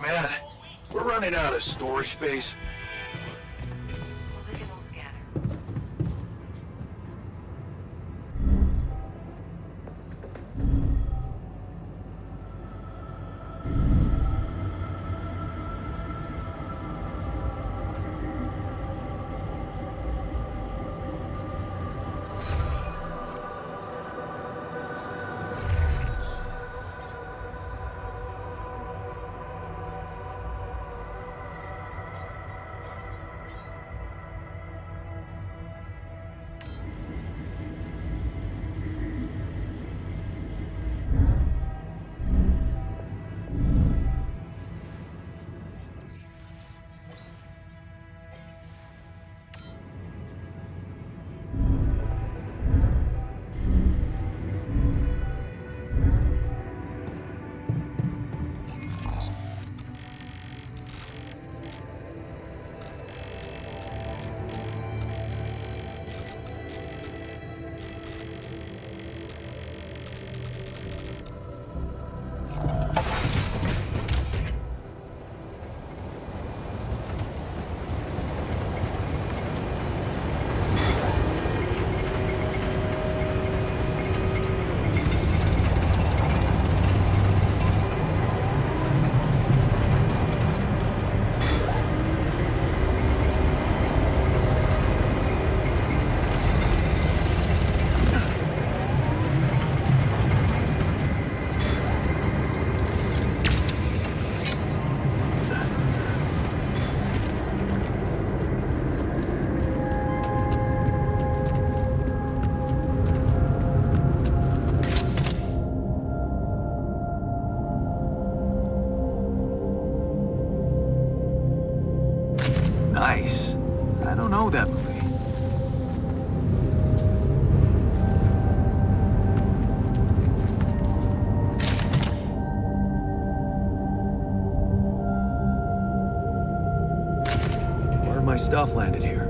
man. We're running out of storage space. Polygonal scanner. Nice. I don't know that movie. Where my stuff landed here?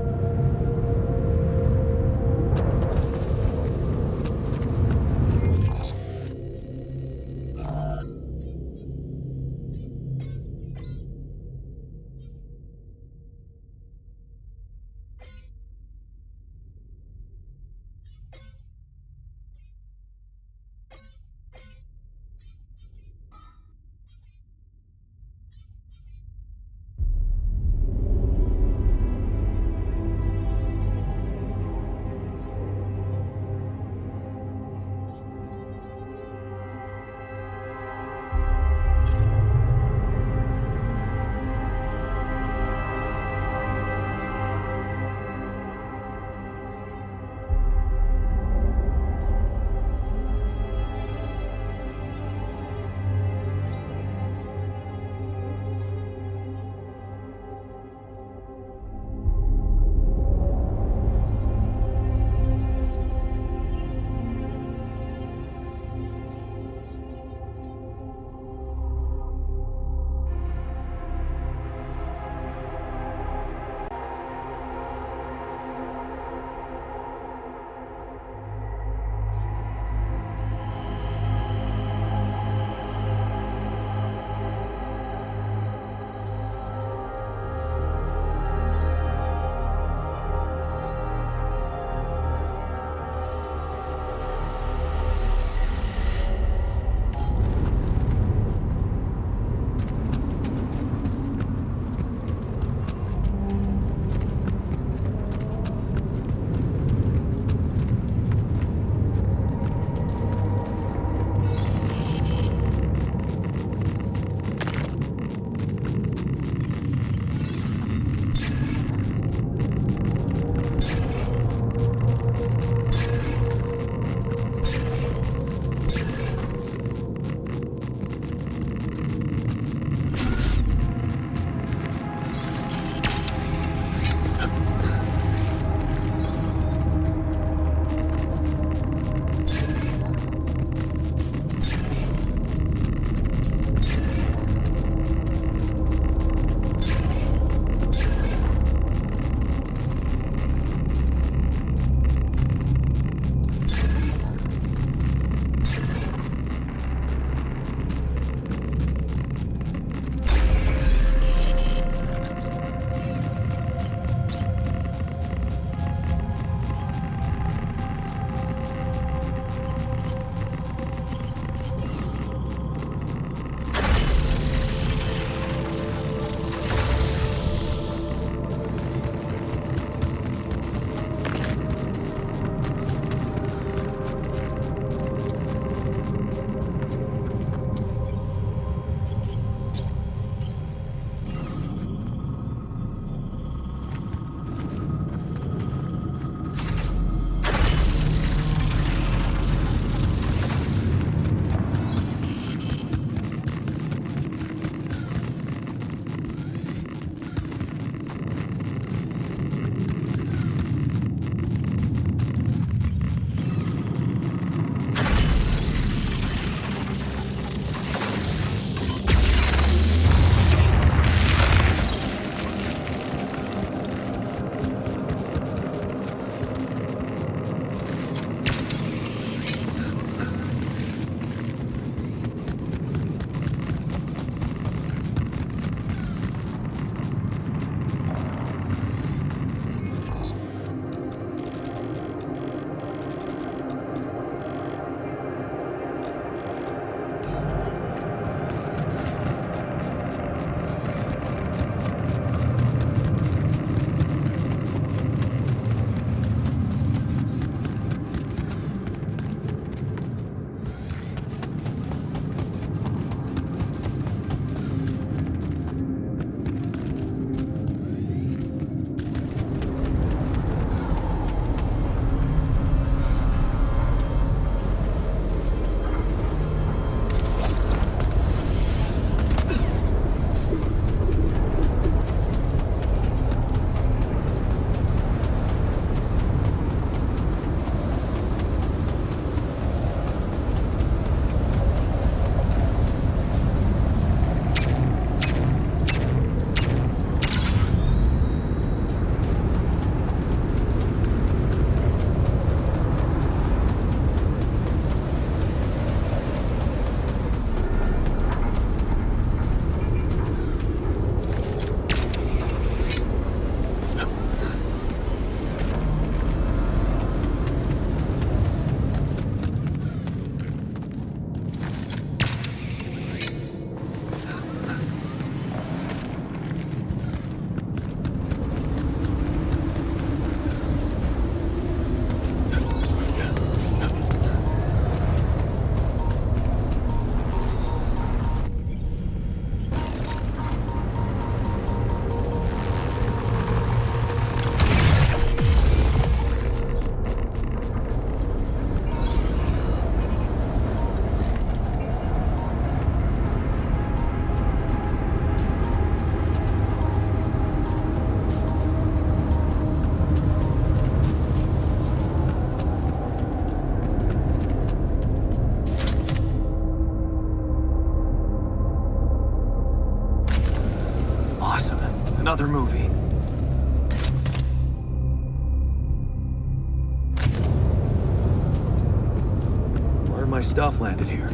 another movie. Where my stuff landed here?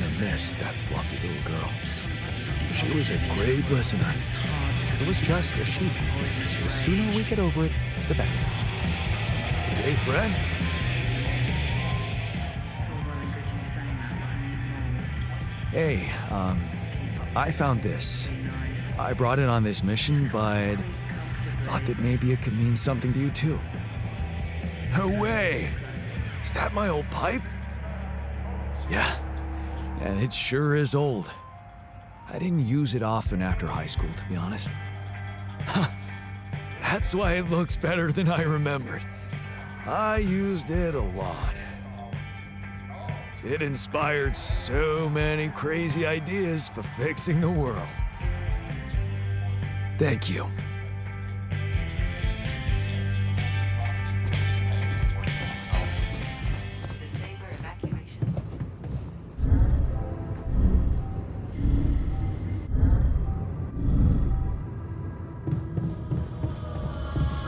gonna miss that fluffy little girl. She was a great listener. It was just a sheep. The sooner we get over it, the better. Hey, friend. Hey, I found this. I brought it on this mission, but thought that maybe it could mean something to you too. No way! Is that my old pipe? Yeah, and it sure is old. I didn't use it often after high school, to be honest. Huh. That's why it looks better than I remembered. I used it a lot. It inspired so many crazy ideas for fixing the world. Thank you.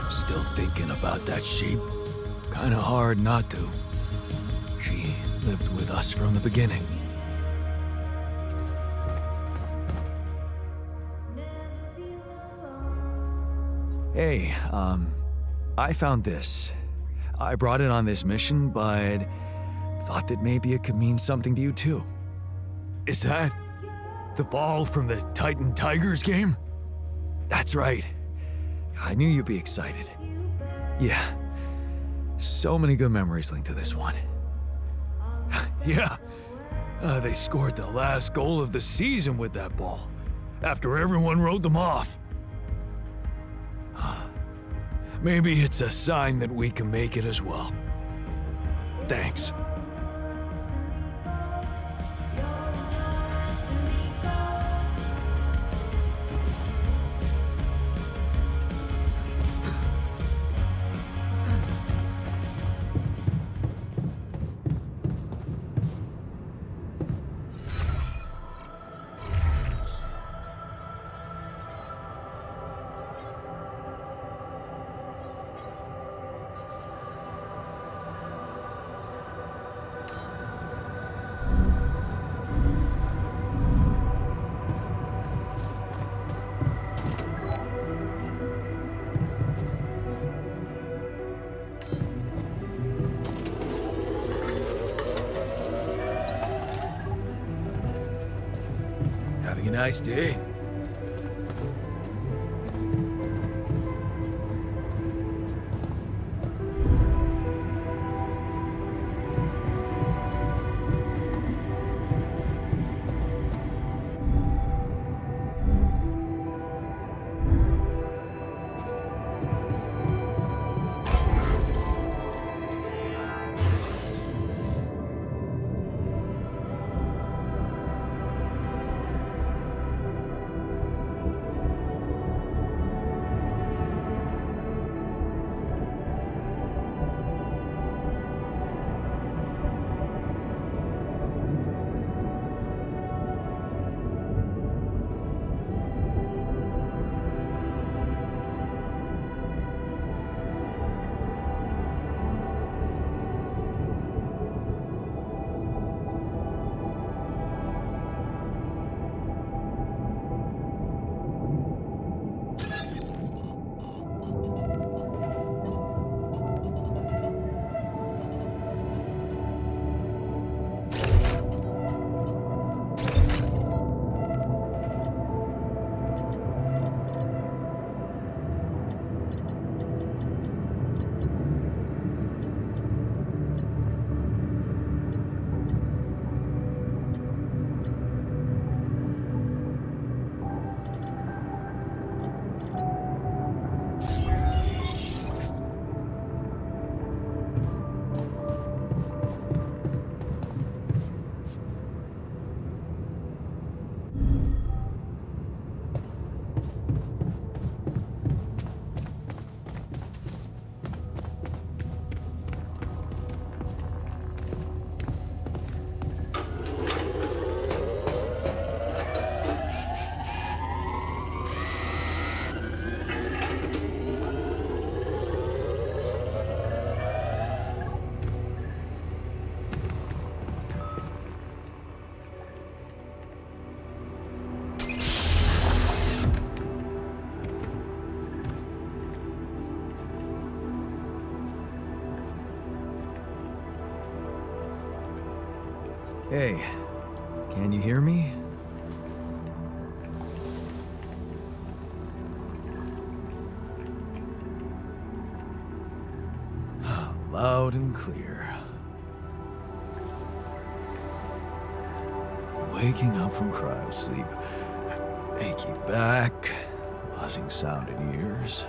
Still thinking about that sheep? Kinda hard not to. She lived with us from the beginning. Hey, I found this. I brought it on this mission, but thought that maybe it could mean something to you too. Is that the ball from the Titan Tigers game? That's right. I knew you'd be excited. Yeah. So many good memories linked to this one. Yeah. They scored the last goal of the season with that ball, after everyone wrote them off. Maybe it's a sign that we can make it as well. Thanks. Having a nice day? Hey, can you hear me? Loud and clear. Waking up from cryo sleep. Achy back. Buzzing sound in ears.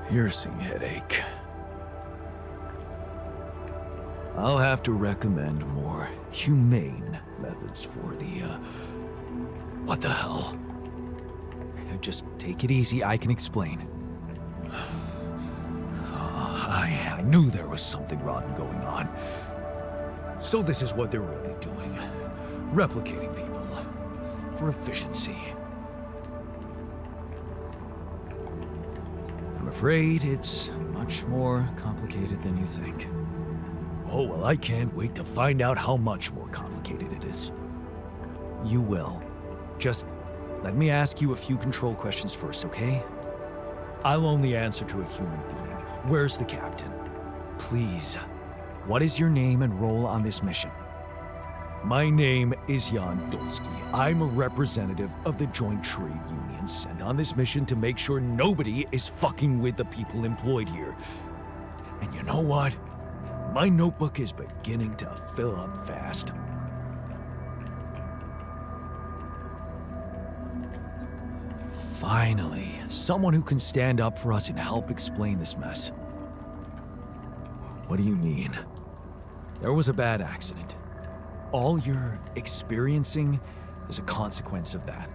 Piercing headache. I'll have to recommend more humane methods for the, what the hell? Just take it easy, I can explain. I knew there was something rotten going on. So this is what they're really doing. Replicating people. For efficiency. I'm afraid it's much more complicated than you think. Oh, well, I can't wait to find out how much more complicated it is. You will. Just let me ask you a few control questions first, okay? I'll only answer to a human being. Where's the captain? Please. What is your name and role on this mission? My name is Jan Dolsky. I'm a representative of the Joint Trade Union sent on this mission to make sure nobody is fucking with the people employed here. And you know what? My notebook is beginning to fill up fast. Finally, someone who can stand up for us and help explain this mess. What do you mean? There was a bad accident. All you're experiencing is a consequence of that.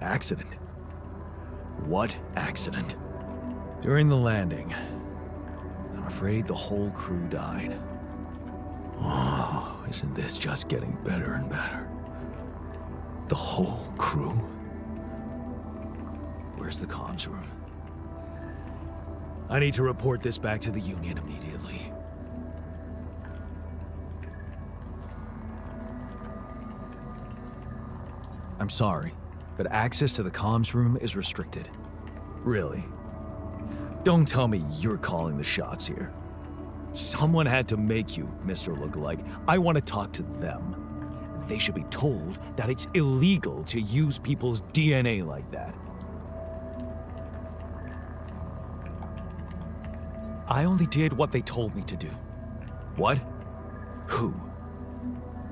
Accident? What accident? During the landing, I'm afraid the whole crew died. Oh, isn't this just getting better and better? The whole crew? Where's the comms room? I need to report this back to the Union immediately. I'm sorry, but access to the comms room is restricted. Really? Don't tell me you're calling the shots here. Someone had to make you, Mr. Lookalike. I want to talk to them. They should be told that it's illegal to use people's DNA like that. I only did what they told me to do. What? Who?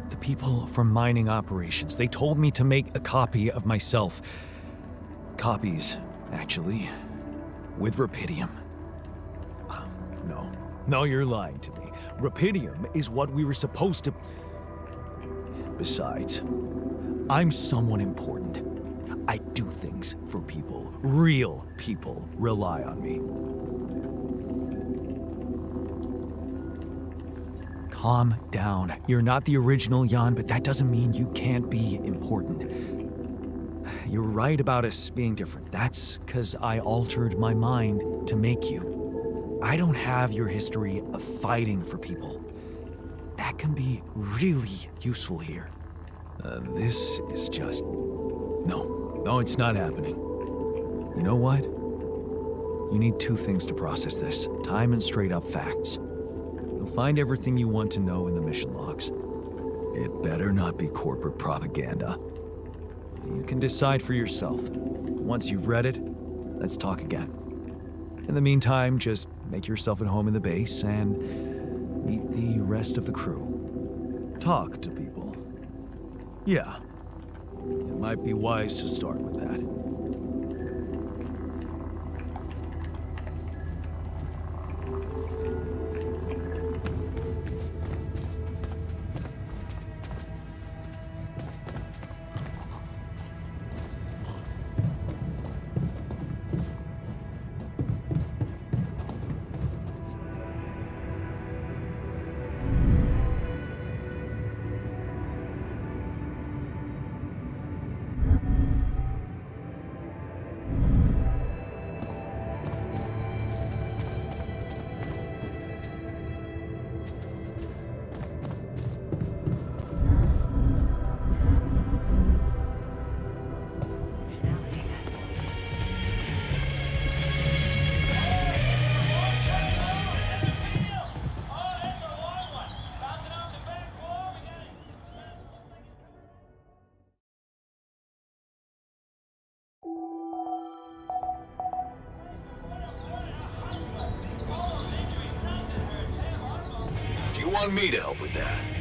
The people from mining operations. They told me to make a copy of myself. Copies, actually. With Rapidium. No, you're lying to me. Rapidium is what we were supposed to... Besides, I'm someone important. I do things for people. Real people rely on me. Calm down. You're not the original Jan, but that doesn't mean you can't be important. You're right about us being different. That's because I altered my mind to make you. I don't have your history of fighting for people. That can be really useful here. This is just... No, it's not happening. You know what? You need two things to process this. Time and straight-up facts. You'll find everything you want to know in the mission logs. It better not be corporate propaganda. You can decide for yourself. Once you've read it, let's talk again. In the meantime, just make yourself at home in the base and meet the rest of the crew. Talk to people. Yeah, it might be wise to start with that. want me to help with that?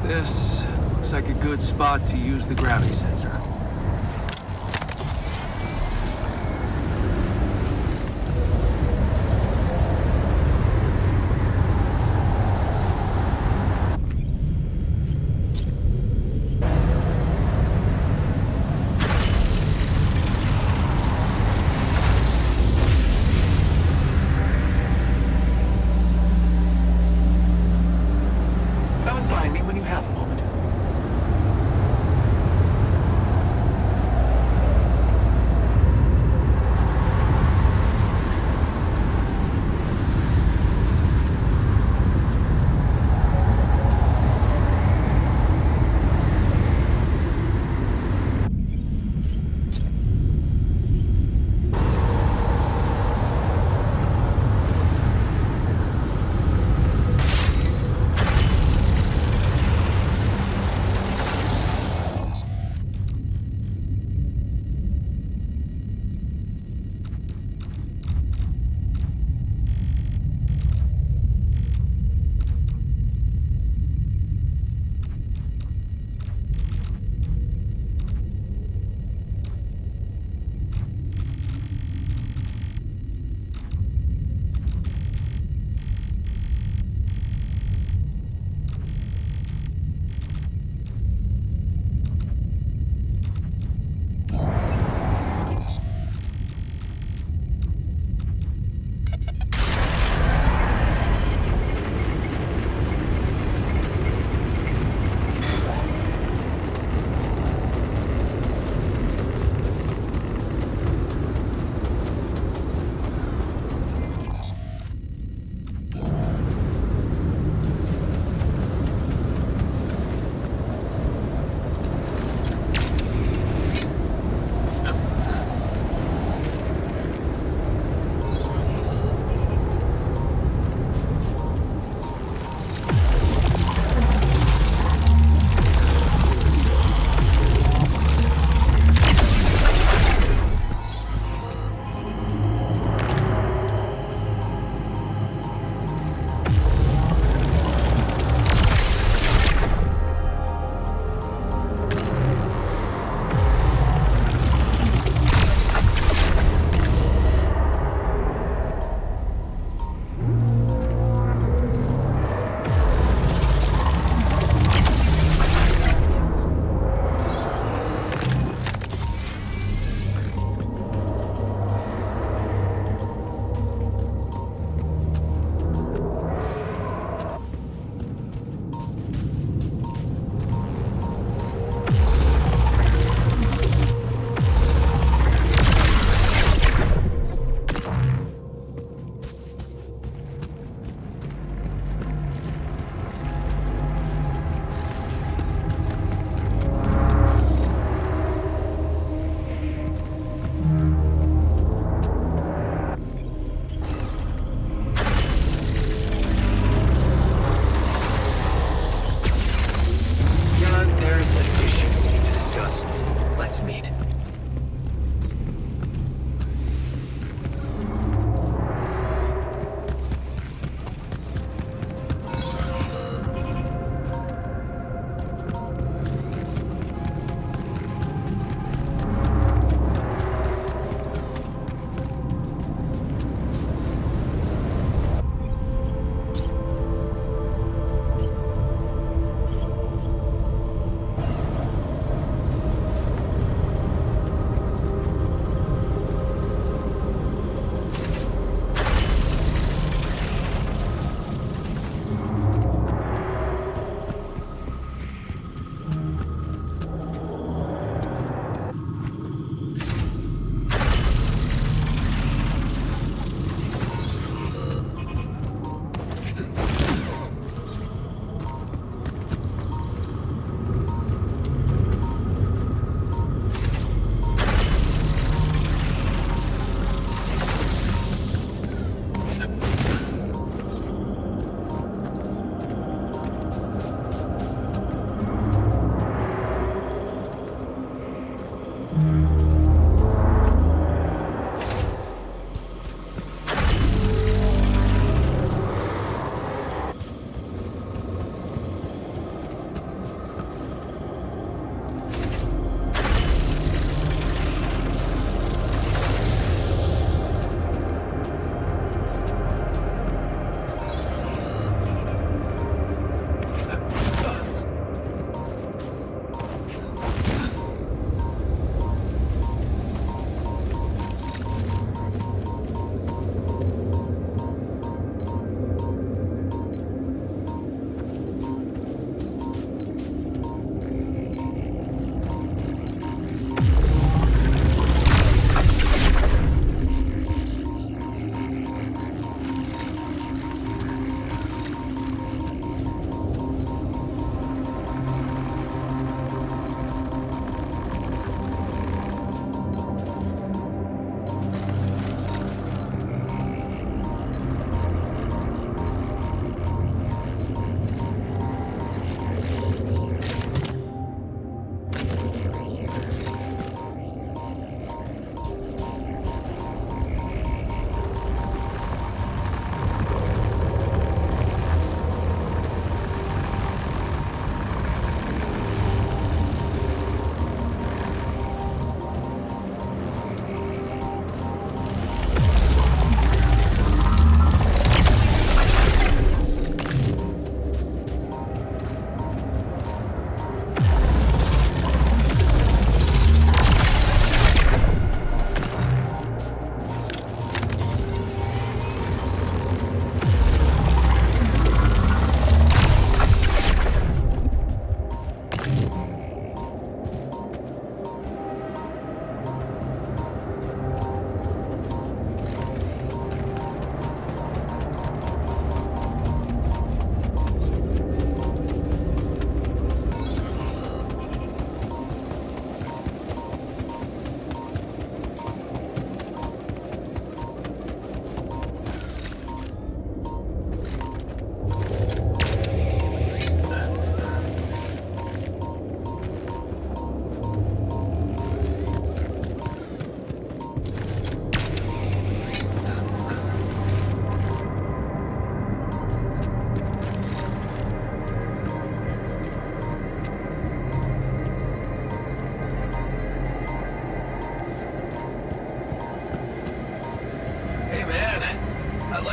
This looks like a good spot to use the gravity sensor. Come and find me when you have a moment.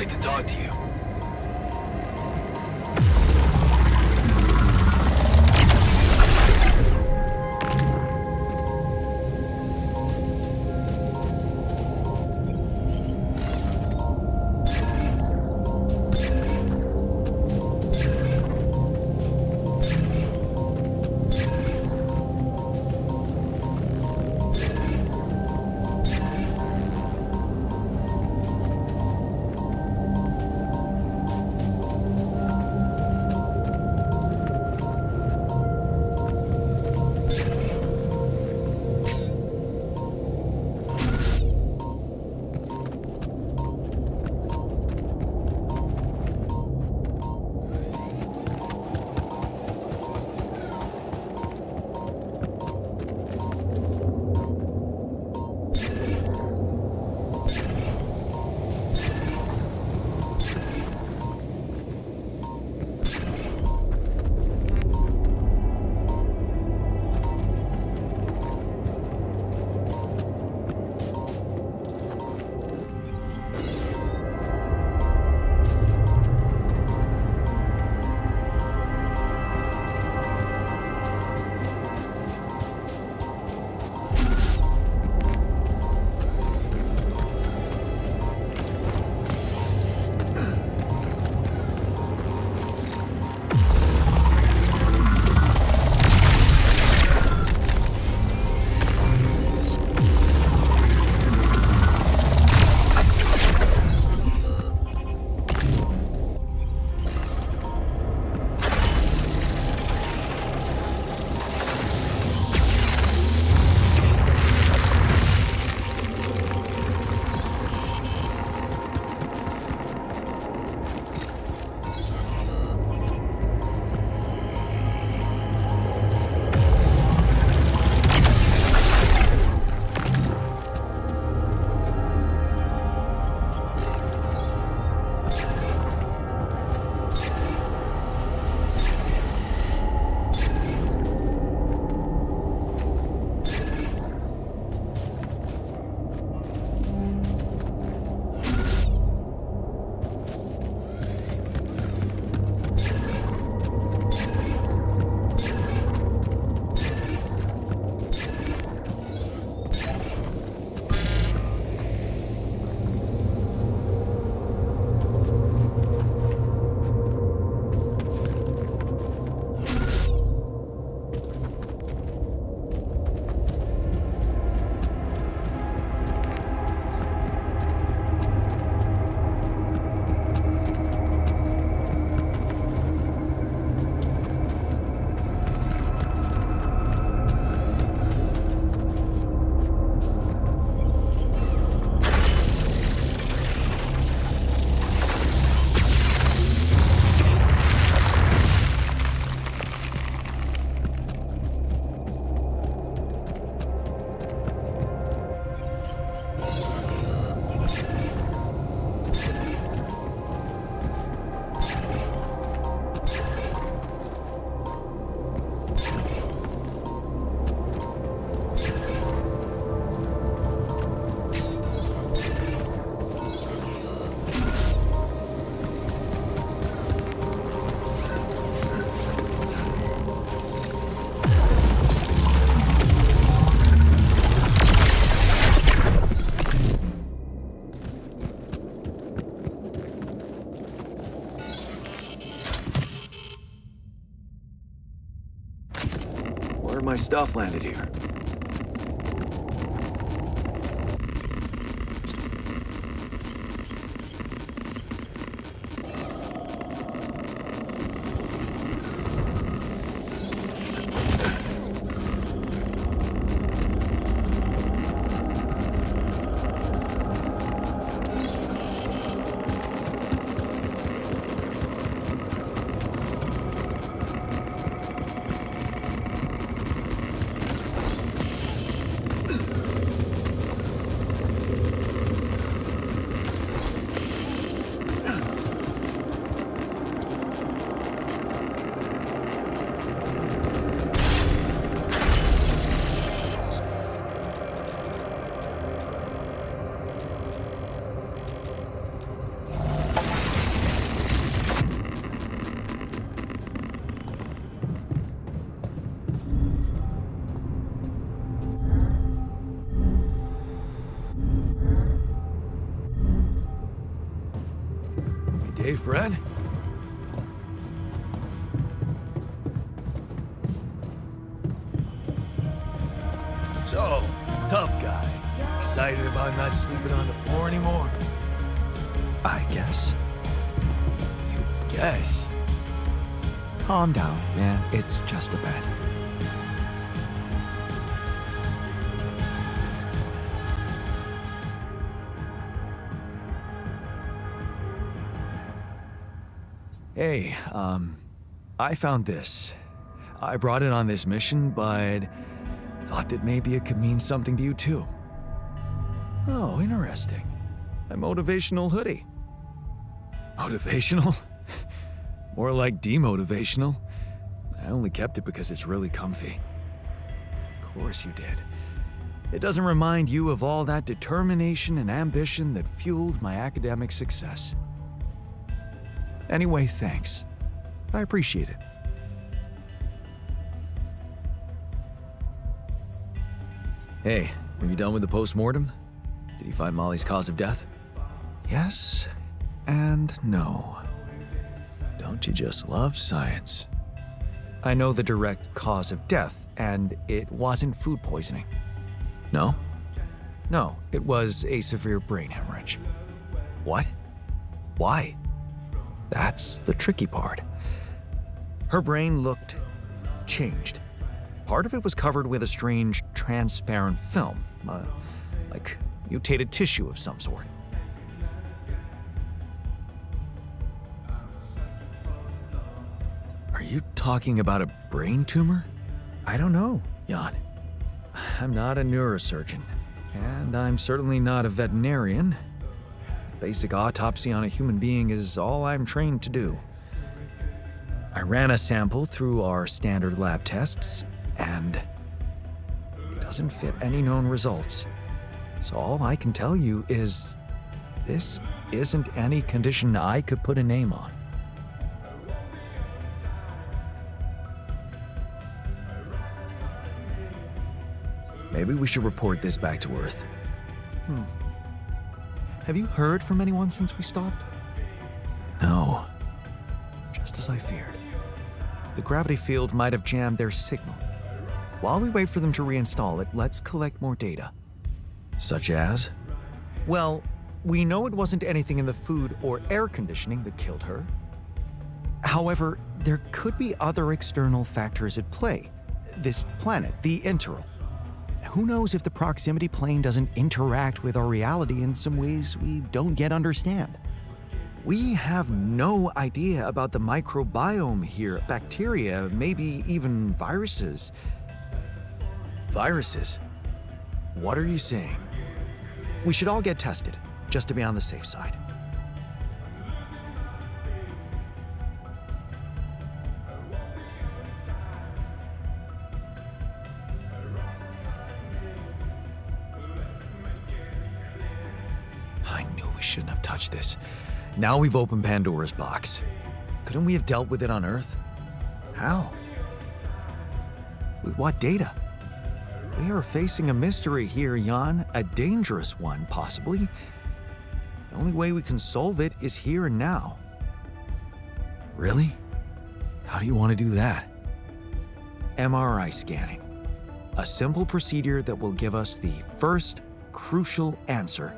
like to talk to you. My stuff landed here. Hey, friend. So, tough guy. Excited about not sleeping on the floor anymore? I guess. You guess? Calm down, man. It's just a bet. Hey, I found this. I brought it on this mission, but thought that maybe it could mean something to you too. Oh, interesting. A motivational hoodie. Motivational? More like demotivational. I only kept it because it's really comfy. Of course you did. It doesn't remind you of all that determination and ambition that fueled my academic success. Anyway, thanks. I appreciate it. Hey, are you done with the post-mortem? Did you find Molly's cause of death? Yes and no. Don't you just love science? I know the direct cause of death, and it wasn't food poisoning. No? No, it was a severe brain hemorrhage. What? Why? That's the tricky part. Her brain looked changed. Part of it was covered with a strange, transparent film, like mutated tissue of some sort. Are you talking about a brain tumor? I don't know, Jan. I'm not a neurosurgeon, and I'm certainly not a veterinarian. Basic autopsy on a human being is all I'm trained to do. I ran a sample through our standard lab tests, and it doesn't fit any known results. So all I can tell you is this isn't any condition I could put a name on. Maybe we should report this back to Earth. Have you heard from anyone since we stopped? No. Just as I feared. The gravity field might have jammed their signal. While we wait for them to reinstall it, let's collect more data. Such as? Well, we know it wasn't anything in the food or air conditioning that killed her. However, there could be other external factors at play. This planet, the Interral. Who knows if the proximity plane doesn't interact with our reality in some ways we don't yet understand? We have no idea about the microbiome here, bacteria, maybe even viruses. Viruses? What are you saying? We should all get tested, just to be on the safe side. I knew we shouldn't have touched this. Now we've opened Pandora's box. Couldn't we have dealt with it on Earth? How? With what data? We are facing a mystery here, Jan. A dangerous one, possibly. The only way we can solve it is here and now. Really? How do you want to do that? MRI scanning. A simple procedure that will give us the first crucial answer.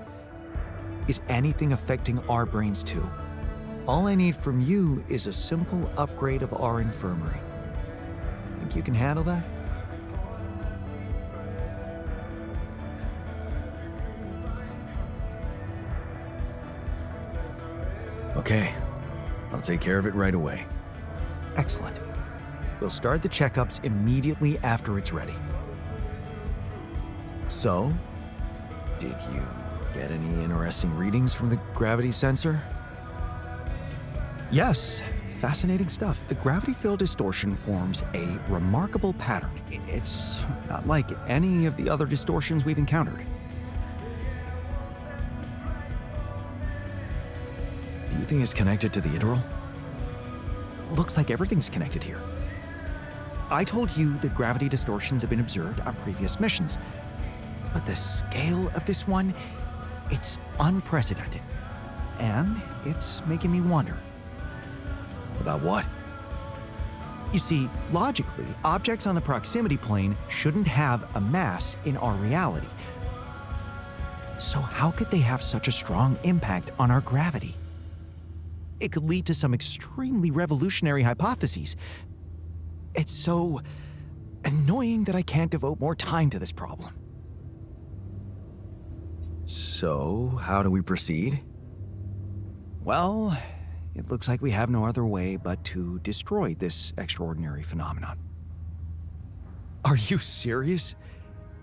Is anything affecting our brains too? All I need from you is a simple upgrade of our infirmary. Think you can handle that? Okay, I'll take care of it right away. Excellent. We'll start the checkups immediately after it's ready. So, did you get any interesting readings from the gravity sensor? Yes, fascinating stuff. The gravity field distortion forms a remarkable pattern. It's not like any of the other distortions we've encountered. Do you think it's connected to the Interral? Looks like everything's connected here. I told you that gravity distortions have been observed on previous missions, but the scale of this one, it's unprecedented. and it's making me wonder. About what? You see, logically, objects on the proximity plane shouldn't have a mass in our reality. So how could they have such a strong impact on our gravity? It could lead to some extremely revolutionary hypotheses. It's so annoying that I can't devote more time to this problem. So, how do we proceed? Well, it looks like we have no other way but to destroy this extraordinary phenomenon. Are you serious?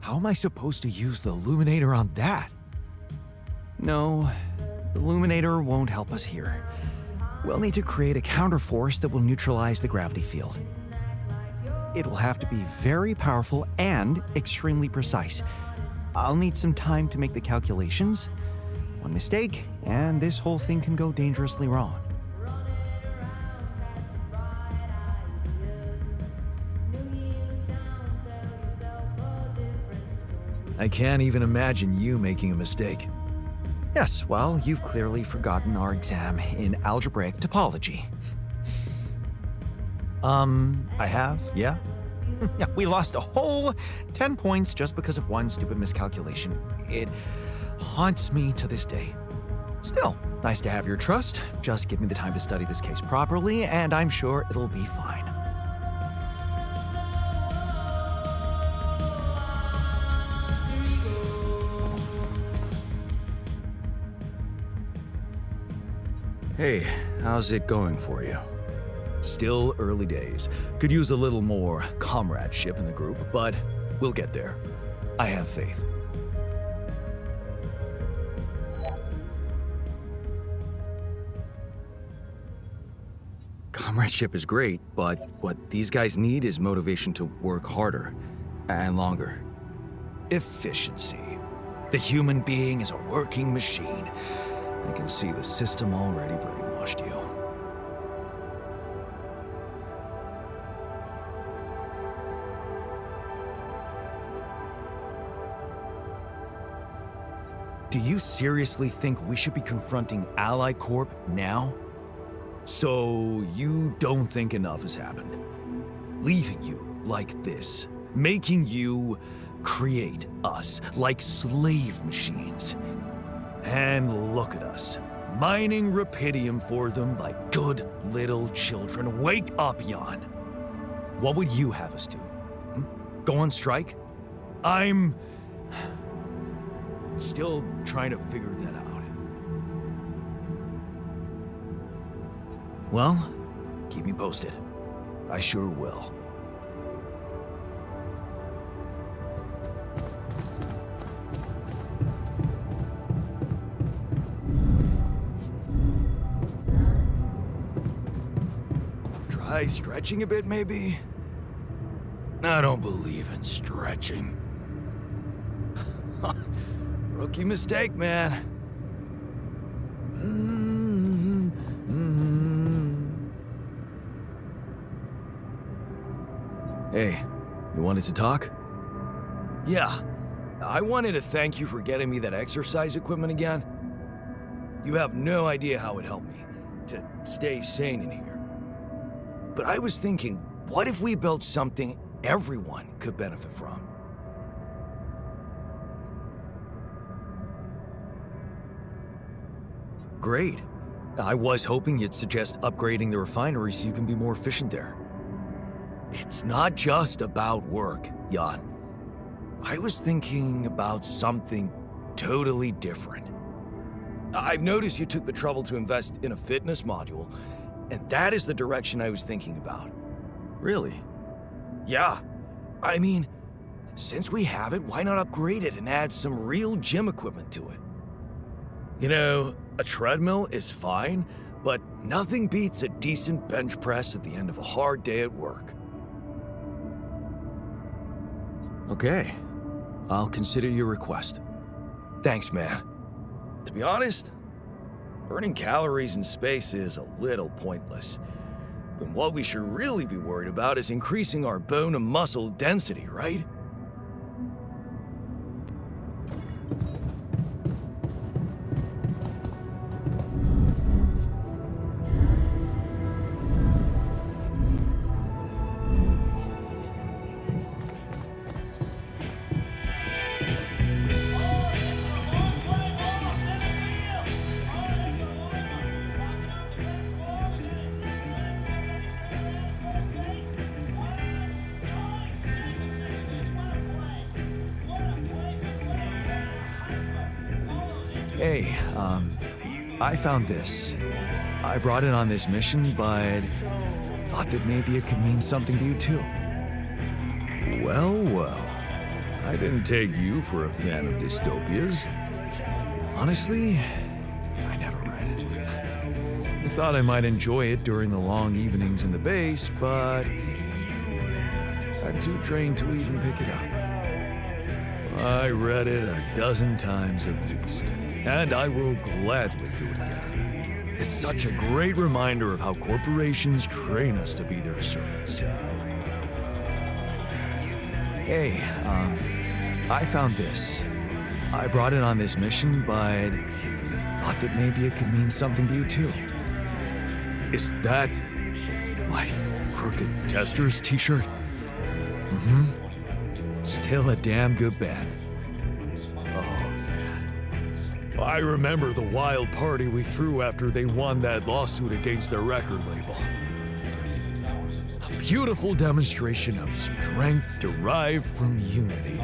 How am I supposed to use the illuminator on that? No, the illuminator won't help us here. We'll need to create a counterforce that will neutralize the gravity field. It will have to be very powerful and extremely precise. I'll need some time to make the calculations. One mistake, and this whole thing can go dangerously wrong. I can't even imagine you making a mistake. Yes, well, you've clearly forgotten our exam in algebraic topology. I have, yeah? Yeah, we lost a whole 10 points just because of one stupid miscalculation. It haunts me to this day. Still, nice to have your trust. Just give me the time to study this case properly, and I'm sure it'll be fine. Hey, how's it going for you? Still early days. Could use a little more comradeship in the group, but we'll get there. I have faith. Comradeship is great, but what these guys need is motivation to work harder and longer. Efficiency. The human being is a working machine. I can see the system already brainwashed you. Do you seriously think we should be confronting Ally Corp now? So you don't think enough has happened? Leaving you like this, making you create us like slave machines. And look at us, mining rupidium for them like good little children. Wake up, Jan. What would you have us do? Go on strike? I'm still trying to figure that out. Well, keep me posted. I sure will. Try stretching a bit, maybe? I don't believe in stretching. Rookie mistake, man. Hey, you wanted to talk? Yeah, I wanted to thank you for getting me that exercise equipment again. You have no idea how it helped me to stay sane in here. But I was thinking, what if we built something everyone could benefit from? Great. I was hoping you'd suggest upgrading the refinery so you can be more efficient there. It's not just about work, Jan. I was thinking about something totally different. I've noticed you took the trouble to invest in a fitness module, and that is the direction I was thinking about. Really? Yeah. I mean, since we have it, why not upgrade it and add some real gym equipment to it? You know, a treadmill is fine, but nothing beats a decent bench press at the end of a hard day at work. Okay, I'll consider your request. Thanks, man. To be honest, burning calories in space is a little pointless. Then what we should really be worried about is increasing our bone and muscle density, right? Hey, I found this. I brought it on this mission, but thought that maybe it could mean something to you too. Well, well. I didn't take you for a fan of dystopias. Honestly, I never read it. I thought I might enjoy it during the long evenings in the base, but I'm too drained to even pick it up. I read it a dozen times at least, and I will gladly do it again. It's such a great reminder of how corporations train us to be their servants. Hey, I found this. I brought it on this mission, but thought that maybe it could mean something to you too. Is that my Crooked Tester's t-shirt? Mm-hmm. Still a damn good band. Oh, man. I remember the wild party we threw after they won that lawsuit against their record label. A beautiful demonstration of strength derived from unity.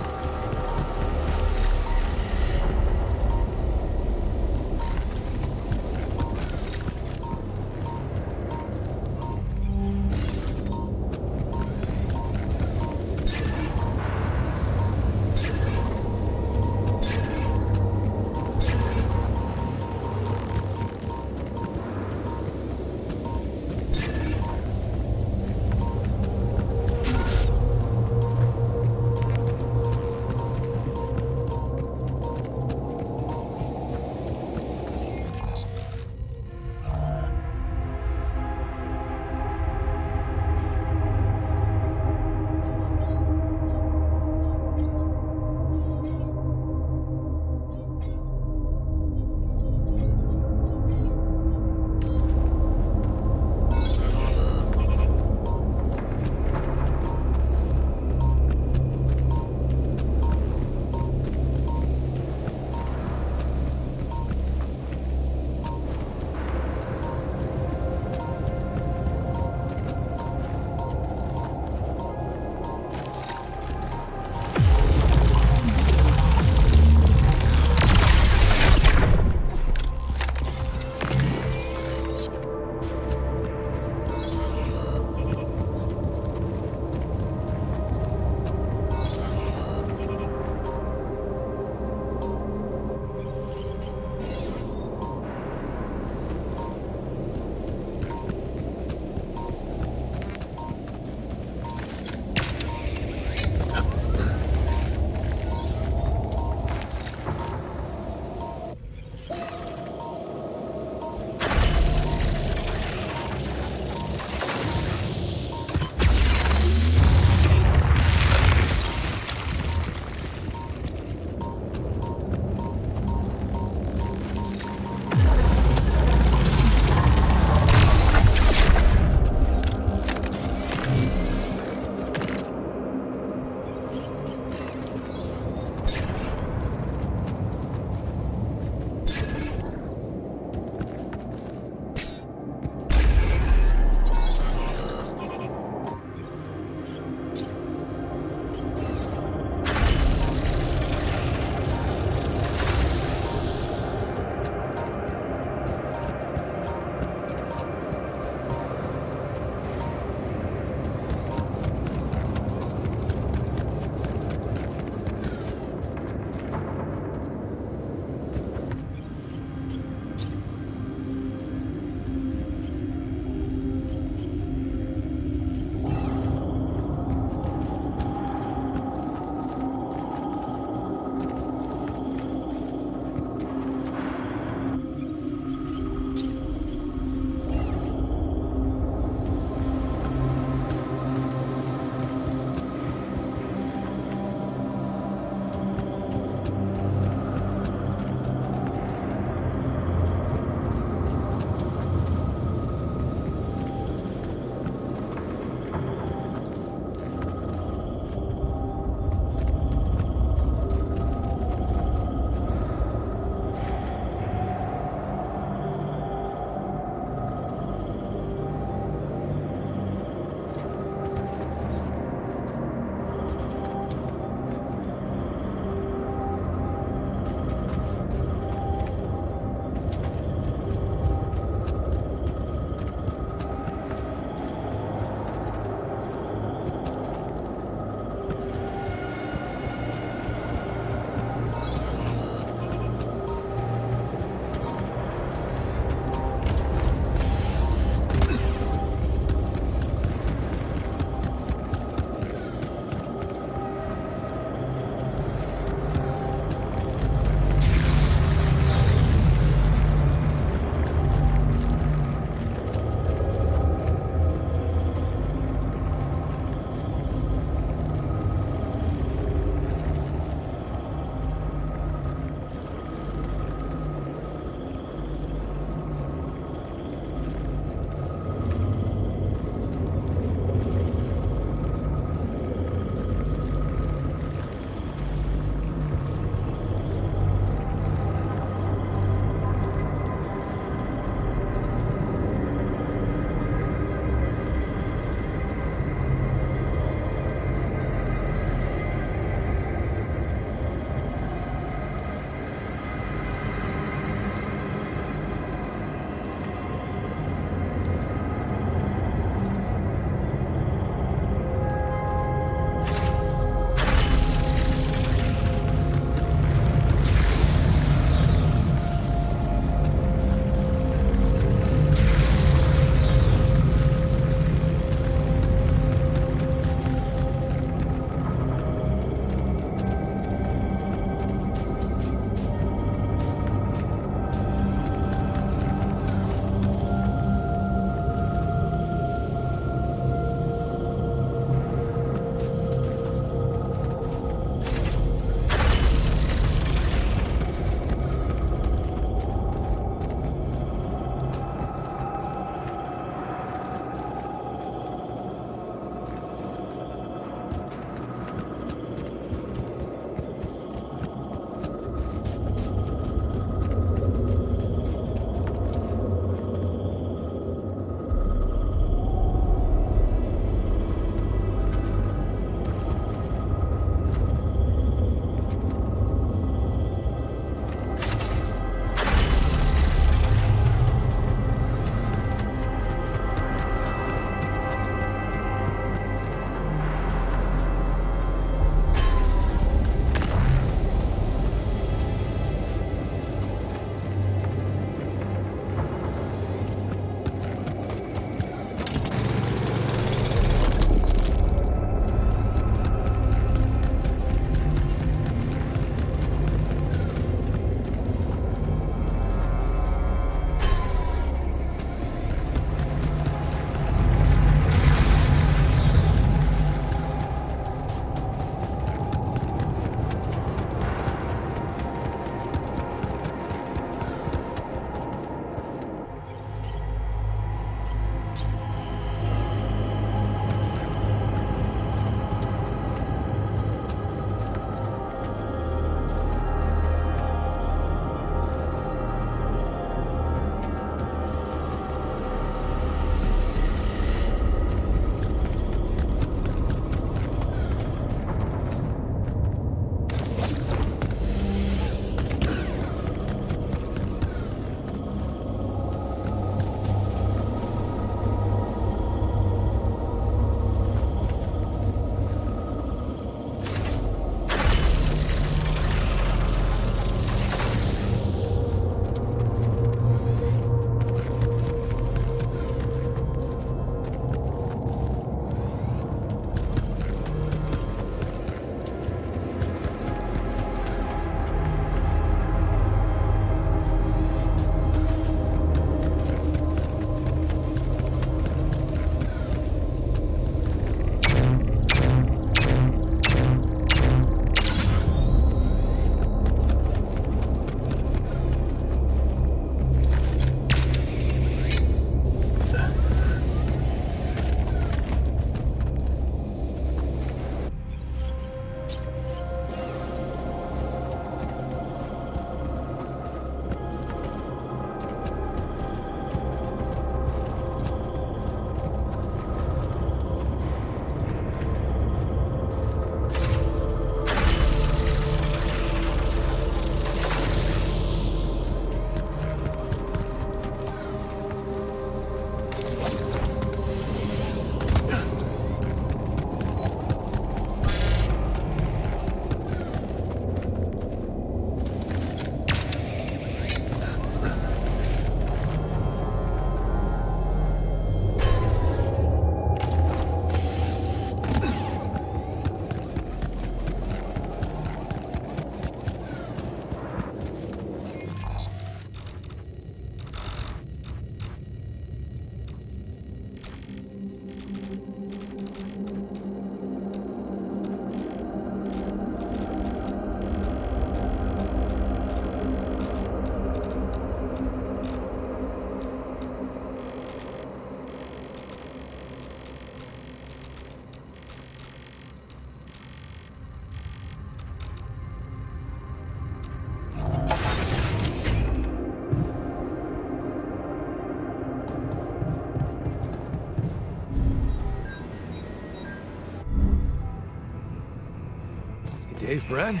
Okay, friend?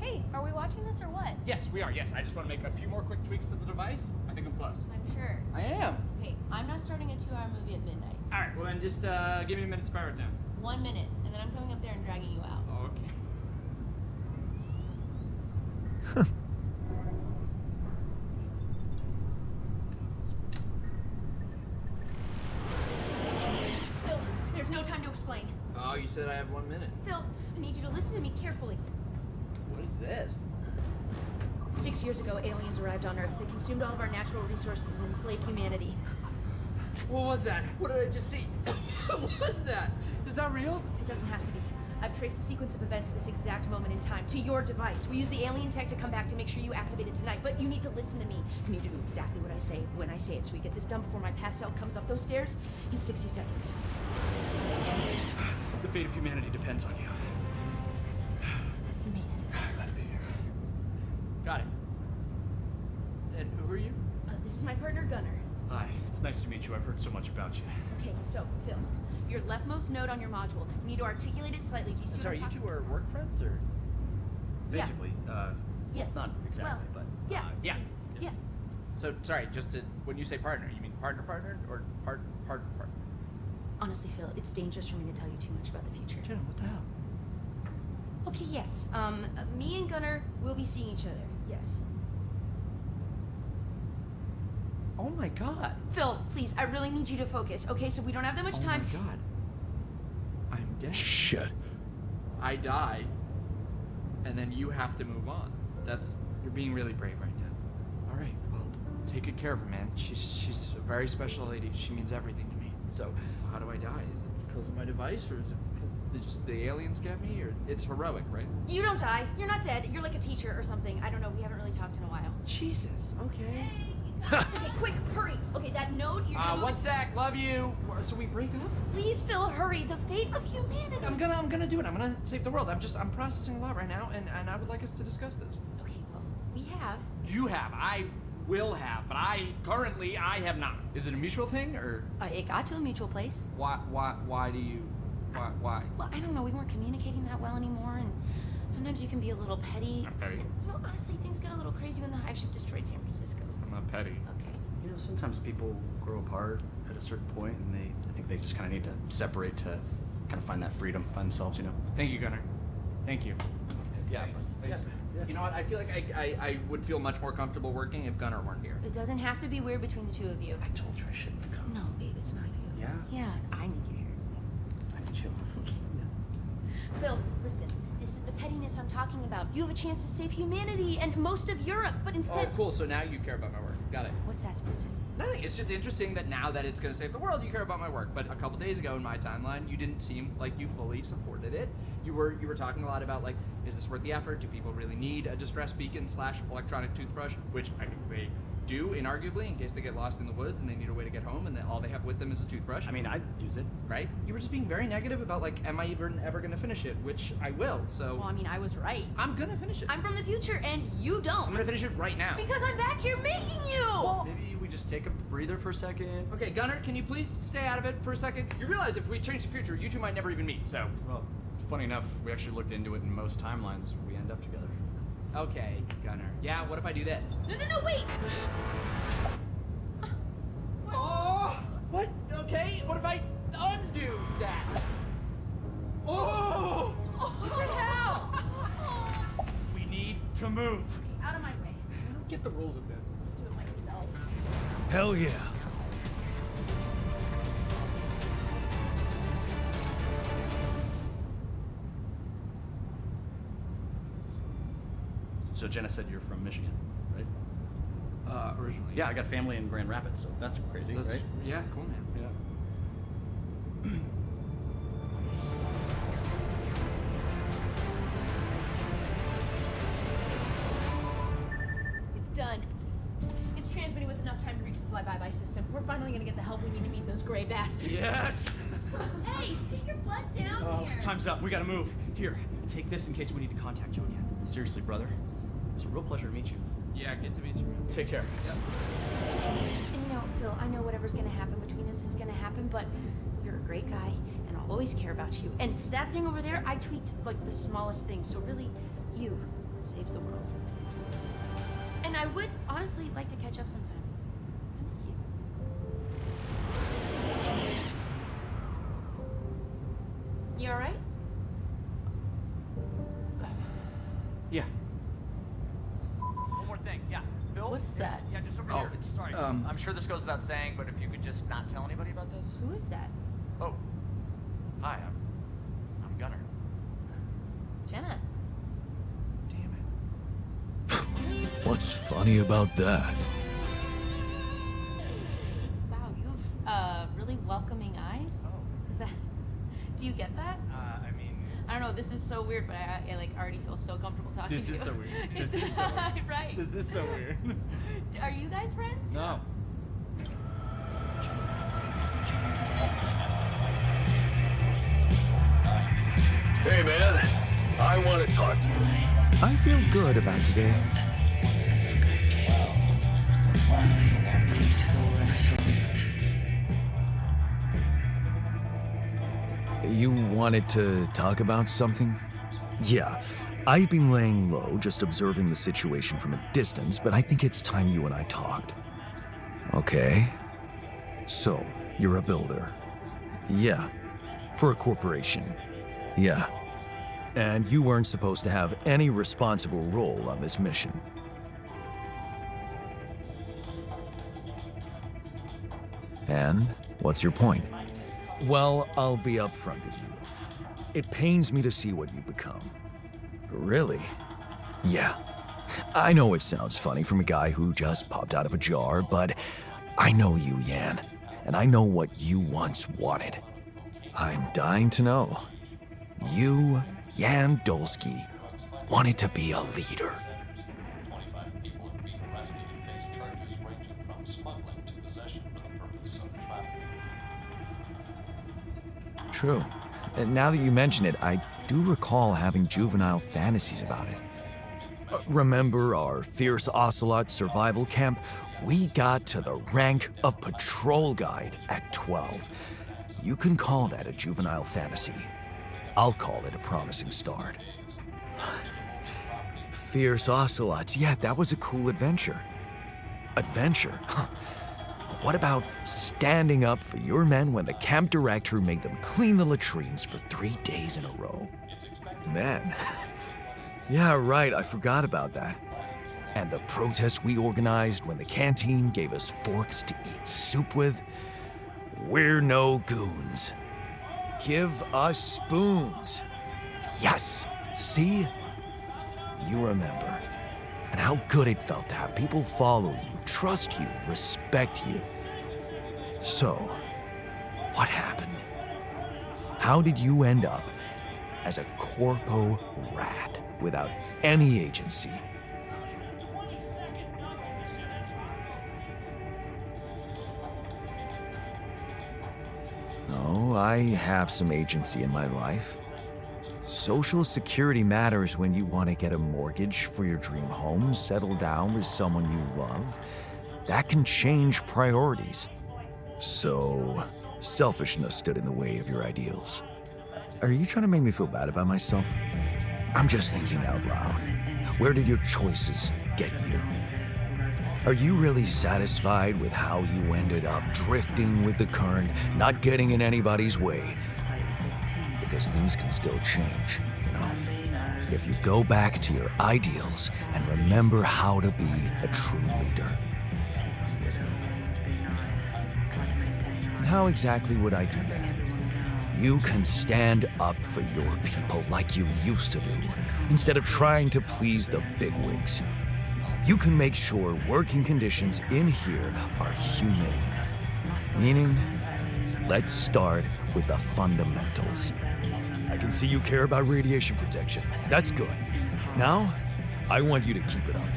Hey, are we watching this or what? Yes, we are. Yes, I just want to make a few more quick tweaks to the device. I think I'm close. I'm sure. I am. Hey, I'm not starting a 2-hour movie at midnight. All right. Well, then just give me a minute to power it down. 1 minute, and then I'm coming up there and dragging you out. Okay. Phil, there's no time to explain. Oh, you said I have 1 minute. Phil, I need you to listen to me carefully. What is this? 6 years ago, aliens arrived on Earth. They consumed all of our natural resources and enslaved humanity. What was that? What did I just see? What was that? Is that real? It doesn't have to be. I've traced a sequence of events this exact moment in time to your device. We use the alien tech to come back to make sure you activate it tonight, but you need to listen to me. You need to do exactly what I say when I say it, so we get this done before my pass cell comes up those stairs in 60 seconds. The fate of humanity depends on you. You made it. Glad to be here. Got it. And who are you? This is my partner, Gunnar. Hi. It's nice to meet you. I've heard so much about you. Okay, so, Phil, your leftmost node on your module. You need to articulate it slightly. Do you see I'm what sorry, I'm you talking two are work friends, or? Yeah. Basically, Yes. not exactly, Well, but yeah. yeah. Yeah. So sorry, just to, when you say partner, you mean partner or partner? Honestly, Phil, it's dangerous for me to tell you too much about the future. Jenna, what the hell? Okay, yes. Me and Gunnar will be seeing each other. Yes. Oh my god. Phil, please, I really need you to focus. Okay, so we don't have that much time. Oh my god. I'm dead. Shit. I die, and then you have to move on. You're being really brave right now. All right, well, take good care of her, man. She's a very special lady. She means everything to me. So, how do I die? Is it because of my device, or is it because the aliens get me, or it's heroic, right? You don't die. You're not dead. You're like a teacher or something. I don't know. We haven't really talked in a while. Jesus. Okay. Okay, quick, hurry. Okay, that node, you're gonna move 1 it- sec. Love you. So we break up? Please, Phil, hurry. The fate of humanity. I'm gonna do it. I'm gonna save the world. I'm processing a lot right now, and I would like us to discuss this. Okay, well, we have. You have. I will have, but I have not. Is it a mutual thing, or It got to a mutual place. why do you, why? Well, I don't know. We weren't communicating that well anymore, and sometimes you can be a little petty. I'm petty. You know, honestly, things got a little crazy when the hive ship destroyed San Francisco. I'm not petty. Okay. You know, sometimes people grow apart at a certain point, and I think they just kind of need to separate to kind of find that freedom by themselves, you know? Thank you, Gunnar. Thank you. Yeah. Thanks. You know what? I feel like I would feel much more comfortable working if Gunnar weren't here. It doesn't have to be weird between the two of you. I told you I shouldn't have come. No, babe, it's not you. Yeah? Yeah, I need you here. I need you. Phil, listen. This is the pettiness I'm talking about. You have a chance to save humanity and most of Europe, but instead... Oh, cool. So now you care about my work. Got it. What's that supposed to mean? Nothing. It's just interesting that now that it's going to save the world, you care about my work. But a couple days ago in my timeline, you didn't seem like you fully supported it. You were talking a lot about, like, is this worth the effort? Do people really need a distress beacon / electronic toothbrush? Which I think they do, inarguably, in case they get lost in the woods and they need a way to get home, and then all they have with them is a toothbrush. I mean, I'd use it. Right? You were just being very negative about, like, am I even ever going to finish it? Which I will, so... Well, I mean, I was right. I'm going to finish it. I'm from the future, and you don't. I'm going to finish it right now. Because I'm back here making you! Well, Maybe we just take a breather for a second. okay, Gunnar, can you please stay out of it for a second? You realize if we change the future, you two might never even meet, so... Well, funny enough, we actually looked into it, in most timelines, we end up together. Okay, Gunnar. Yeah, what if I do this? No, wait! Oh! What? Okay, what if I undo that? Oh! What the hell? We need to move. Out of my way. I don't get the rules of this. I'll do it myself. Hell yeah. So Jenna said you're from Michigan, right? Originally. Yeah, I got family in Grand Rapids, so that's crazy, That's, right? Yeah, cool, man. Yeah. It's done. It's transmitting with enough time to reach the fly-by-by system. We're finally gonna get the help we need to meet those gray bastards. Yes! Hey, get your butt down here. Time's up. We gotta move. Here, take this in case we need to contact you again. Seriously, brother. It was a real pleasure to meet you. Yeah, good to meet you, man. Take care. Yeah. And you know, Phil, I know whatever's gonna happen between us is gonna happen, but you're a great guy, and I'll always care about you. And that thing over there, I tweaked like the smallest thing, so really, you saved the world. And I would honestly like to catch up sometime. I miss you. You alright? Yeah. One more thing. Yeah. Bill? What is that? Yeah, just over Oh, here. it's, Sorry. I'm sure this goes without saying, but if you could just not tell anybody about this. Who is that? Oh. Hi, I'm Gunnar. Jenna. Damn it. What's funny about that? Wow, you've really welcoming eyes. Oh. Is that? Do you get that? I mean... I don't know. This is so weird, but I like already feel so comfortable talking This to you. is so weird. It's- This is so weird. right. This is so weird. Are you guys friends? No. Hey man, I want to talk to you. I feel good about today. You wanted to talk about something? Yeah, I've been laying low, just observing the situation from a distance, but I think it's time you and I talked. Okay. So, you're a builder. Yeah. For a corporation. Yeah. And you weren't supposed to have any responsible role on this mission. And what's your point? Well, I'll be upfront with you. It pains me to see what you've become. Really? Yeah. I know it sounds funny from a guy who just popped out of a jar, but I know you, Yan, and I know what you once wanted. I'm dying to know. You, Yan Dolsky, wanted to be a leader. True. And now that you mention it, I do recall having juvenile fantasies about it. Remember our Fierce Ocelot survival camp? We got to the rank of patrol guide at 12. You can call that a juvenile fantasy. I'll call it a promising start. Fierce Ocelots, yeah, that was a cool adventure. Adventure? Huh. What about standing up for your men when the camp director made them clean the latrines for 3 days in a row? Man. Yeah, right, I forgot about that. And the protest we organized when the canteen gave us forks to eat soup with? We're no goons. Give us spoons. Yes, see? You remember. And how good it felt to have people follow you, trust you, respect you. So, what happened? How did you end up as a corpo rat without any agency? No, I have some agency in my life. Social security matters when you want to get a mortgage for your dream home, settle down with someone you love. That can change priorities. So, selfishness stood in the way of your ideals. Are you trying to make me feel bad about myself? I'm just thinking out loud. Where did your choices get you? Are you really satisfied with how you ended up drifting with the current, not getting in anybody's way? Because things can still change, you know? If you go back to your ideals and remember how to be a true leader. And how exactly would I do that? You can stand up for your people like you used to do, instead of trying to please the bigwigs. You can make sure working conditions in here are humane. Meaning, Let's start with the fundamentals. I can see you care about radiation protection. That's good. Now, I want you to keep it up.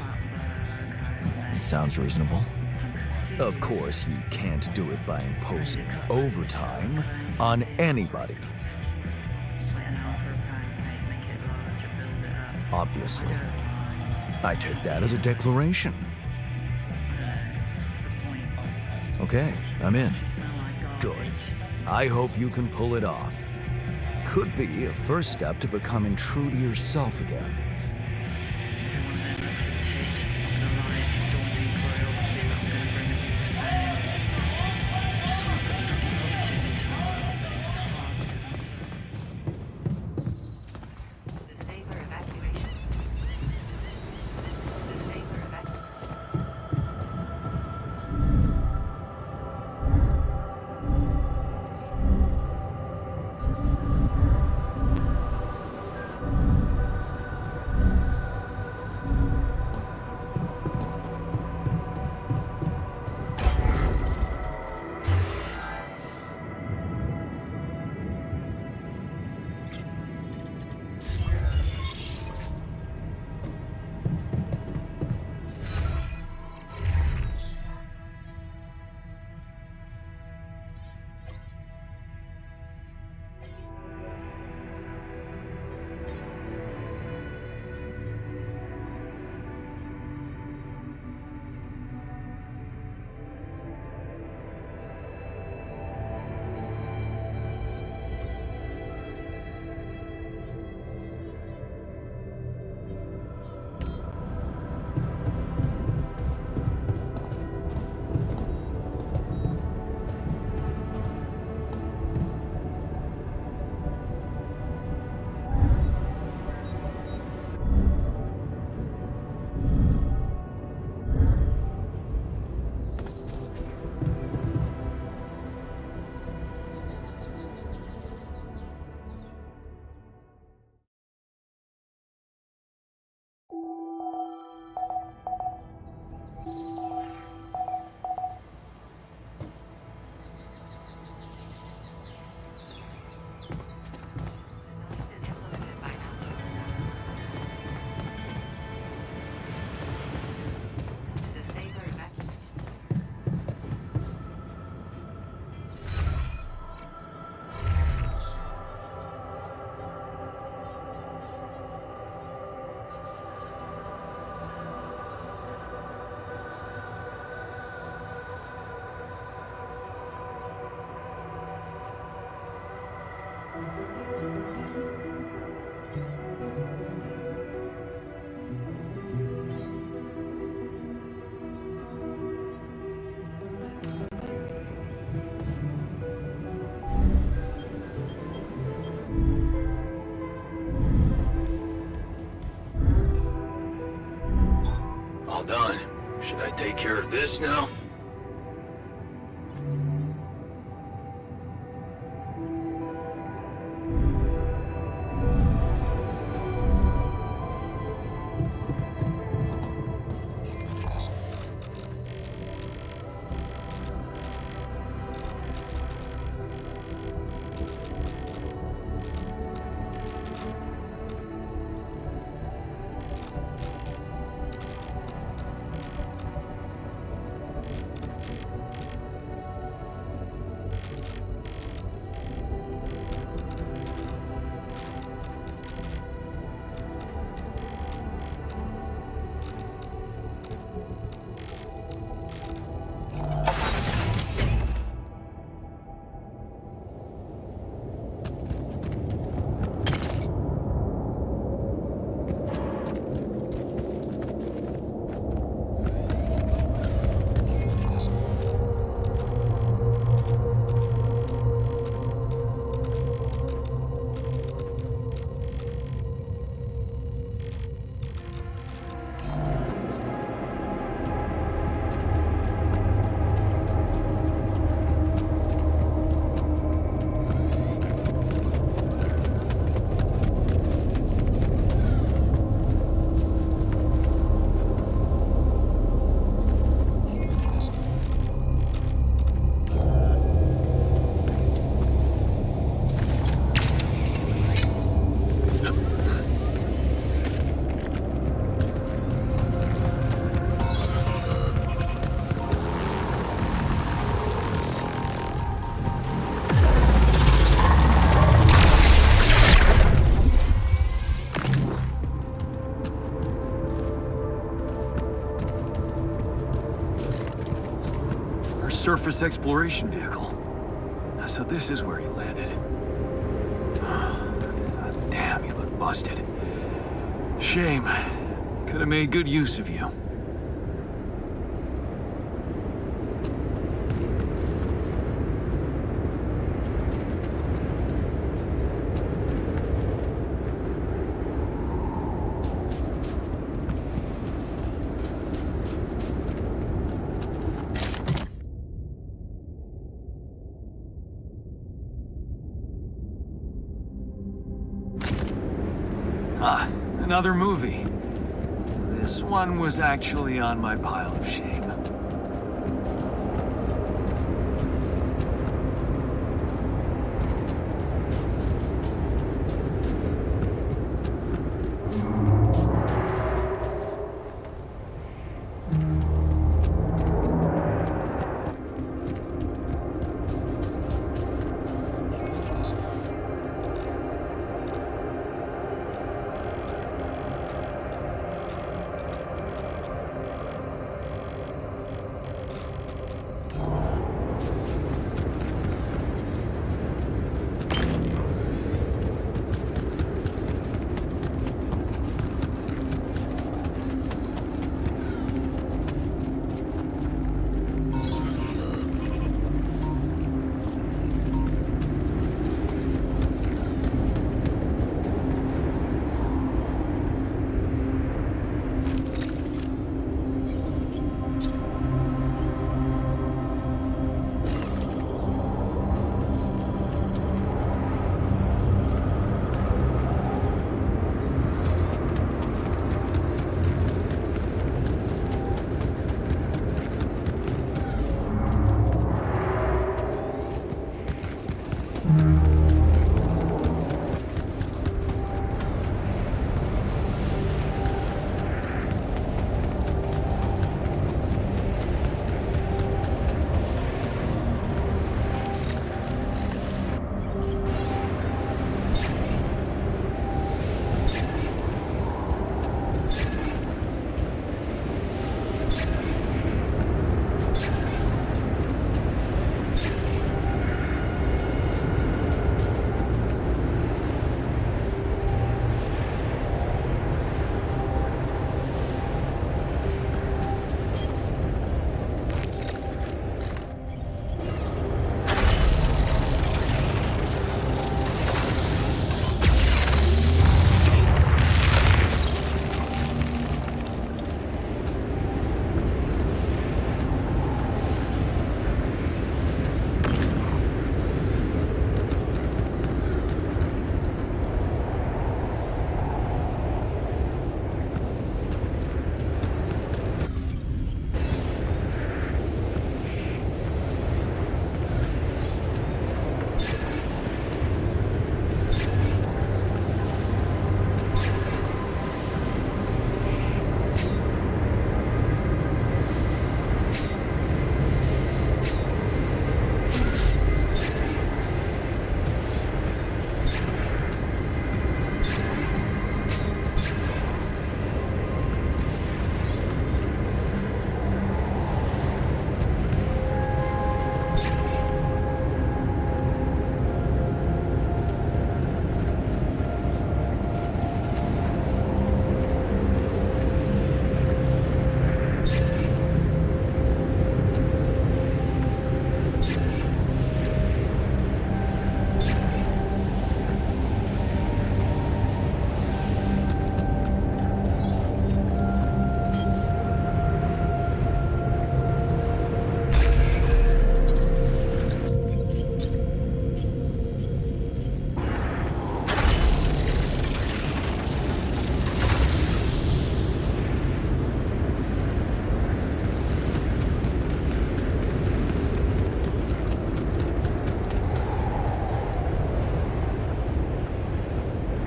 It sounds reasonable. Of course, you can't do it by imposing overtime on anybody. Obviously. I take that as a declaration. Okay, I'm in. Good. I hope you can pull it off. Could be a first step to becoming true to yourself again. All done. Should I take care of this now? surface exploration vehicle. So this is where he landed. God damn, you look busted. Shame. Could have made good use of you. Ah, another movie. This one was actually on my pile of shame.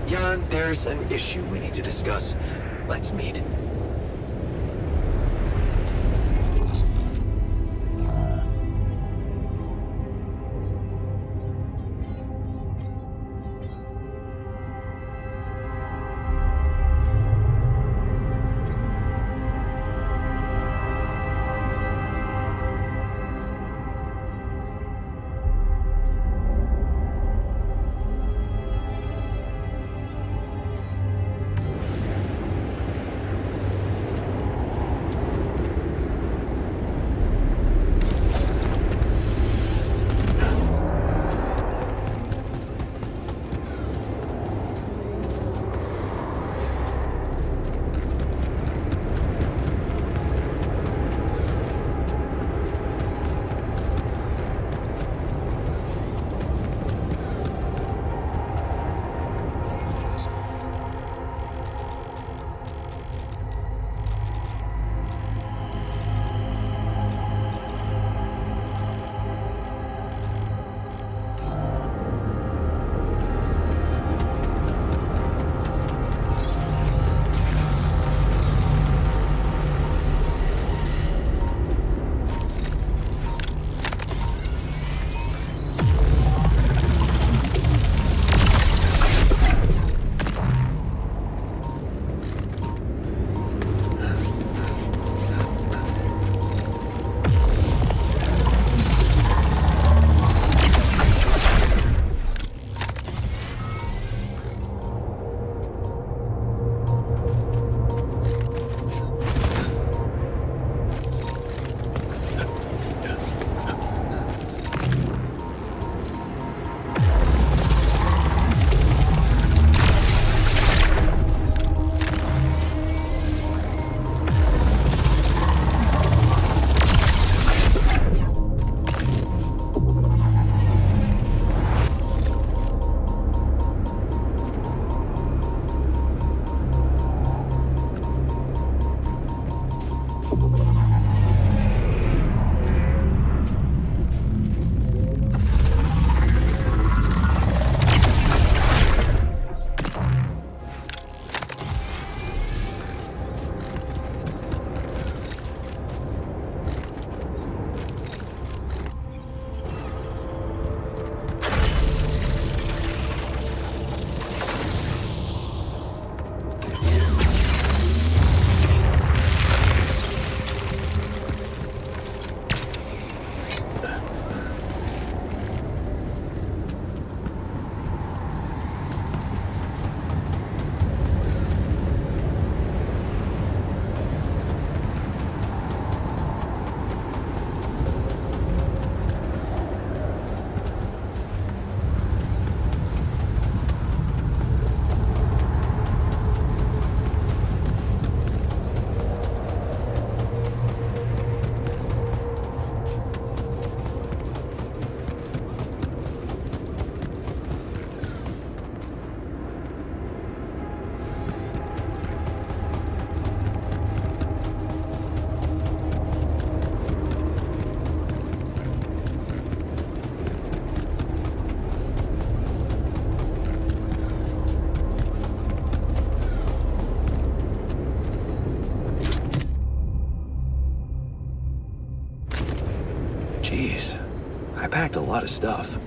Jan, there's an issue we need to discuss. Let's meet. packed a lot of stuff.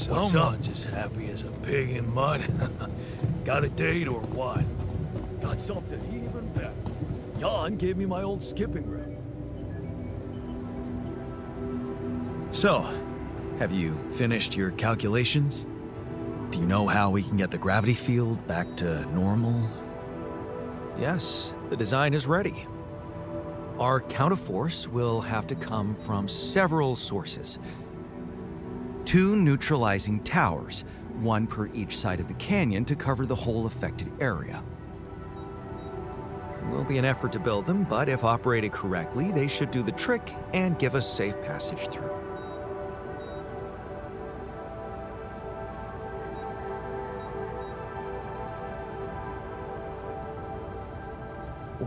Someone's as happy as a pig in mud. Got a date or what? Got something even better. Jan gave me my old skipping rope. So, have you finished your calculations? Do you know how we can get the gravity field back to normal? Yes, the design is ready. Our counterforce will have to come from several sources. 2 neutralizing towers, 1 per each side of the canyon to cover the whole affected area. It will be an effort to build them, but if operated correctly, they should do the trick and give us safe passage through.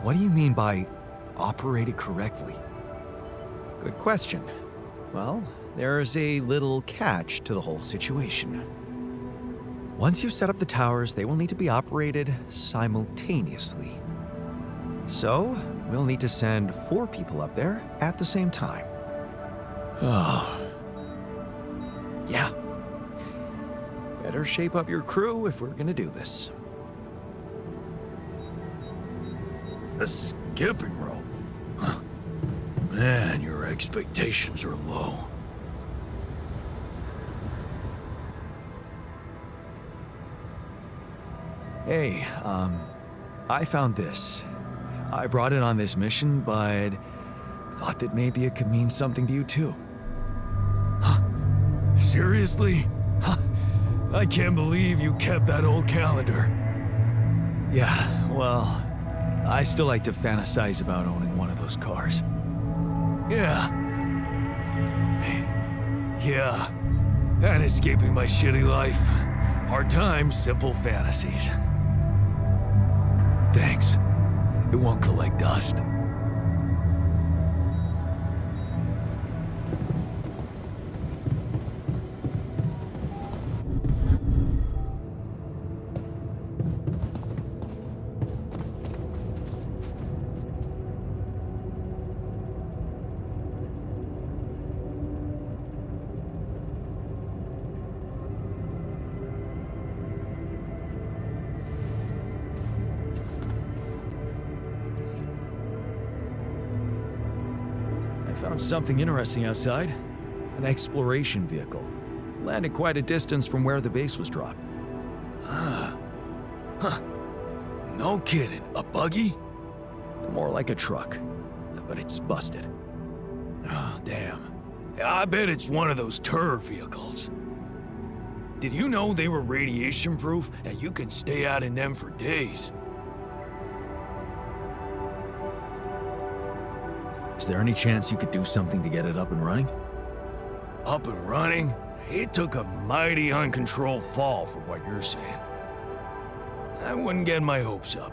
What do you mean by operated correctly? Good question. Well, there's a little catch to the whole situation. Once you set up the towers, they will need to be operated simultaneously. So, we'll need to send 4 people up there at the same time. Oh, Yeah. Better shape up your crew if we're gonna do this. a skipping rope. Huh. Man, your expectations are low. Hey, I found this. I brought it on this mission, but thought that maybe it could mean something to you too. Seriously? Huh. I can't believe you kept that old calendar. Yeah, well, I still like to fantasize about owning one of those cars. Yeah. Yeah. And escaping my shitty life. Hard times, simple fantasies. Thanks. It won't collect dust. Found something interesting outside. An exploration vehicle. Landed quite a distance from where the base was dropped. No kidding. A buggy? More like a truck, but it's busted. Oh, damn. I bet it's one of those tour vehicles. Did you know they were radiation proof and you can stay out in them for days? Is there any chance you could do something to get it up and running? Up and running? It took a mighty uncontrolled fall for what you're saying. I wouldn't get my hopes up.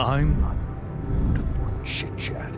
I'm not for chit chat.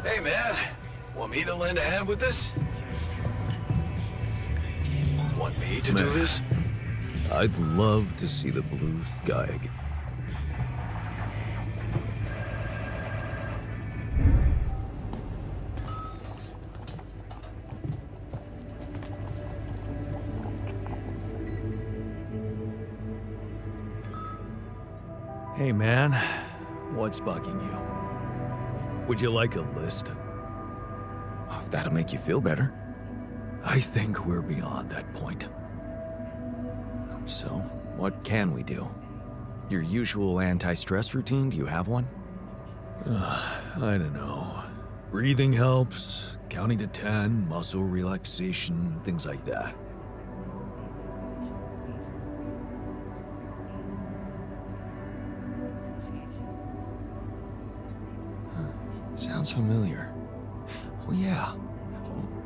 Hey, man. Want me to lend a hand with this? Want me to do Man. this? I'd love to see the blue sky again. Hey, man. What's bugging you? Would you like a list? If that'll make you feel better. I think we're beyond that point. So, what can we do? Your usual anti-stress routine, do you have one? I don't know. Breathing helps, counting to 10, muscle relaxation, things like that. Sounds familiar. Oh, yeah.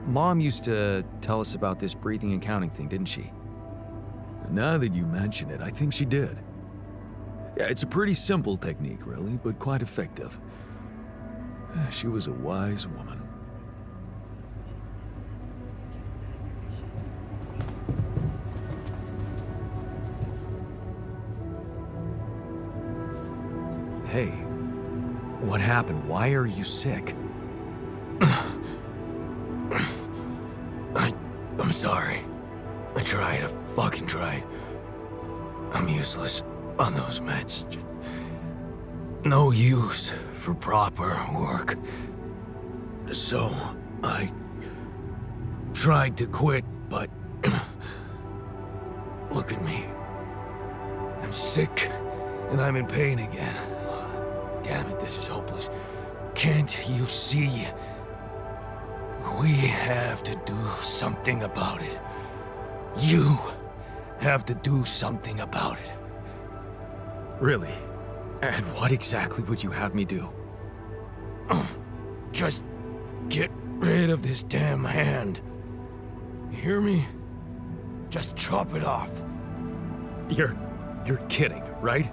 Mom used to tell us about this breathing and counting thing, didn't she? Now that you mention it, I think she did. Yeah, it's a pretty simple technique, really, but quite effective. She was a wise woman. Hey, what happened? Why are you sick? I'm sorry. I tried. I fucking tried. I'm useless on those meds. Just no use for proper work. So, I tried to quit, but look at me. I'm sick, and I'm in pain again. Damn it, this is hopeless. Can't you see? We have to do something about it. You have to do something about it. Really? And what exactly would you have me do? Just get rid of this damn hand. You hear me? Just chop it off. You're kidding, right?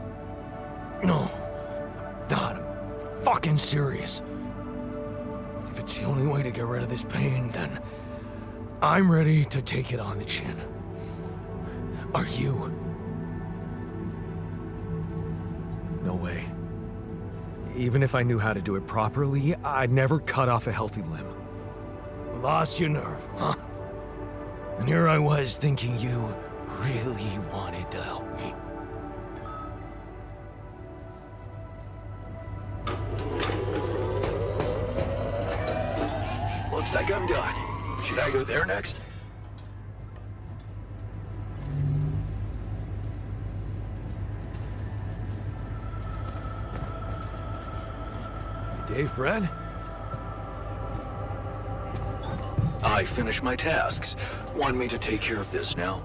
No, not. I'm fucking serious. If it's the only way to get rid of this pain, then I'm ready to take it on the chin. Are you? No way. Even if I knew how to do it properly, I'd never cut off a healthy limb. Lost your nerve, huh? And here I was thinking you really wanted to help me. Looks like I'm done. Should I go there next? Hey, friend? I finished my tasks. Want me to take care of this now?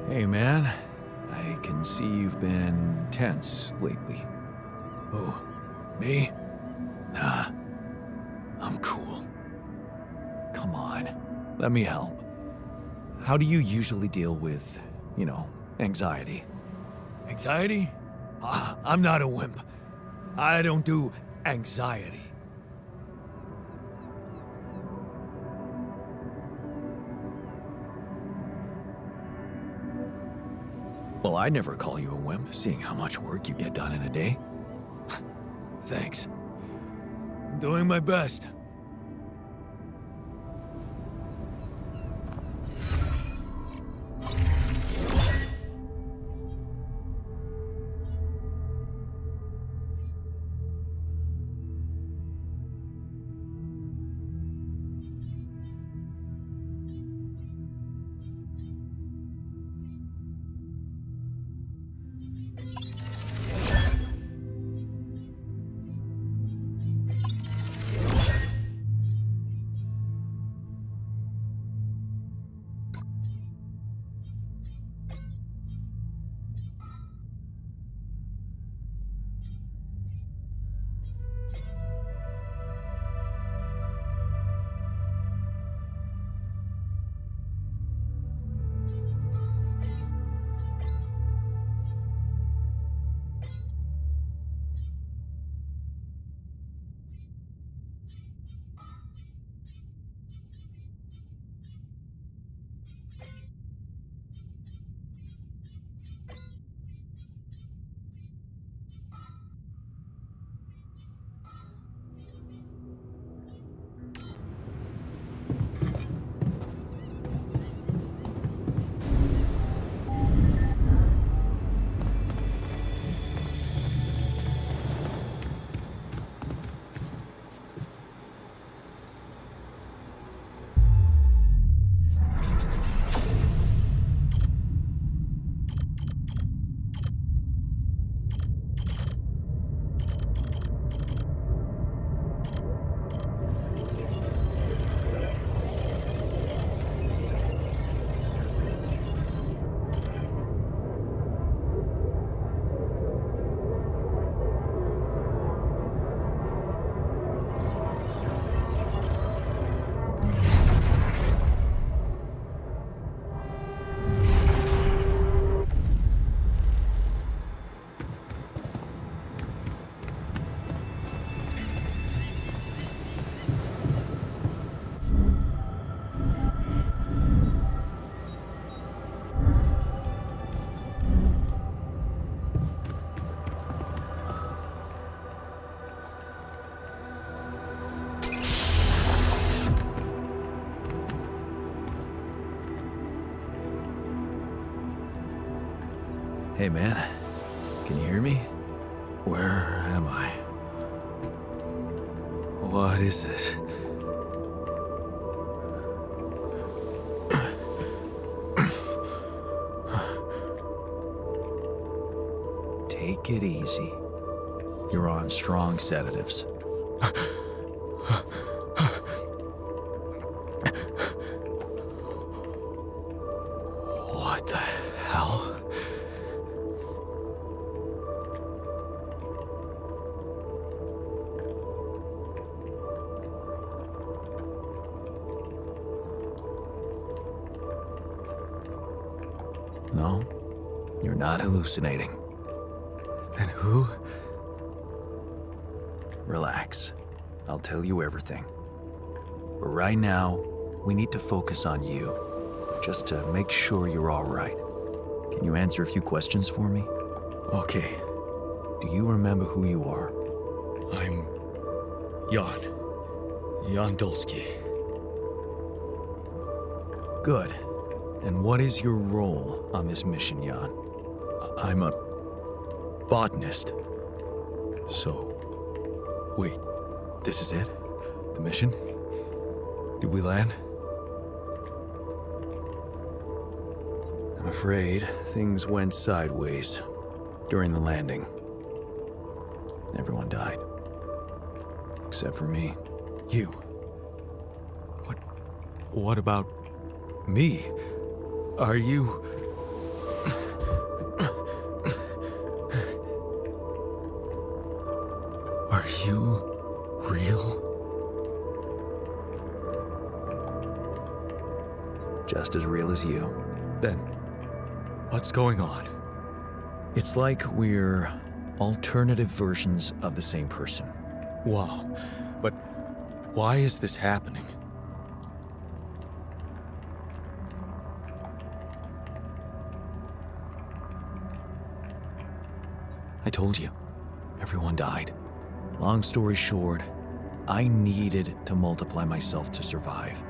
Hey, man. I can see you've been tense lately. Who? Me? Nah. I'm cool. Come on. Let me help. How do you usually deal with, anxiety? Anxiety? I'm not a wimp. I don't do anxiety. Well, I'd never call you a wimp, seeing how much work you get done in a day. Thanks. I'm doing my best. Hey man, can you hear me? Where am I? What is this? Take it easy. You're on strong sedatives. What the hell? No, you're not hallucinating. Then who? Relax. I'll tell you everything. But right now, we need to focus on you, just to make sure you're all right. Can you answer a few questions for me? Okay. Do you remember who you are? I'm Jan Dulski. Good. And what is your role on this mission, Jan? I'm a botanist. So, wait, this is it? The mission? Did we land? I'm afraid things went sideways during the landing. Everyone died. Except for me. You. What about me? Are you... Are you real? Just as real as you. Then, what's going on? It's like we're alternative versions of the same person. Wow, but why is this happening? I told you, everyone died. Long story short, I needed to multiply myself to survive.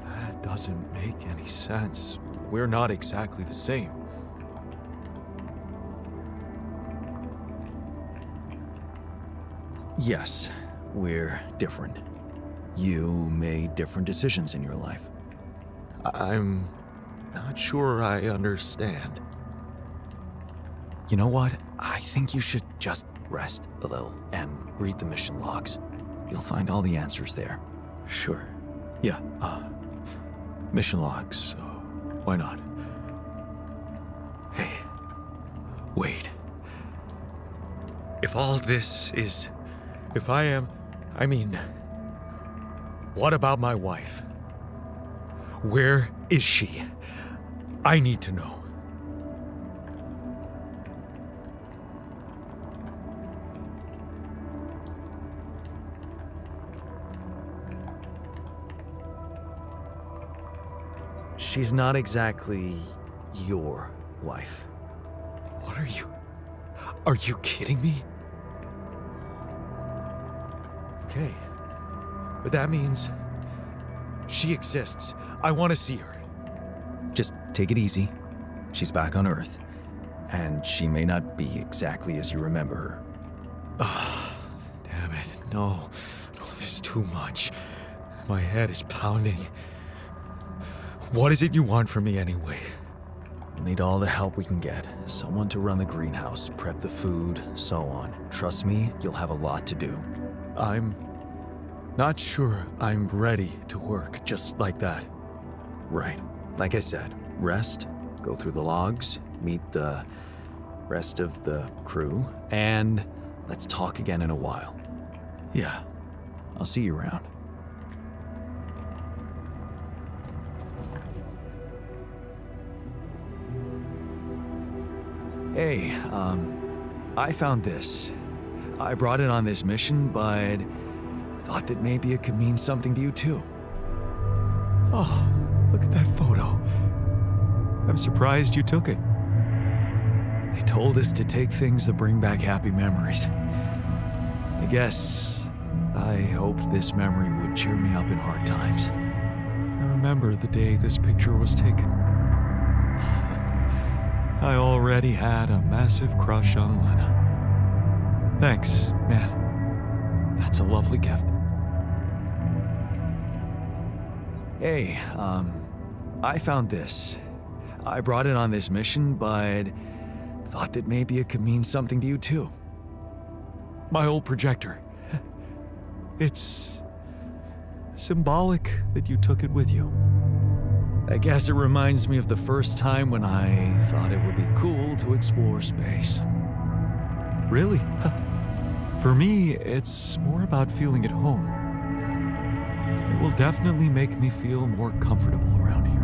That doesn't make any sense. We're not exactly the same. Yes, we're different. You made different decisions in your life. I'm not sure I understand. You know what? I think you should just rest a little and read the mission logs. You'll find all the answers there. Sure. Yeah, mission logs, why not? Hey, wait. If all this is... If I mean... What about my wife? Where is she? I need to know. She's not exactly your wife. What are you... Are you kidding me? Okay. But that means... She exists. I want to see her. Just take it easy. She's back on Earth. And she may not be exactly as you remember her. Ah, damn it. No, this is too much. My head is pounding. What is it you want from me anyway? We'll need all the help we can get. Someone to run the greenhouse, prep the food, so on. Trust me, you'll have a lot to do. I'm not sure I'm ready to work just like that. Right. Like I said, rest, go through the logs, meet the rest of the crew, and let's talk again in a while. Yeah. I'll see you around. Hey, I found this. I brought it on this mission, but thought that maybe it could mean something to you too. Oh, look at that photo. I'm surprised you took it. They told us to take things that bring back happy memories. I guess I hoped this memory would cheer me up in hard times. I remember the day this picture was taken. I already had a massive crush on Lena. Thanks, man. That's a lovely gift. Hey, I found this. I brought it on this mission, but thought that maybe it could mean something to you too. My old projector. It's symbolic that you took it with you. I guess it reminds me of the first time when I thought it would be cool to explore space. Really? For me, it's more about feeling at home. It will definitely make me feel more comfortable around here.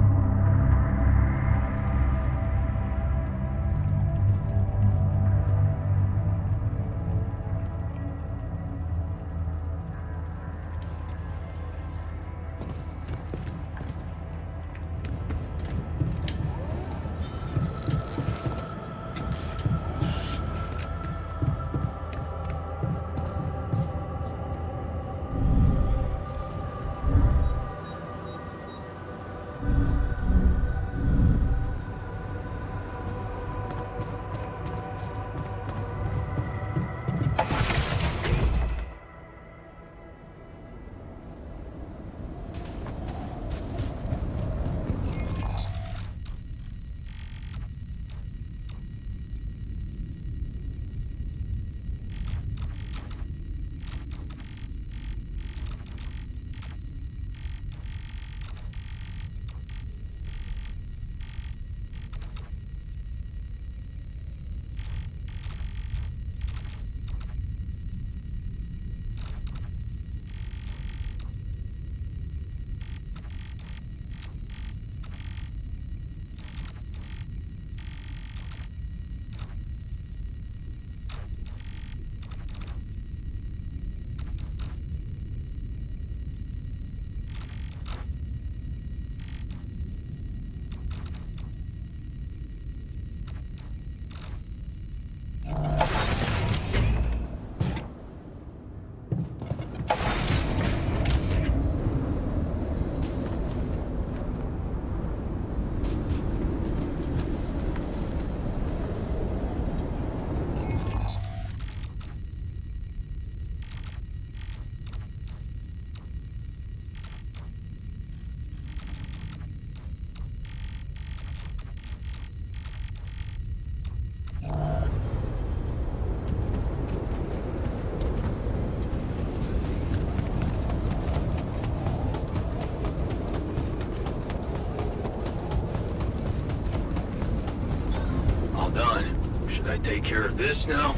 Take care of this now?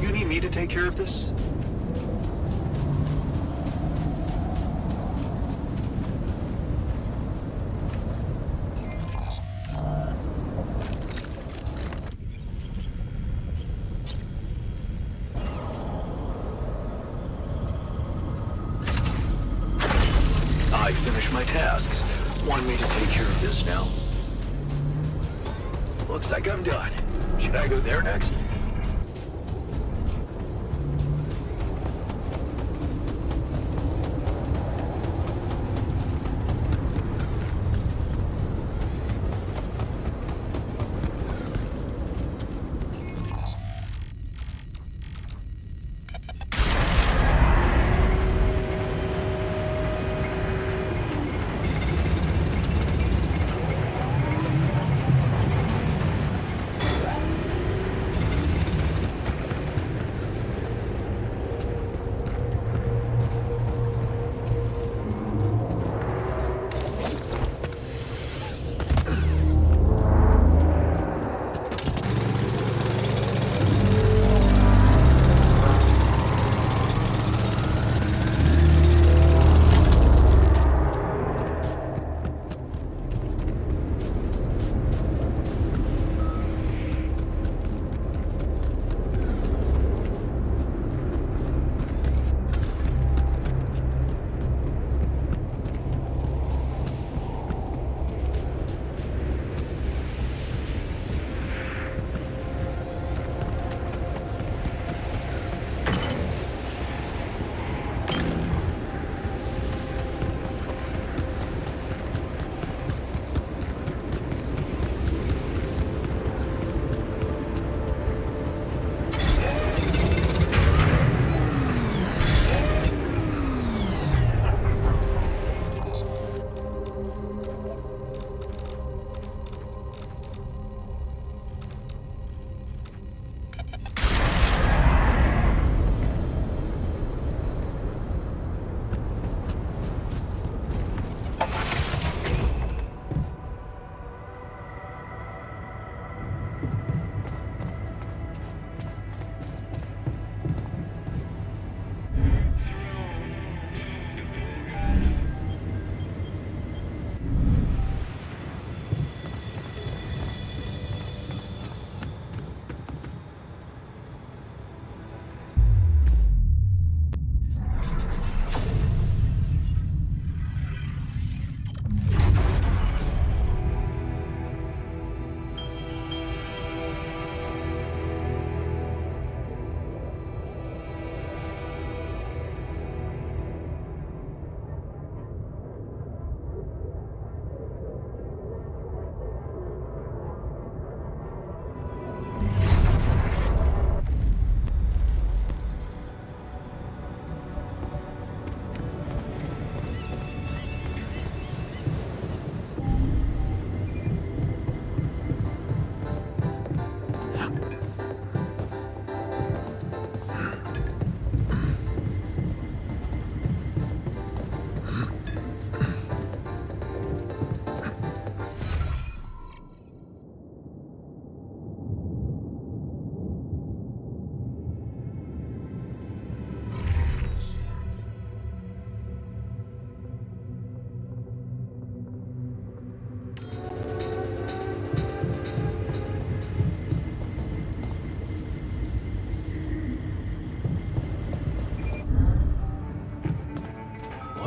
You need me to take care of this? I finished my tasks. Want me to take care of this now? Looks like I'm done. Should I go there next?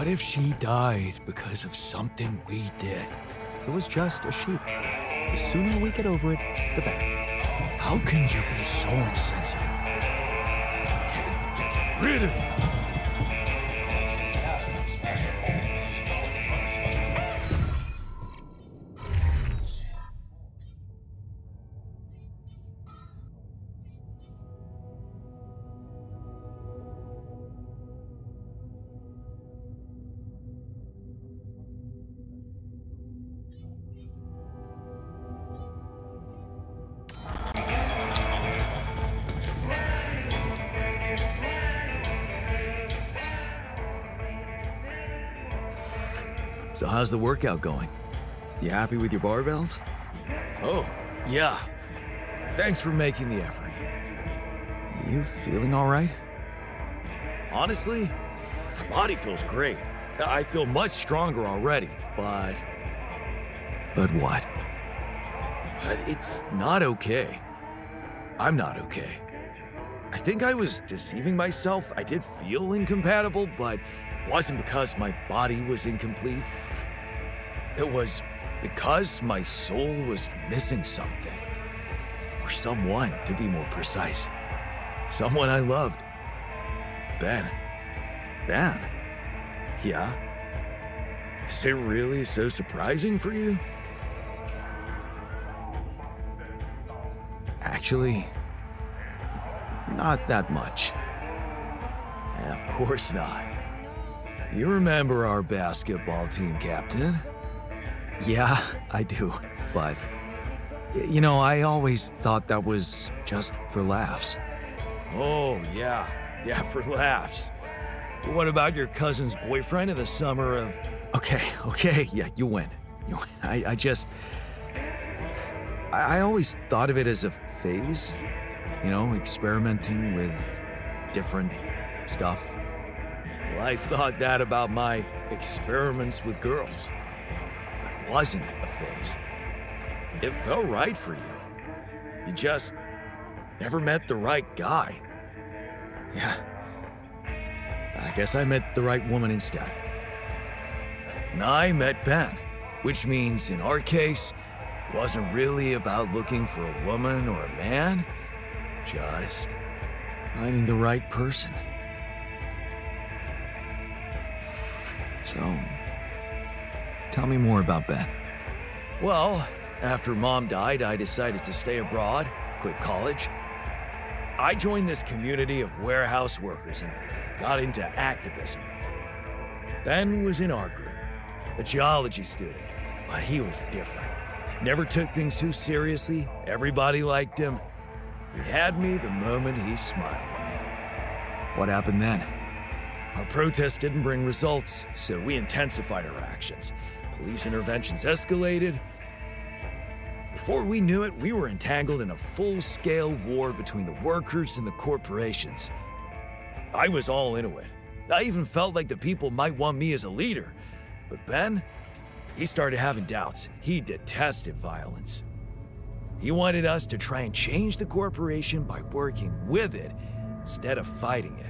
if she died because of something we did? It was just a sheep. The sooner we get over it, the better. How can you be so insensitive? Get rid of it. So how's the workout going? You happy with your barbells? Oh, yeah. Thanks for making the effort. You feeling all right? Honestly, my body feels great. I feel much stronger already, but What? it's not okay. I'm not okay. I think I was deceiving myself. I did feel incompatible, but it wasn't because my body was incomplete. It was because my soul was missing something. Or someone, to be more precise. Someone I loved. Ben. Ben? Yeah? Is it really so surprising for you? Actually, not that much. Of course not. You remember our basketball team captain? Yeah, I do. But, you know, I always thought that was just for laughs. Oh, yeah. Yeah, for laughs. What about your cousin's boyfriend in the summer of... Okay, yeah, you win. I always thought of it as a phase, you know, experimenting with different stuff. Well, I thought that about my experiments with girls. But it wasn't a phase. It felt right for you. You just never met the right guy. Yeah, I guess I met the right woman instead. And I met Ben, which means in our case, it wasn't really about looking for a woman or a man, just finding the right person. so tell me more about Ben. Well, after Mom died, I decided to stay abroad, quit college. I joined this community of warehouse workers and got into activism. Ben was in our group, a geology student, but he was different. Never took things too seriously, everybody liked him. He had me the moment he smiled at me. What happened then? Our protest didn't bring results, so we intensified our actions. Police interventions escalated. Before we knew it, we were entangled in a full-scale war between the workers and the corporations. I was all into it. I even felt like the people might want me as a leader. But Ben, he started having doubts. He detested violence. He wanted us to try and change the corporation by working with it instead of fighting it.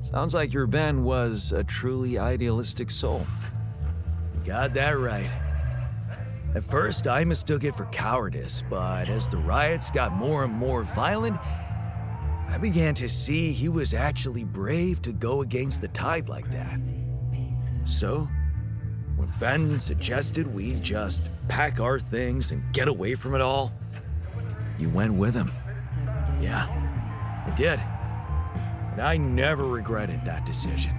Sounds like your Ben was a truly idealistic soul. You got that right. At first, I mistook it for cowardice, but as the riots got more and more violent, I began to see he was actually brave to go against the tide like that. So, when Ben suggested we just pack our things and get away from it all, You went with him. yeah, I did. And I never regretted that decision.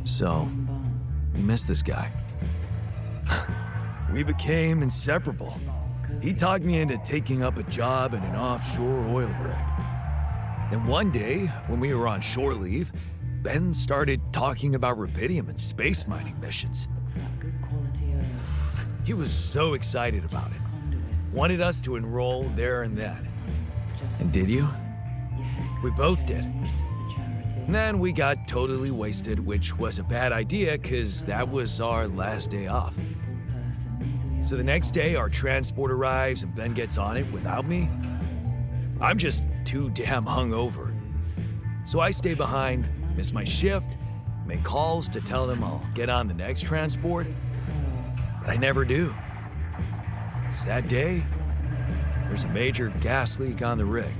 So, you missed this guy. We became inseparable. He talked me into taking up a job in an offshore oil rig. Then one day, when we were on shore leave, Ben started talking about rubidium and space mining missions. He was so excited about it. Wanted us to enroll there and then. And did you? We both did. And then we got totally wasted, which was a bad idea because that was our last day off. So the next day, our transport arrives and Ben gets on it without me. I'm just too damn hungover. So I stay behind, miss my shift, make calls to tell them I'll get on the next transport. But I never do. 'Cause that day, there's a major gas leak on the rig.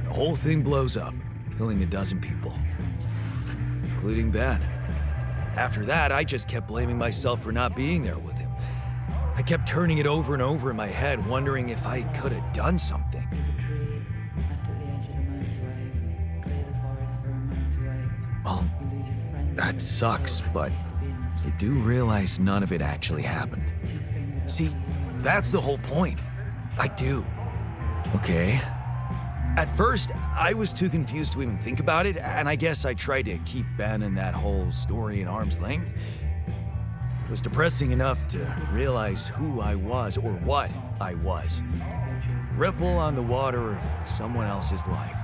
The whole thing blows up, killing a dozen people, including Ben. After that, I just kept blaming myself for not being there with him. I kept turning it over and over in my head, wondering if I could have done something. Well, that sucks, but you do realize none of it actually happened. See, that's the whole point. I do. Okay. At first, I was too confused to even think about it, and I guess I tried to keep Ben and that whole story at arm's length. It was depressing enough to realize who I was, or what I was. Ripple on the water of someone else's life.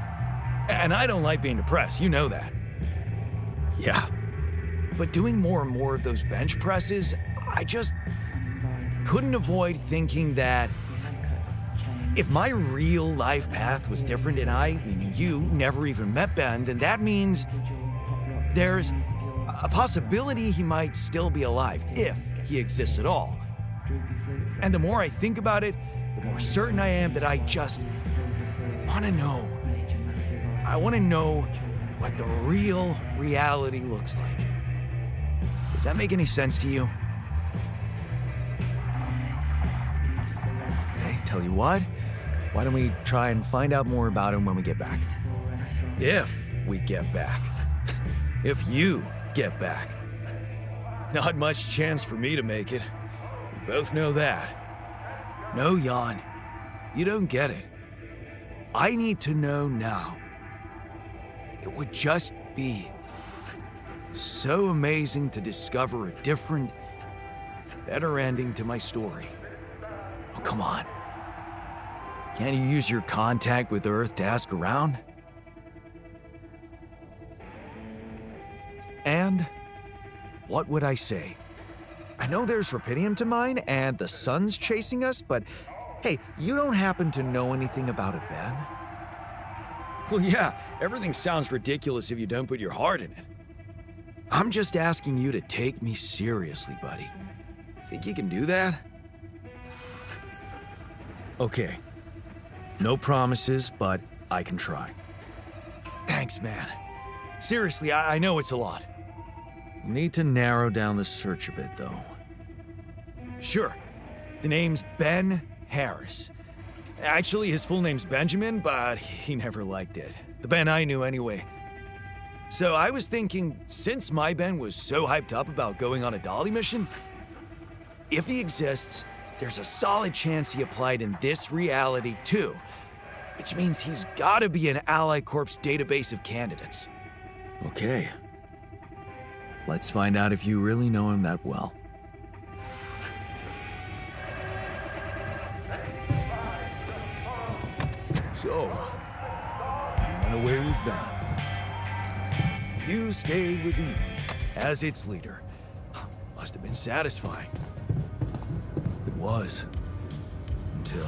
And I don't like being depressed, you know that. Yeah. But doing more and more of those bench presses, I just couldn't avoid thinking that if my real life path was different and I, meaning you, never even met Ben, then that means there's a possibility he might still be alive, if he exists at all. And the more I think about it, the more certain I am that I just want to know. I want to know what the real reality looks like. Does that make any sense to you? Okay, tell you what, why don't we try and find out more about him when we get back? If we get back. If you get back. Not much chance for me to make it. We both know that. No, Jan, you don't get it. I need to know now. It would just be so amazing to discover a different, better ending to my story. Oh, come on. Can't you use your contact with Earth to ask around? And what would I say? I know there's rubidium to mine and the sun's chasing us, but hey, you don't happen to know anything about it, Ben? Well, yeah, everything sounds ridiculous if you don't put your heart in it. I'm just asking you to take me seriously, buddy. Think you can do that? Okay. No promises, but I can try. Thanks, man. Seriously, I know it's a lot. Need to narrow down the search a bit, though. Sure. The name's Ben Harris. Actually, his full name's Benjamin, but he never liked it. The Ben I knew anyway. So I was thinking, since my Ben was so hyped up about going on a Dolly mission, if he exists, there's a solid chance he applied in this reality too, which means he's gotta be an Ally Corps database of candidates. Okay. Let's find out if you really know him that well. So, you went away with Ben. You stayed with the Union as its leader. Must have been satisfying. It was. Until...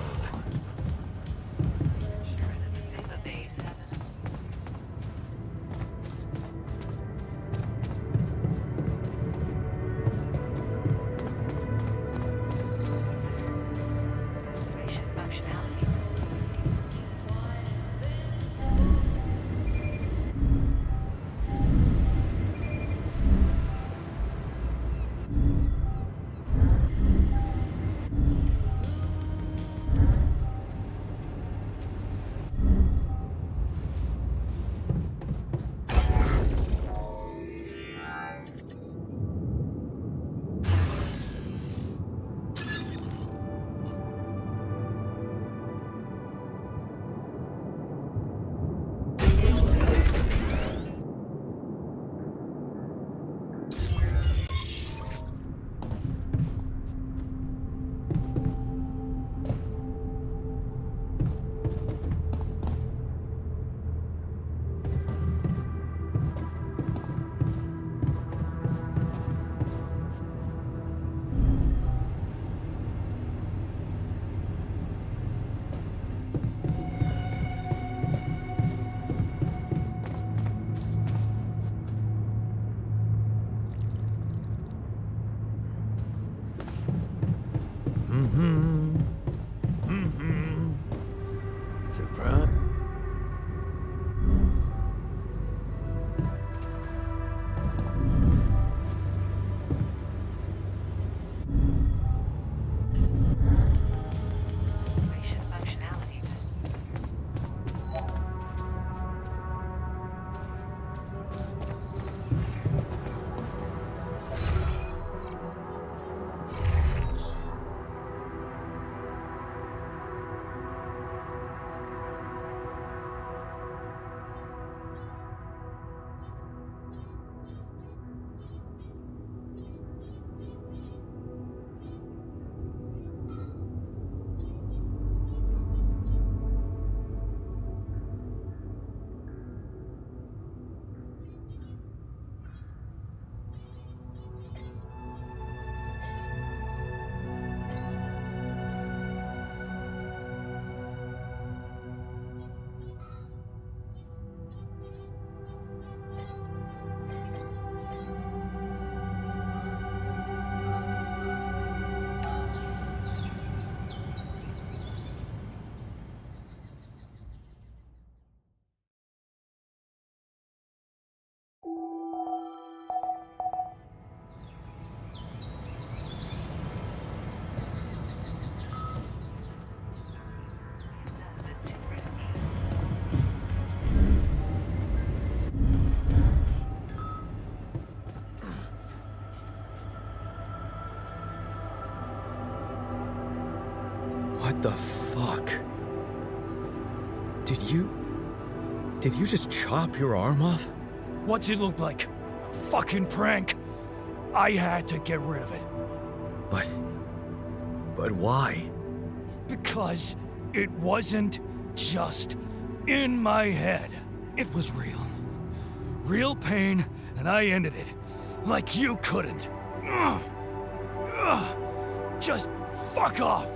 Fuck. Did you just chop your arm off? What's it look like? A fucking prank. I had to get rid of it. But why? Because it wasn't just in my head. It was real. Real pain, and I ended it. Like you couldn't. Ugh. Ugh. Just fuck off.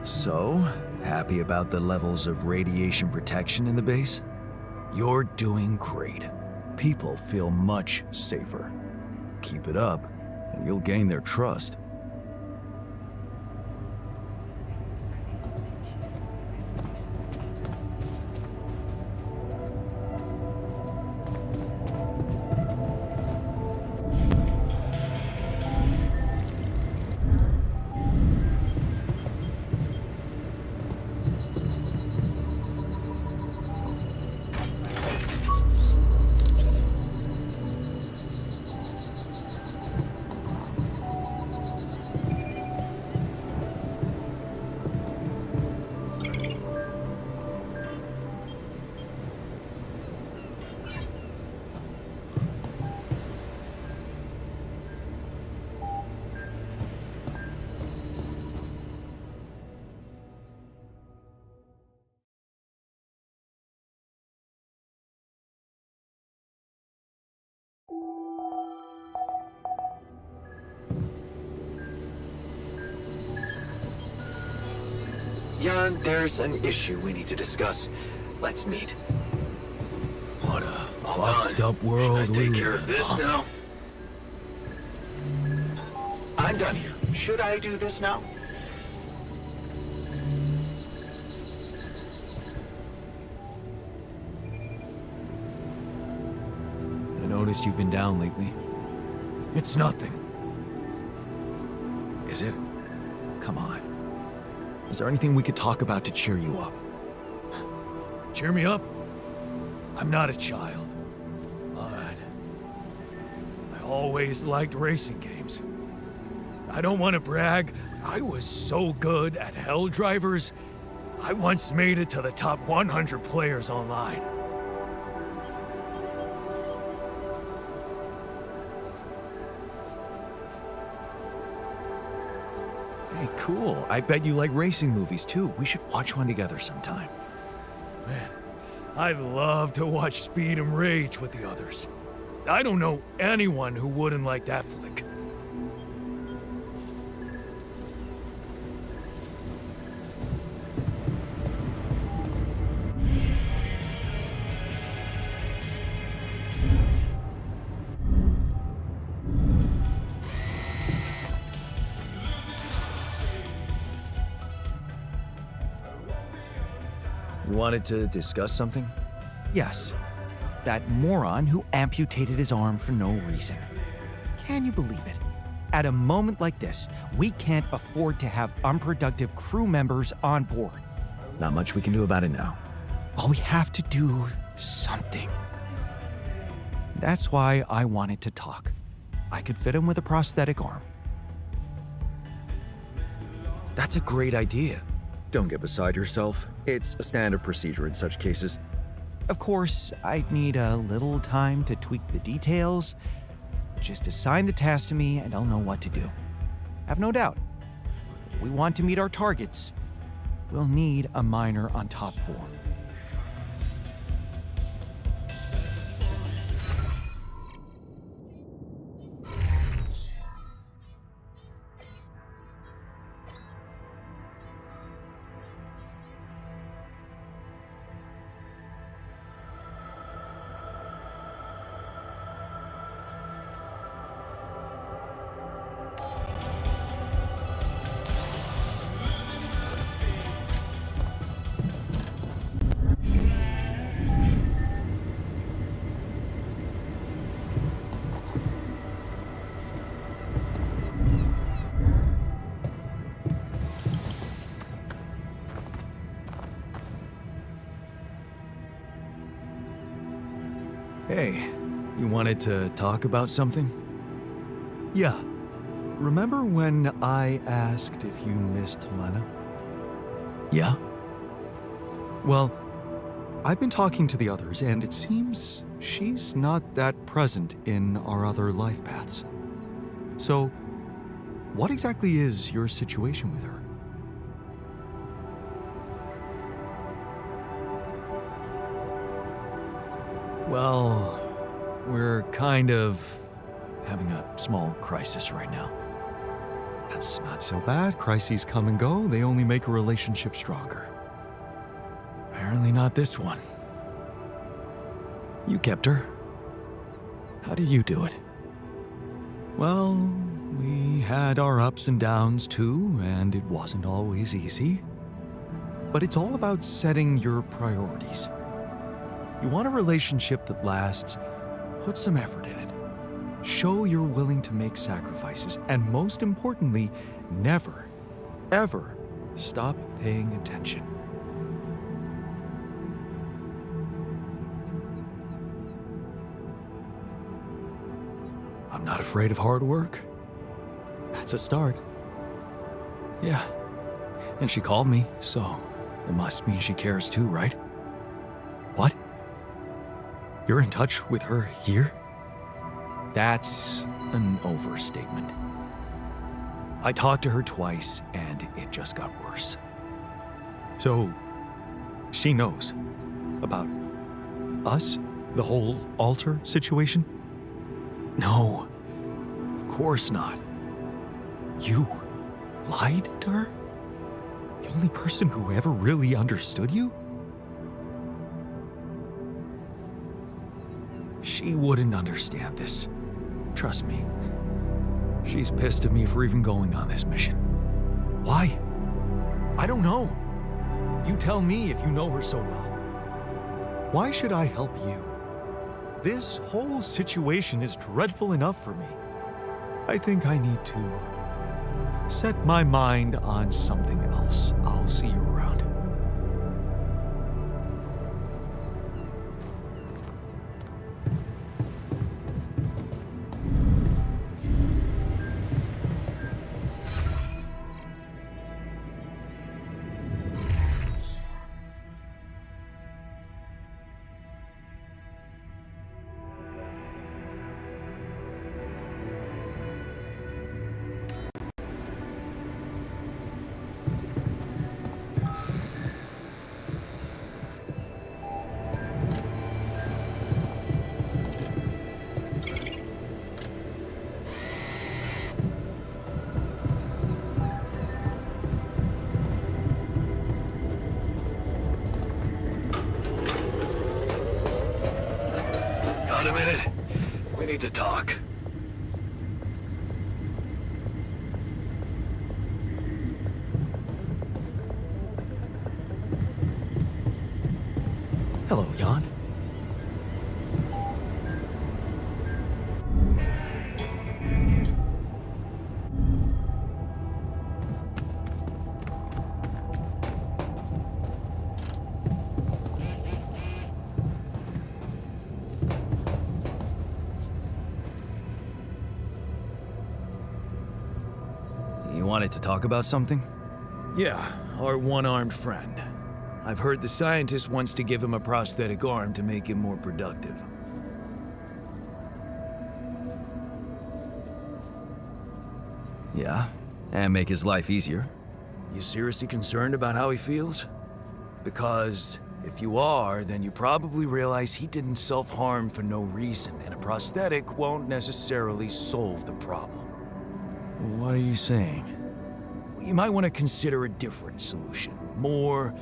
So, happy about the levels of radiation protection in the base? You're doing great. People feel much safer. Keep it up, and you'll gain their trust. Jan, there's an issue we need to discuss. Let's meet. What a Hold fucked on. up world Should I we take care live of this in. now? I'm done here. Should I do this now? I noticed you've been down lately. It's nothing. Is it? Come on. Is there anything we could talk about to cheer you up? Cheer me up. I'm not a child. But I always liked racing games. I don't want to brag. I was so good at Hell Drivers. I once made it to the top 100 players online. Hey, cool. I bet you like racing movies too. We should watch one together sometime. Man, I love to watch Speed and Rage with the others. I don't know anyone who wouldn't like that flick. You wanted to discuss something? Yes, that moron who amputated his arm for no reason. Can you believe it? At a moment like this, we can't afford to have unproductive crew members on board. Not much we can do about it now. Well, we have to do something. That's why I wanted to talk. I could fit him with a prosthetic arm. That's a great idea. Don't get beside yourself. It's a standard procedure in such cases. Of course, I'd need a little time to tweak the details. Just assign the task to me and I'll know what to do. Have no doubt. If we want to meet our targets, we'll need a miner on top 4. Hey, you wanted to talk about something? Yeah. Remember when I asked if you missed Lena? Yeah? Well, I've been talking to the others, and it seems she's not that present in our other life paths. So, what exactly is your situation with her? Well, we're kind of having a small crisis right now. That's not so bad. Crises come and go, they only make a relationship stronger. Apparently not this one. You kept her. How did you do it? Well, we had our ups and downs too, and it wasn't always easy. But it's all about setting your priorities. You want a relationship that lasts, put some effort in it. Show you're willing to make sacrifices, and most importantly, never, ever stop paying attention. I'm not afraid of hard work. That's a start. Yeah. And she called me, so it must mean she cares too, right? What? You're in touch with her here? That's an overstatement. I talked to her twice, and it just got worse. So, she knows about us? The whole altar situation? No, of course not. You lied to her? The only person who ever really understood you? She wouldn't understand this. Trust me. She's pissed at me for even going on this mission. Why? I don't know. You tell me if you know her so well. Why should I help you? This whole situation is dreadful enough for me. I think I need to set my mind on something else. I'll see you around. Got a minute? We need to talk. Hello, Jan. You wanted to talk about something? Yeah, our one-armed friend. I've heard the scientist wants to give him a prosthetic arm to make him more productive. Yeah, and make his life easier. You seriously concerned about how he feels? Because if you are, then you probably realize he didn't self-harm for no reason, and a prosthetic won't necessarily solve the problem. What are you saying? You might want to consider a different solution, more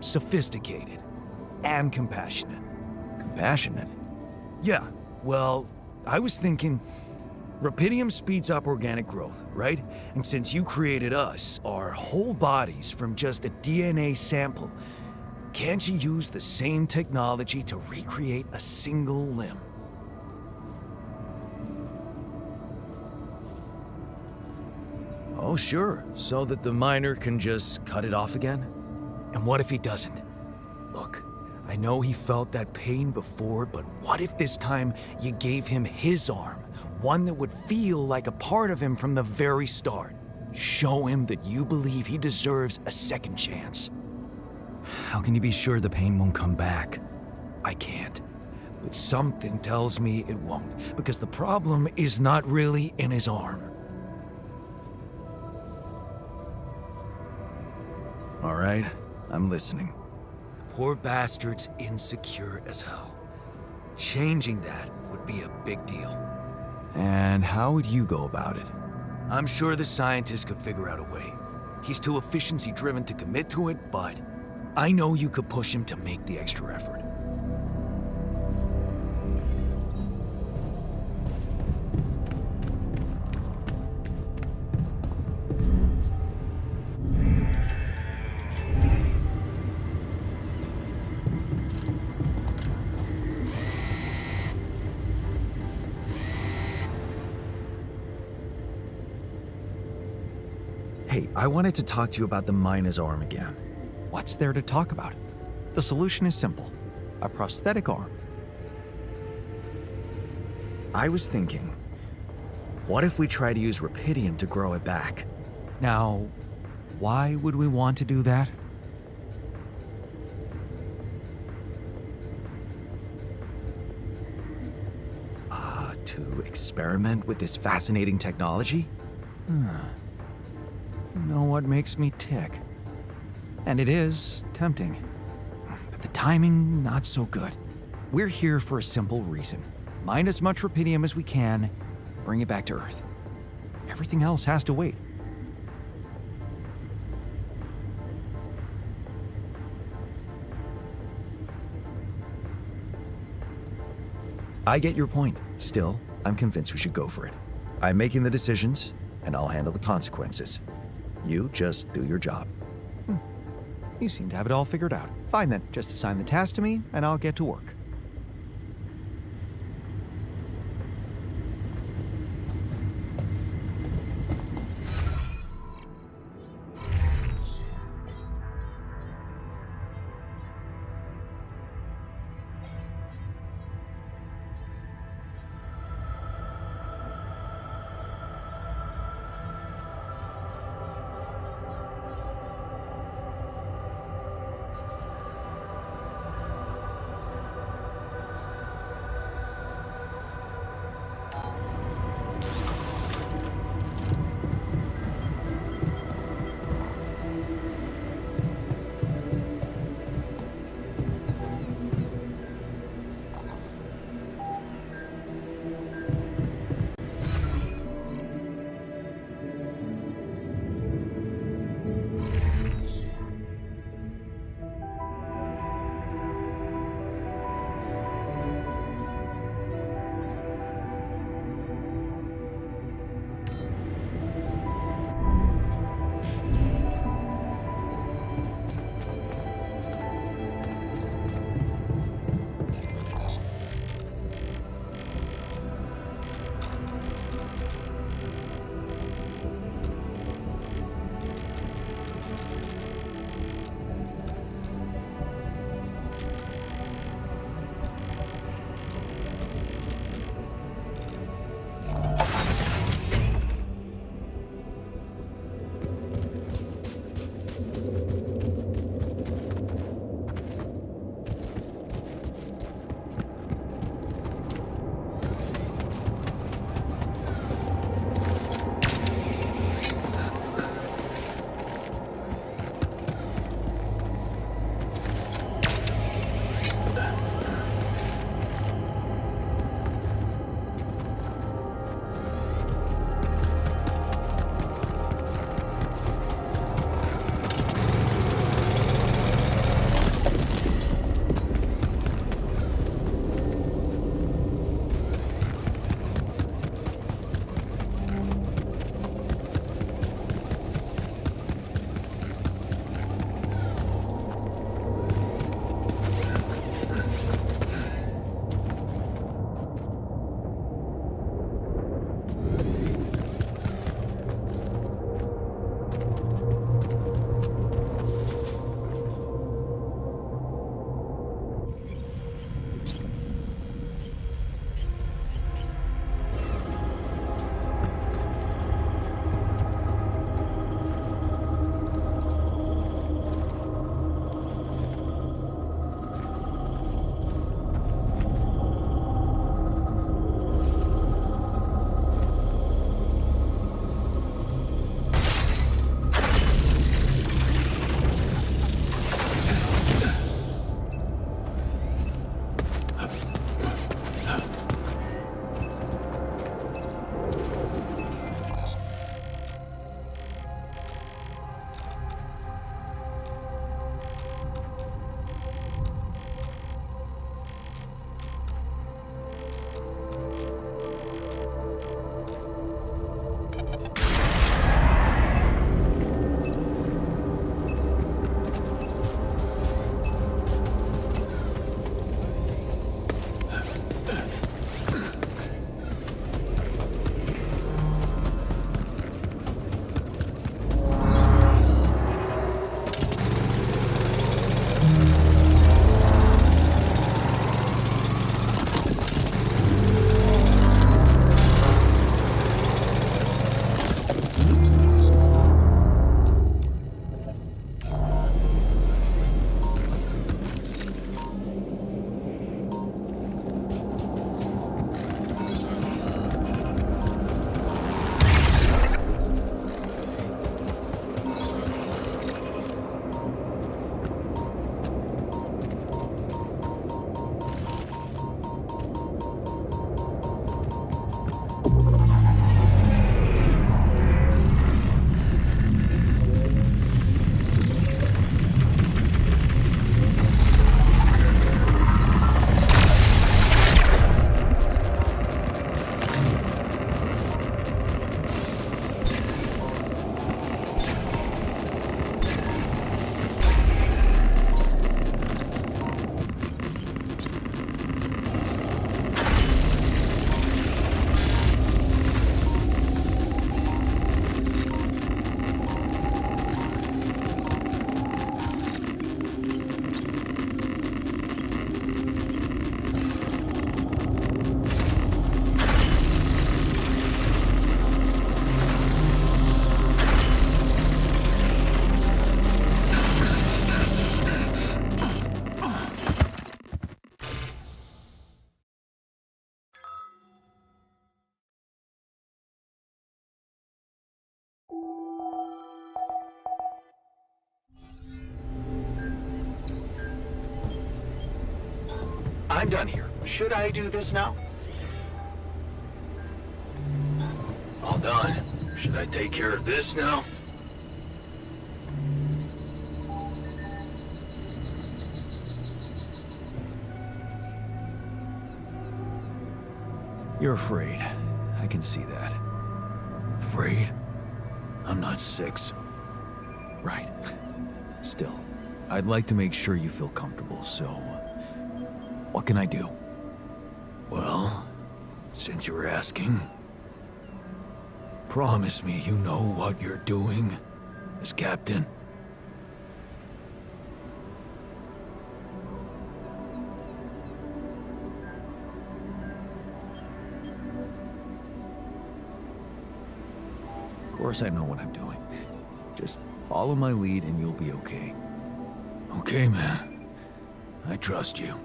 sophisticated and compassionate. Compassionate? Yeah, well, I was thinking rapidium speeds up organic growth, right? And since you created us, our whole bodies from just a DNA sample, can't you use the same technology to recreate a single limb? Oh, sure. So that the miner can just cut it off again? And what if he doesn't? Look, I know he felt that pain before, but what if this time you gave him his arm? One that would feel like a part of him from the very start. Show him that you believe he deserves a second chance. How can you be sure the pain won't come back? I can't. But something tells me it won't, because the problem is not really in his arm. All right, I'm listening. Poor bastard's insecure as hell. Changing that would be a big deal. And how would you go about it? I'm sure the scientist could figure out a way. He's too efficiency-driven to commit to it, but I know you could push him to make the extra effort. Hey, I wanted to talk to you about the miner's arm again. What's there to talk about? The solution is simple. A prosthetic arm. I was thinking, what if we try to use Rapidium to grow it back? Now, why would we want to do that? To experiment with this fascinating technology? You know what makes me tick? And it is tempting. But the timing, not so good. We're here for a simple reason. Mine as much Rapidium as we can, bring it back to Earth. Everything else has to wait. I get your point. Still, I'm convinced we should go for it. I'm making the decisions, and I'll handle the consequences. You just do your job. You seem to have it all figured out. Fine then, just assign the task to me, and I'll get to work. I'm done here. Should I do this now? All done. Should I take care of this now? You're afraid. I can see that. Afraid? I'm not 6. Right. Still, I'd like to make sure you feel comfortable, so... what can I do? Well, since you were asking, promise me you know what you're doing as captain. Of course I know what I'm doing. Just follow my lead and you'll be okay. Okay, man. I trust you.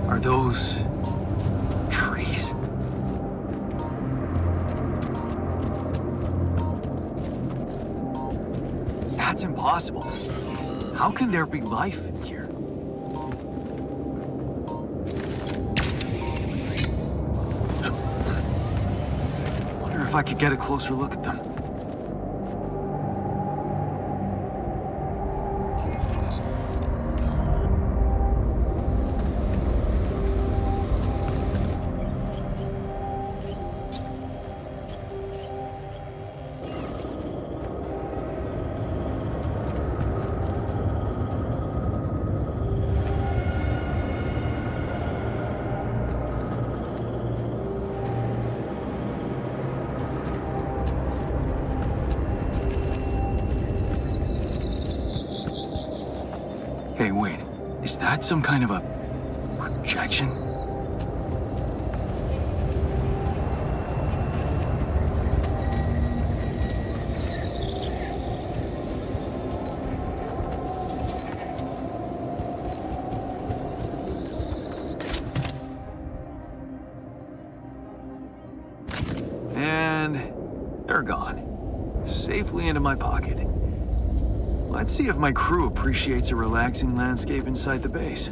Are those trees? That's impossible. How can there be life here? Wonder if I could get a closer look at them. Hey, wait. Is that some kind of a projection? And they're gone. Safely into my pocket. Let's see if my crew appreciates a relaxing landscape inside the base.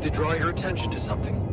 to draw your attention to something.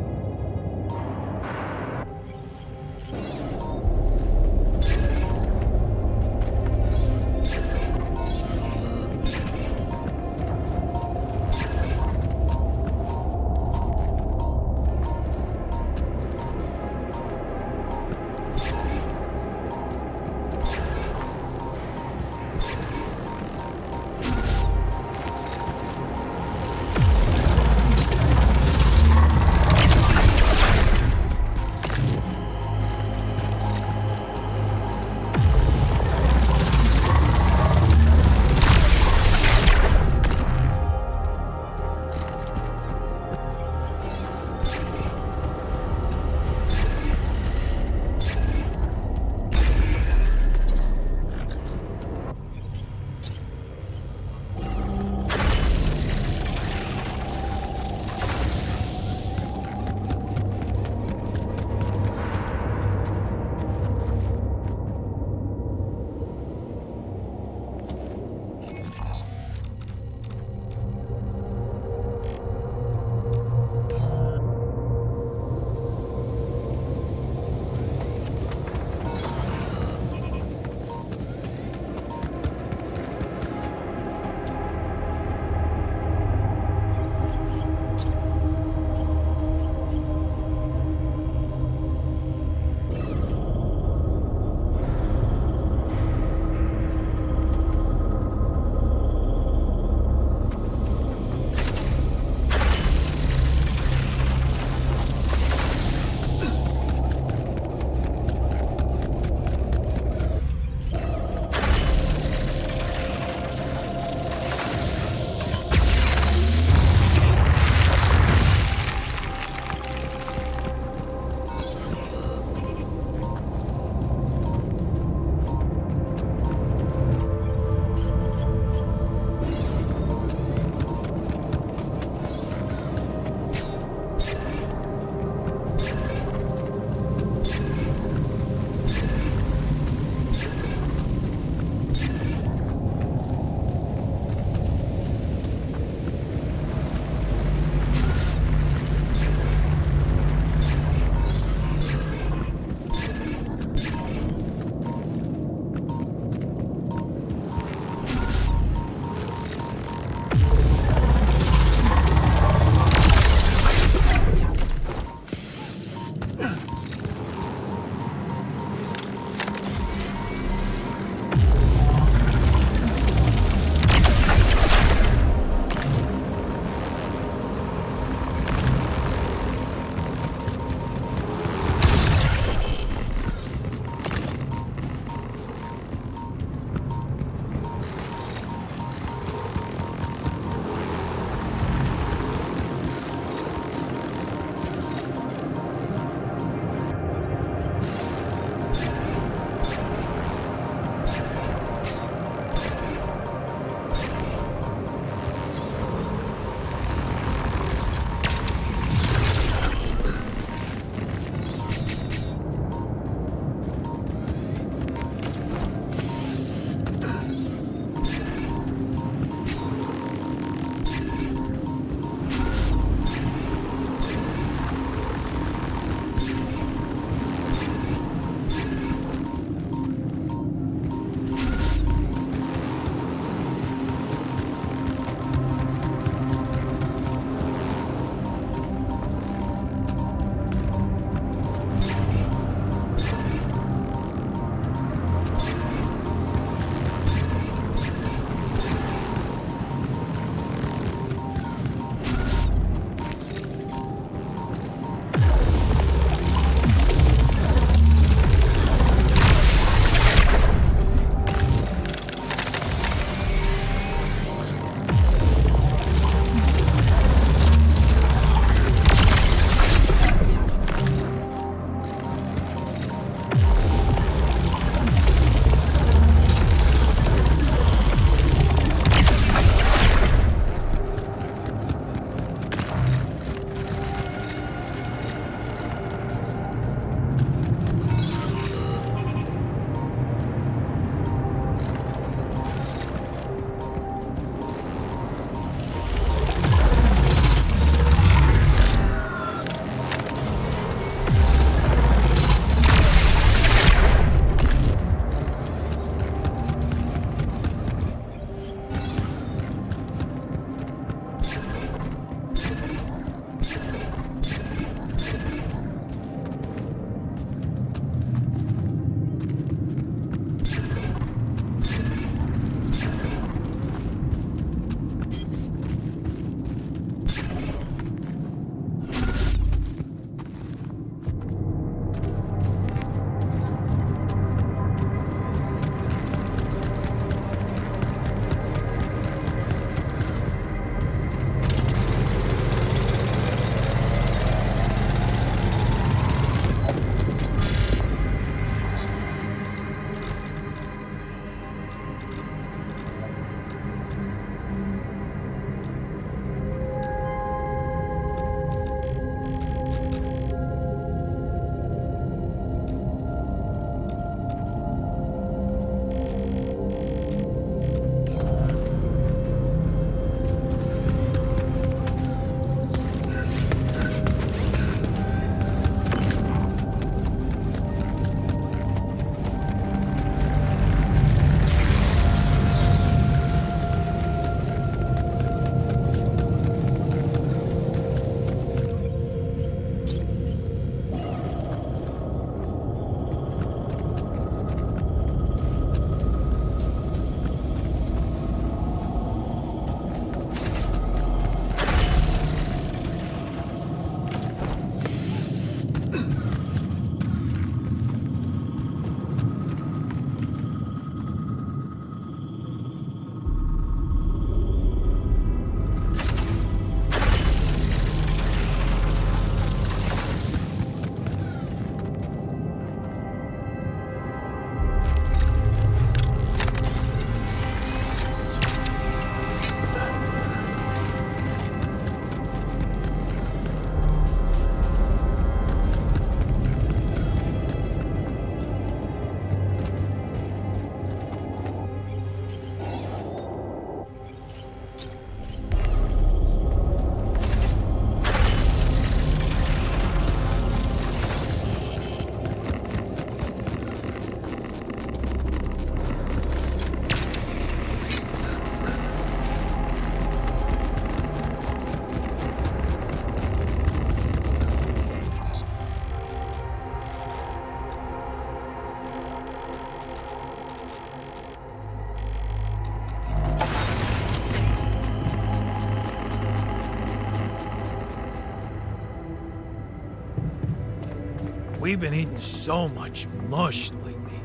We've been eating so much mush lately.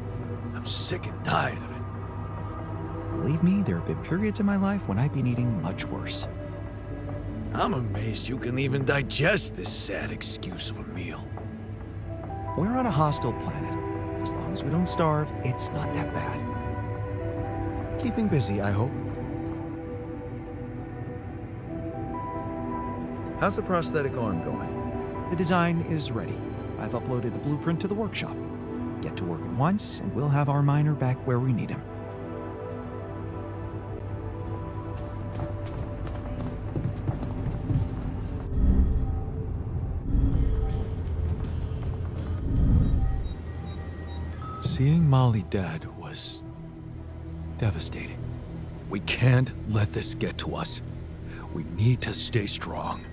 I'm sick and tired of it. Believe me, there have been periods in my life when I've been eating much worse. I'm amazed you can even digest this sad excuse of a meal. We're on a hostile planet. As long as we don't starve, it's not that bad. Keeping busy, I hope. How's the prosthetic arm going? The design is ready. I've uploaded the blueprint to the workshop. Get to work at once, and we'll have our miner back where we need him. Seeing Molly dead was devastating. We can't let this get to us. We need to stay strong.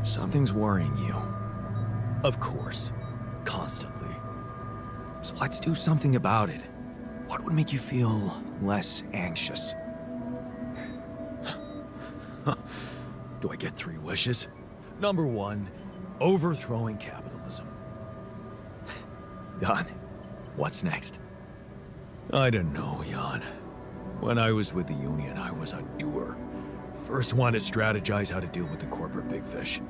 Something's worrying you. Of course. Constantly. So let's do something about it. What would make you feel less anxious? Do I get 3 wishes? Number 1, overthrowing capitalism. Jan, what's next? I don't know, Jan. When I was with the Union, I was a doer. First one to strategize how to deal with the corporate big fish.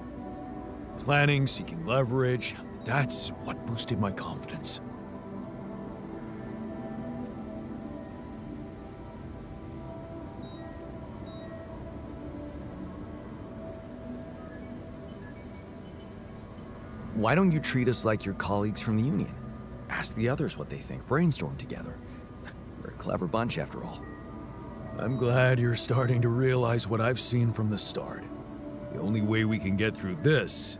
Planning, seeking leverage, that's what boosted my confidence. Why don't you treat us like your colleagues from the Union? Ask the others what they think, brainstorm together. We're a clever bunch, after all. I'm glad you're starting to realize what I've seen from the start. The only way we can get through this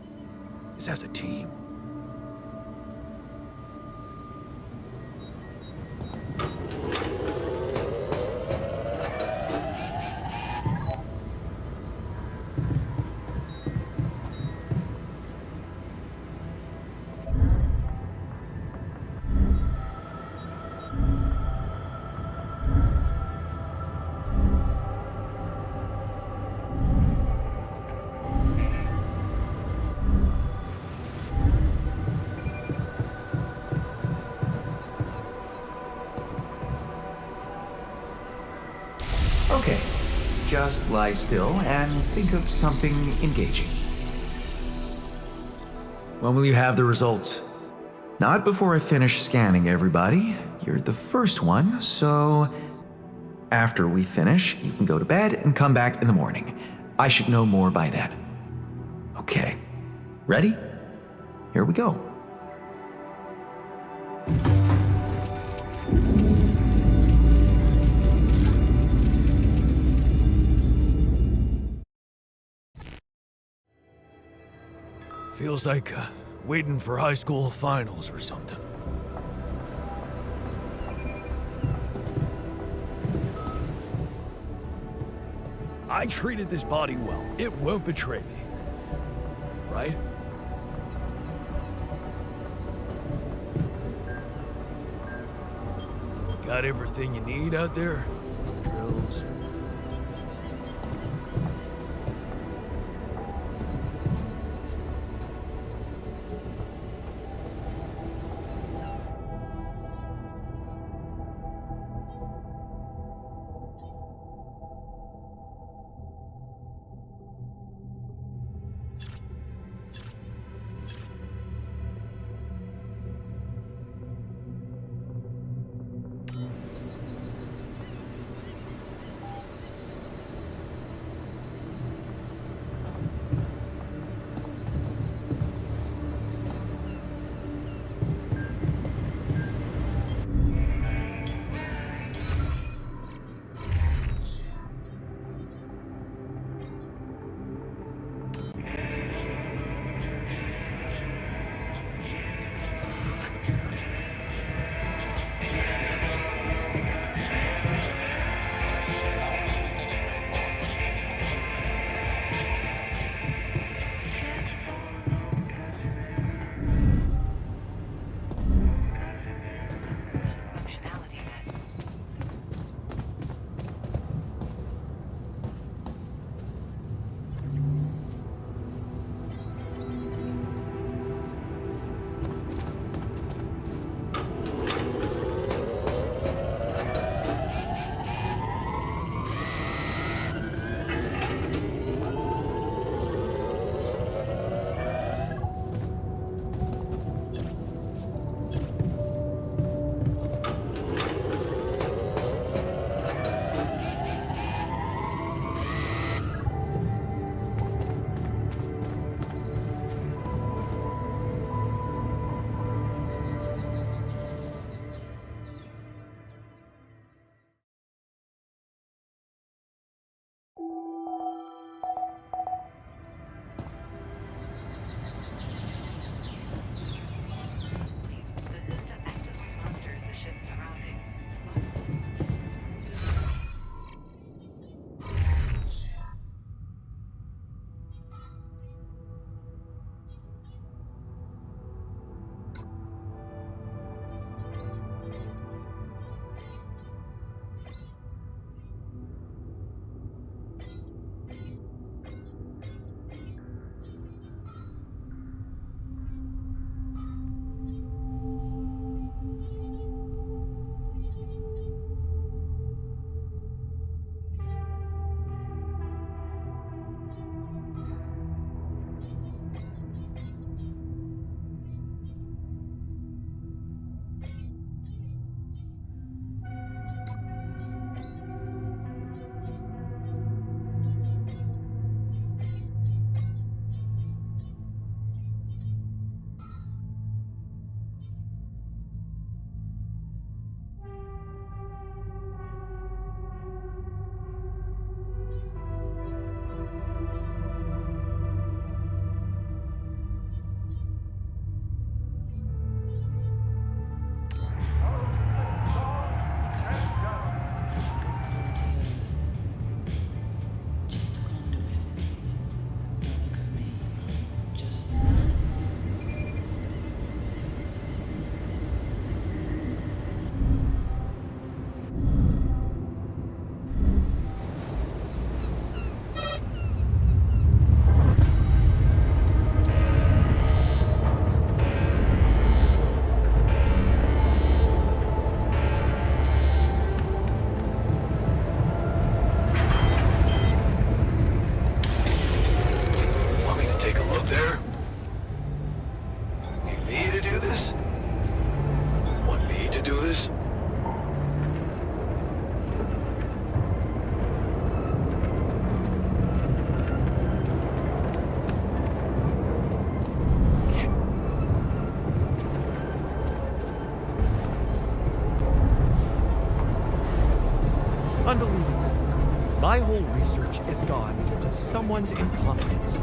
is as a team. Okay, just lie still and think of something engaging. When will you have the results? Not before I finish scanning everybody. You're the first one, so after we finish, you can go to bed and come back in the morning. I should know more by then. Okay, ready? Here we go. Feels like waiting for high school finals or something. I treated this body well. It won't betray me. Right? You got everything you need out there? Drills. My whole research is gone due to someone's incompetence.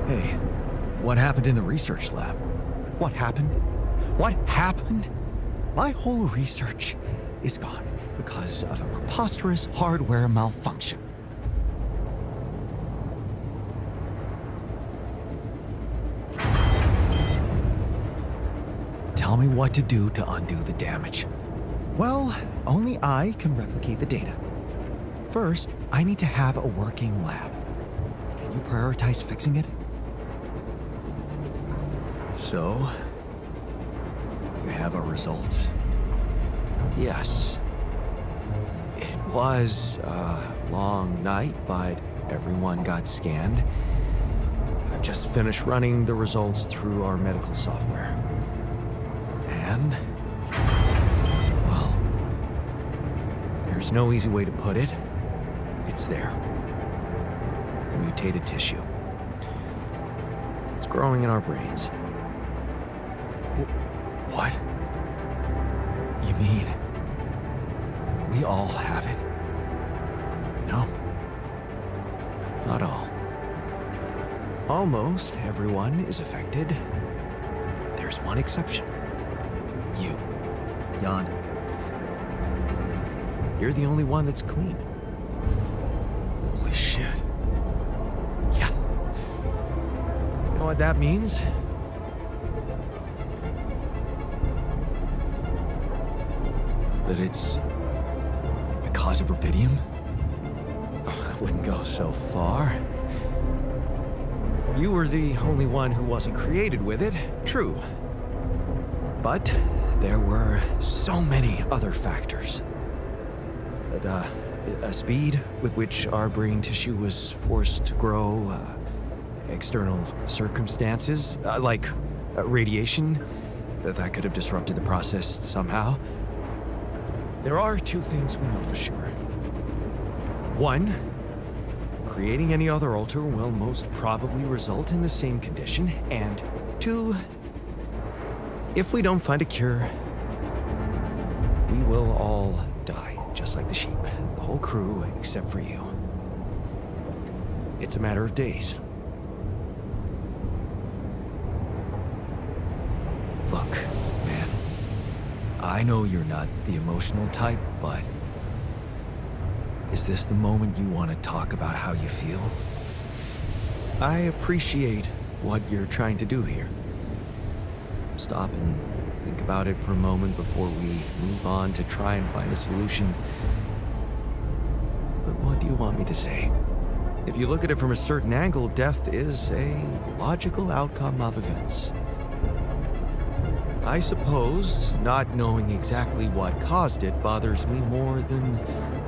Hey, what happened in the research lab? What happened? What happened? My whole research is gone because of a preposterous hardware malfunction. Tell me what to do to undo the damage. Well, only I can replicate the data. First, I need to have a working lab. Can you prioritize fixing it? So, you have our results? Yes. It was a long night, but everyone got scanned. I've just finished running the results through our medical software. And, well, there's no easy way to put it. It's there. A mutated tissue. It's growing in our brains. What? You mean we all have it? No. Not all. Almost everyone is affected, but there's one exception. You, Jan, you're the only one that's clean. holy shit. Yeah. You know what that means? That it's because of rubidium? I wouldn't go so far. You were the only one who wasn't created with it, true. But there were so many other factors. The speed with which our brain tissue was forced to grow, external circumstances, like radiation, that could have disrupted the process somehow. There are two things we know for sure. One, creating any other altar will most probably result in the same condition. And two, if we don't find a cure, we will all die, just like the sheep. The whole crew, except for you. It's a matter of days. Look, man. I know you're not the emotional type, but is this the moment you want to talk about how you feel? I appreciate what you're trying to do here. Stop and think about it for a moment before we move on to try and find a solution. But what do you want me to say? If you look at it from a certain angle, death is a logical outcome of events. I suppose not knowing exactly what caused it bothers me more than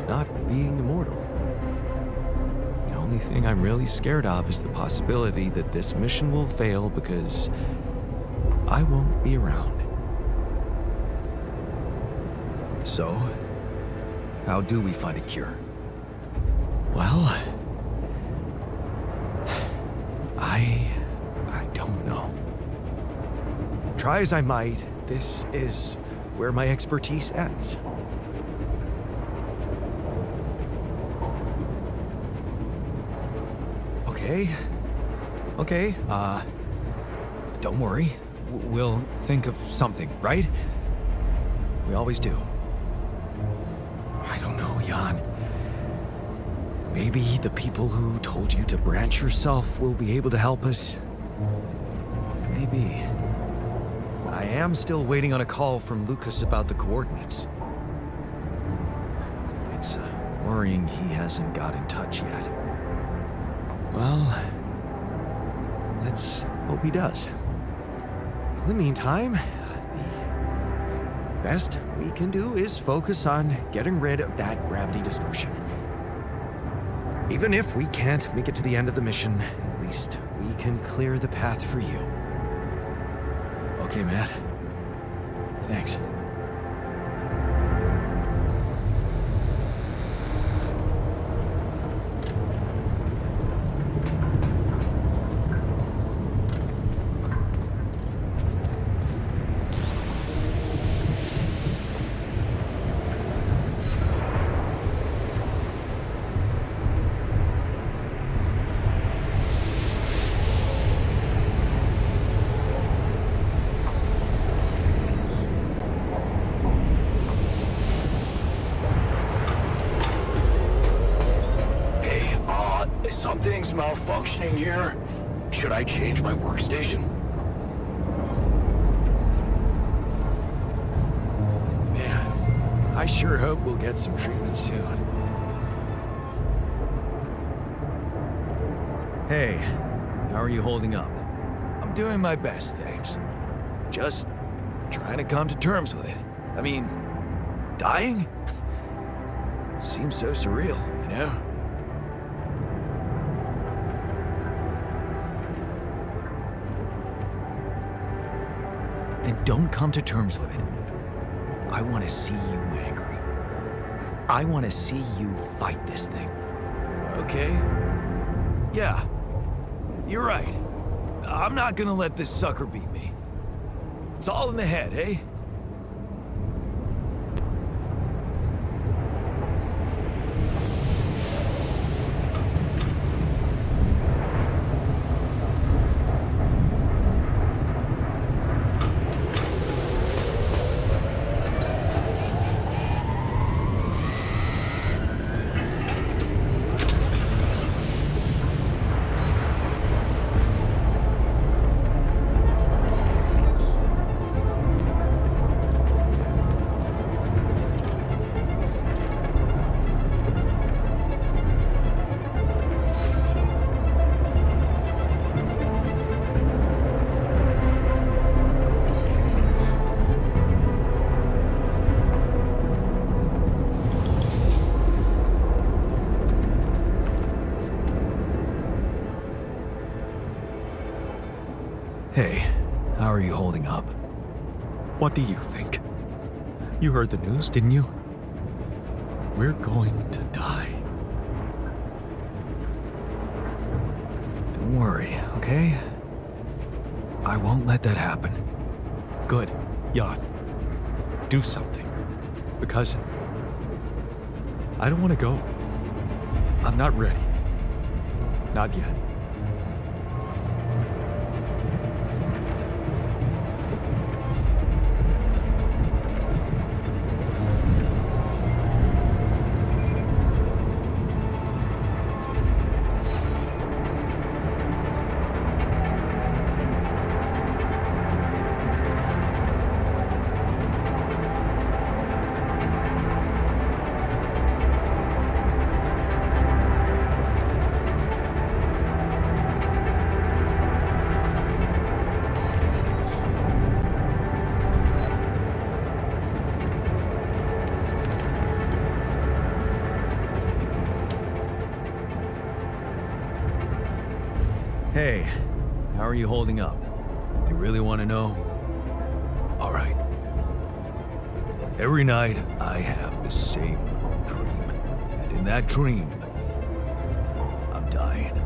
not being immortal. The only thing I'm really scared of is the possibility that this mission will fail because I won't be around. So, how do we find a cure? Well, I don't know. Try as I might, this is where my expertise ends. Okay, don't worry. We'll think of something, right? We always do. I don't know, Jan. Maybe the people who told you to branch yourself will be able to help us. Maybe. I am still waiting on a call from Lucas about the coordinates. It's worrying he hasn't got in touch yet. Well, let's hope he does. In the meantime, the best we can do is focus on getting rid of that gravity distortion. Even if we can't make it to the end of the mission, at least we can clear the path for you. Okay, Matt. Thanks. working here? Should I change my workstation? Man, I sure hope we'll get some treatment soon. Hey, how are you holding up? I'm doing my best, thanks. Just trying to come to terms with it. I mean, dying? Seems so surreal, you know? Then don't come to terms with it. I want to see you angry. I want to see you fight this thing. Okay? Yeah, you're right. I'm not gonna let this sucker beat me. It's all in the head, eh? Hey, how are you holding up? What do you think? You heard the news, didn't you? We're going to die. Don't worry, okay? I won't let that happen. Good, Jan. Do something. Because I don't want to go. I'm not ready. Not yet. Hey, how are you holding up? You really want to know? All right. Every night, I have the same dream. And in that dream, I'm dying.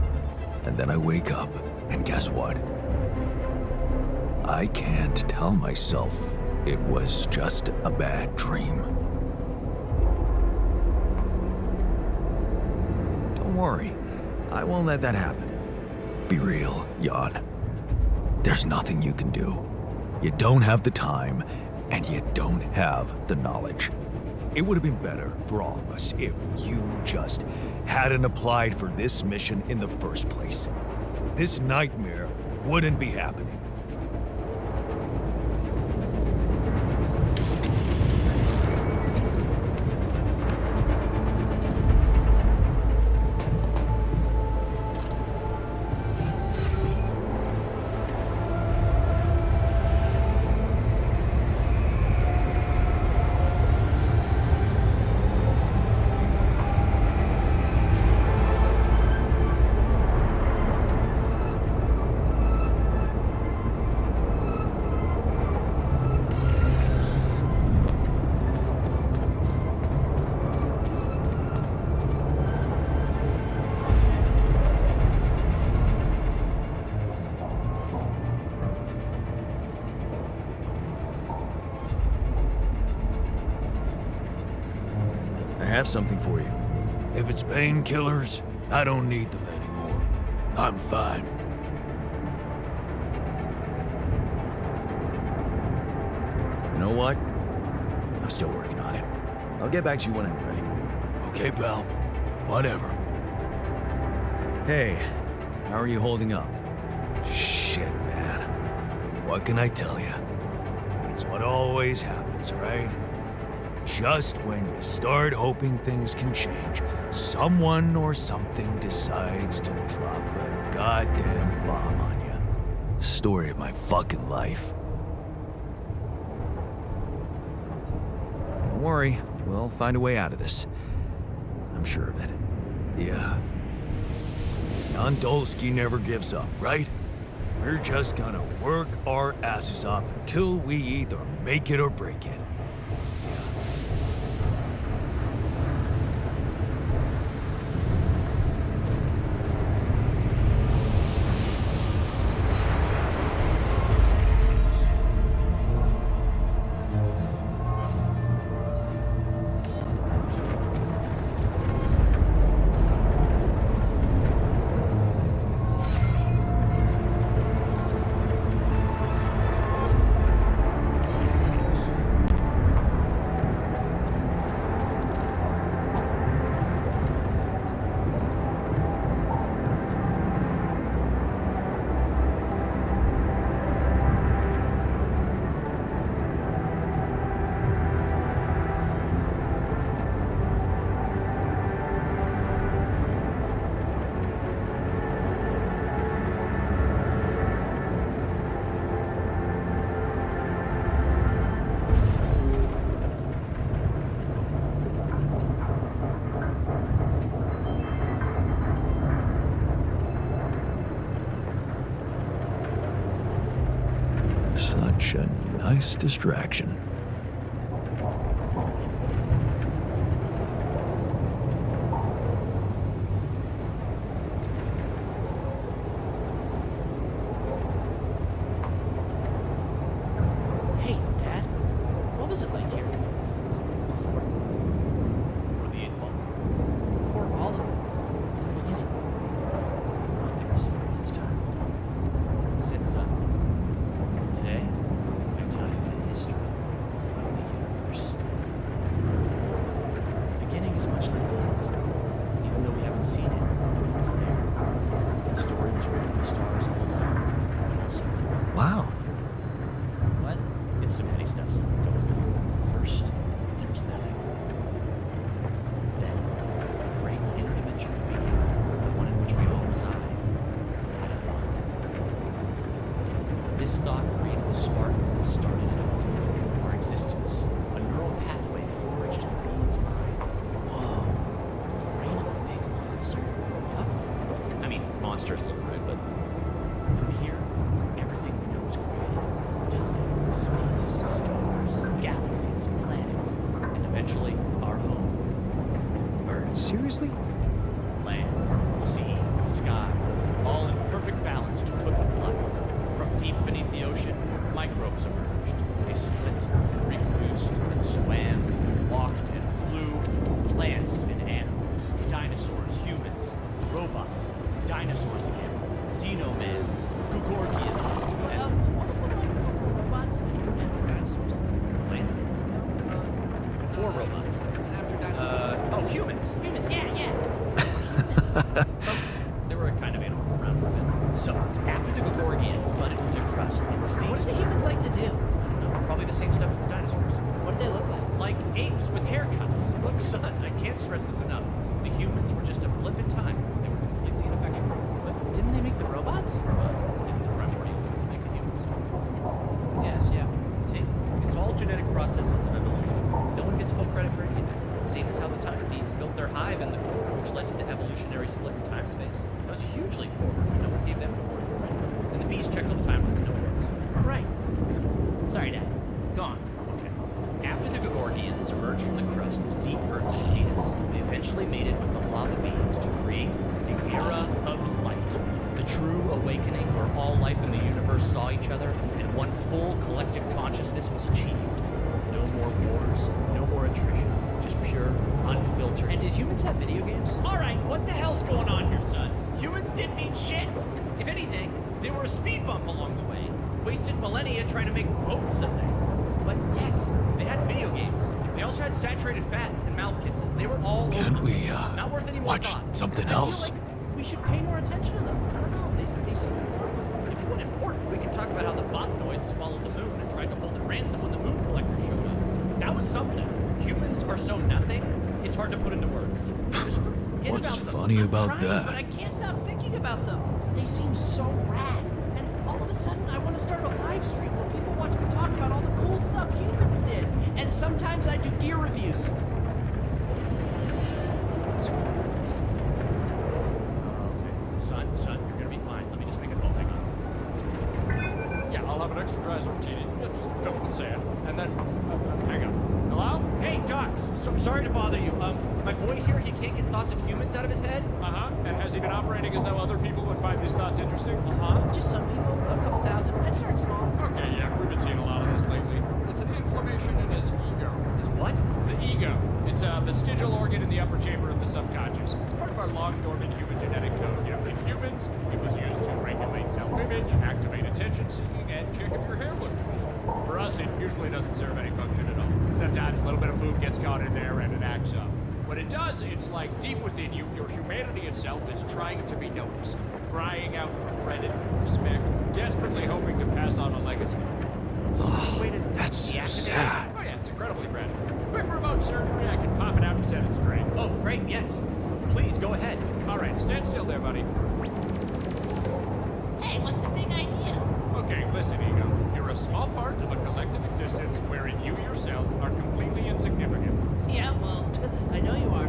And then I wake up, and guess what? I can't tell myself it was just a bad dream. Don't worry, I won't let that happen. Be real, Jan. There's nothing you can do. You don't have the time, and you don't have the knowledge. It would have been better for all of us if you just hadn't applied for this mission in the first place. This nightmare wouldn't be happening. I have something for you. If it's painkillers, I don't need them anymore. I'm fine. You know what? I'm still working on it. I'll get back to you when I'm ready. Okay, pal. Whatever. Hey, How are you holding up? Shit, man. What can I tell you? It's what always happens, right? Just when you start hoping things can change, someone or something decides to drop a goddamn bomb on you. Story of my fucking life. Don't worry, we'll find a way out of this. I'm sure of it. Yeah. Jan Dolsky never gives up, right? We're just gonna work our asses off until we either make it or break it. Such a nice distraction. Hey, Dad. What was it like here? Before the 8th fall? Before all of it? In the beginning? Never serves its time. Sit, son. Today, I'm going to tell you the history of the universe. The beginning is much like the end. Even though we haven't seen it, we know it's there. The story was written in the stars all along. And also, Wow. What? it's so many steps. Go with me. First, there was nothing. Then, a great interdimensional being, the one in which we all reside, had a thought. This thought created the spark that started it all. Our existence, a neural pathway forged in a being's mind. Whoa. The brain of a big monster? Yup. I mean, monsters look right, but from here, everything we know is created. Time, space, stars, galaxies, planets, and eventually our home. Earth. Seriously? Land, sea, sky, all in perfect balance to cook up life. From deep beneath the ocean, microbes emerged. They split and reproduced and swam and walked and flew. Plants and animals, dinosaurs, humans, robots, dinosaurs again, xenomans, Gugorgians, and What was it like before robots and dinosaurs? plants. Before robots. And after dinosaurs? Humans. Humans, yeah. They were a kind of animal around for a bit. So, after the Gugorgians budded from their crust, they were What faced did the humans like to do? I don't know, probably the same stuff as the dinosaurs. What did they look like? Like apes with haircuts. Look, son, I can't stress this enough. The humans were just a blip in time. They were completely ineffectual. But didn't they make the robots? Didn't the primordial humans make the humans? Yes, yeah. See, it's all genetic processes of evolution. No one gets full credit for any of it. Same as how the time bees built their hive in the core, which led to the evolutionary split in time-space. That was a huge leap forward. No one gave them an award for it. And the bees checked all the timelines, no awards. Right. Sorry, Dad. Go on. Okay. After the Gugorgians emerged from the crust as deep Earth cicadas, they eventually made it with the lava beings to create the era of light. The true awakening where all life in the universe saw each other and one full collective consciousness was achieved. No more wars, no more attrition, just pure, unfiltered. And did humans have video games? All right, what the hell's going on here, son? Humans didn't mean shit. If anything, they were a speed bump along the way. Wasted millennia trying to make boats a thing. But yes, they had video games. They also had saturated fats and mouth kisses. They were all over Can't the we, place. Not worth any more watch thought. something I feel else? like we should pay more attention to them. I don't know. humans swallowed the moon and tried to hold it ransom when the moon collector showed up. That was something. Humans are so nothing, it's hard to put into words. Just forget What's about them. funny I'm about trying, that? but I can't stop thinking about them. They seem so rad. And all of a sudden, I want to start a live stream where people watch me talk about all the cool stuff humans did. And sometimes I do gear reviews. Okay, son, you're gonna be fine. Let me just make a call. Hang on. Yeah, I'll have an extra dry martini. Yeah, just fill it with sand. And then, hang on. Hello? Hey, Doc, sorry to bother you. My boy here, he can't get thoughts of humans out of his head. Uh-huh. And has he been operating as though other people would find these thoughts interesting? Uh-huh. Just some people, a couple thousand. I'd start small. Okay, yeah, we've been seeing a lot of this lately. It's an inflammation in his ego. Is what? The ego. It's a vestigial organ in the upper chamber of the subconscious. It's part of our long-dormant human genetic code. You know, in humans, it was used to regulate self-image, activate attention-seeking, and check if your hair looked cool. For us, it usually doesn't serve any function at all. Sometimes a little bit of food gets caught in there and it acts up. What it does, it's like deep within you, your humanity itself is trying to be noticed, crying out for credit, respect, desperately hoping to pass on a legacy. That's so sad. Oh yeah, it's incredibly fragile. Quick remote surgery, I can pop it out and set it straight. Oh, great, yes. Please, go ahead. All right, stand still there, buddy. Hey, what's the big idea? Okay, listen, Ego. You're a small part of a collective existence wherein you yourself are completely insignificant. Yeah, well, I know you are.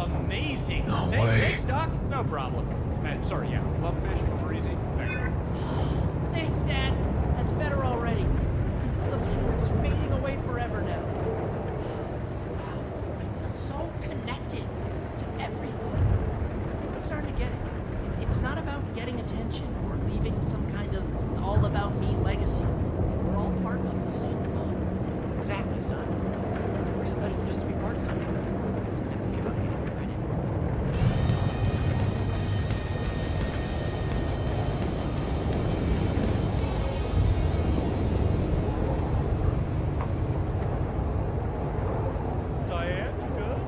Amazing. No way. Thanks, Doc. No problem. And sorry, yeah, clubfish for easy. Thank you. Thanks, Dad. That's better already. I can feel the humans fading away forever now. Wow, I feel so connected to everything. I'm starting to get it. It's not about getting attention or leaving some kind of all-about-me legacy. We're all part of the same thing. Exactly, son. It's pretty special just to be part of something. It doesn't have to be about getting credit. Diane, you good?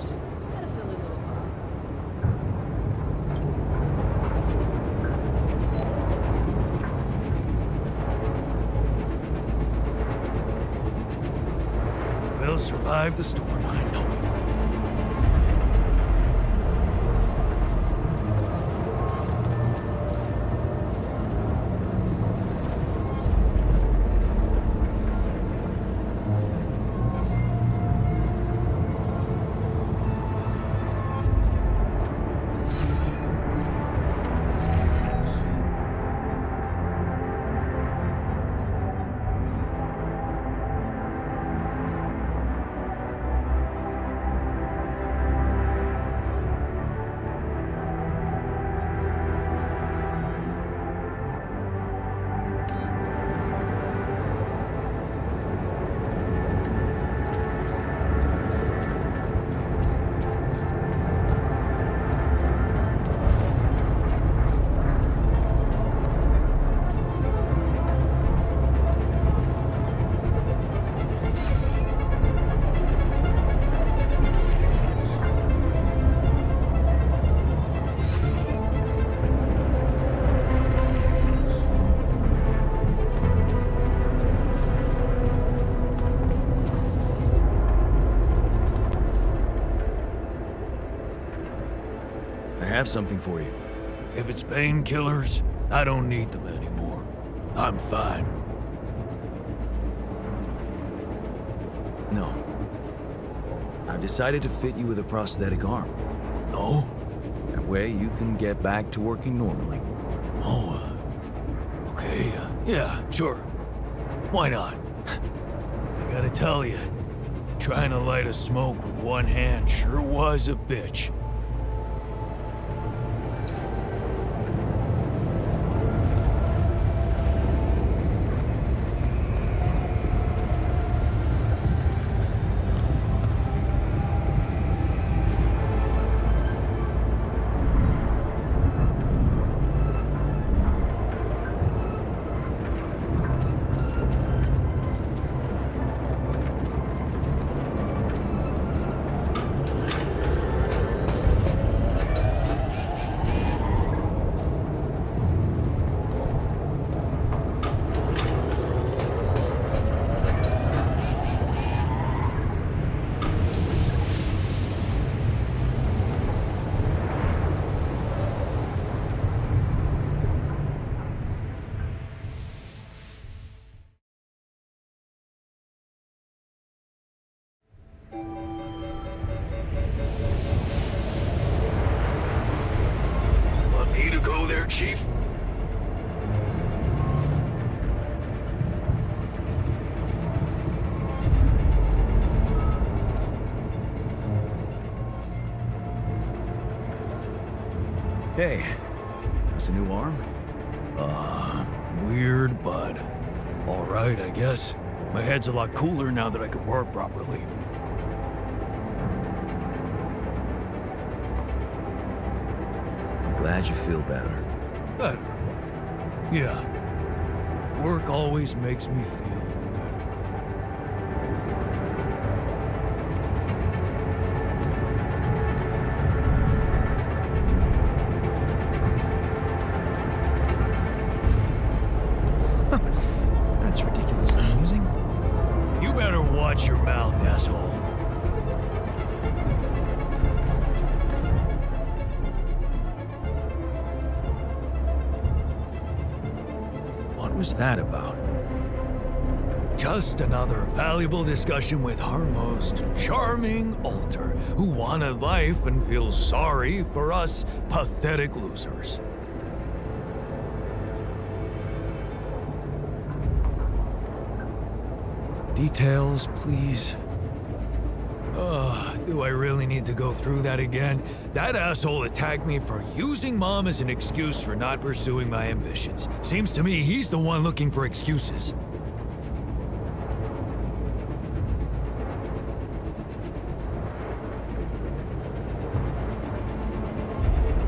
Just had a silly little We'll survive the storm, I know it. I have something for you. If it's painkillers, I don't need them anymore. I'm fine. No. I've decided to fit you with a prosthetic arm. No? That way you can get back to working normally. Oh, okay. Yeah, sure. Why not? I gotta tell you, trying to light a smoke with one hand sure was a bitch. Chief? Hey, that's a new arm? Weird, but all right, I guess. My head's a lot cooler now that I can work properly. I'm glad you feel better. Better. Yeah. Work always makes me feel better. That's ridiculously amusing. You better watch your mouth, asshole. What was that about? Just another valuable discussion with our most charming alter who wanted life and feels sorry for us pathetic losers. Details, please. Do I really need to go through that again? That asshole attacked me for using Mom as an excuse for not pursuing my ambitions. Seems to me he's the one looking for excuses.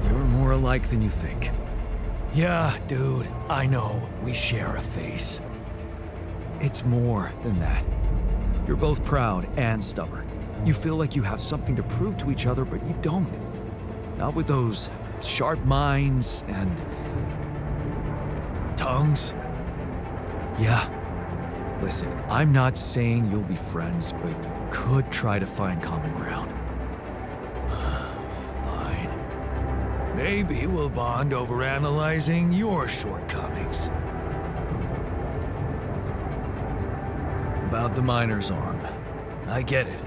You're more alike than you think. Yeah, dude, I know. We share a face. It's more than that. You're both proud and stubborn. You feel like you have something to prove to each other, but you don't. Not with those sharp minds and Tongues? yeah. Listen, I'm not saying you'll be friends, but you could try to find common ground. Fine. Maybe we'll bond over analyzing your shortcomings. About the miner's arm. I get it.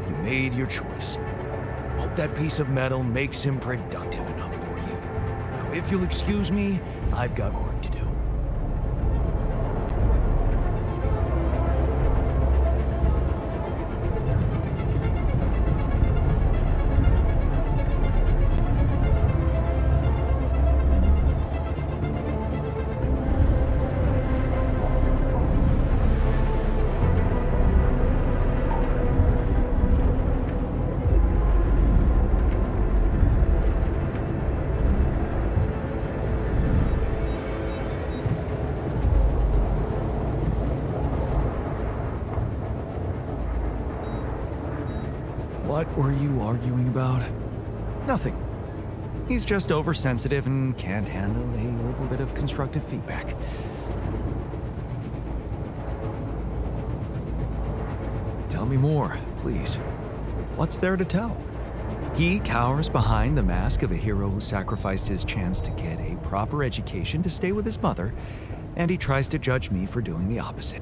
You made your choice. Hope that piece of metal makes him productive enough for you. Now, if you'll excuse me, I've got work to do. What were you arguing about? Nothing. He's just oversensitive and can't handle a little bit of constructive feedback. Tell me more, please. What's there to tell? He cowers behind the mask of a hero who sacrificed his chance to get a proper education to stay with his mother, and he tries to judge me for doing the opposite.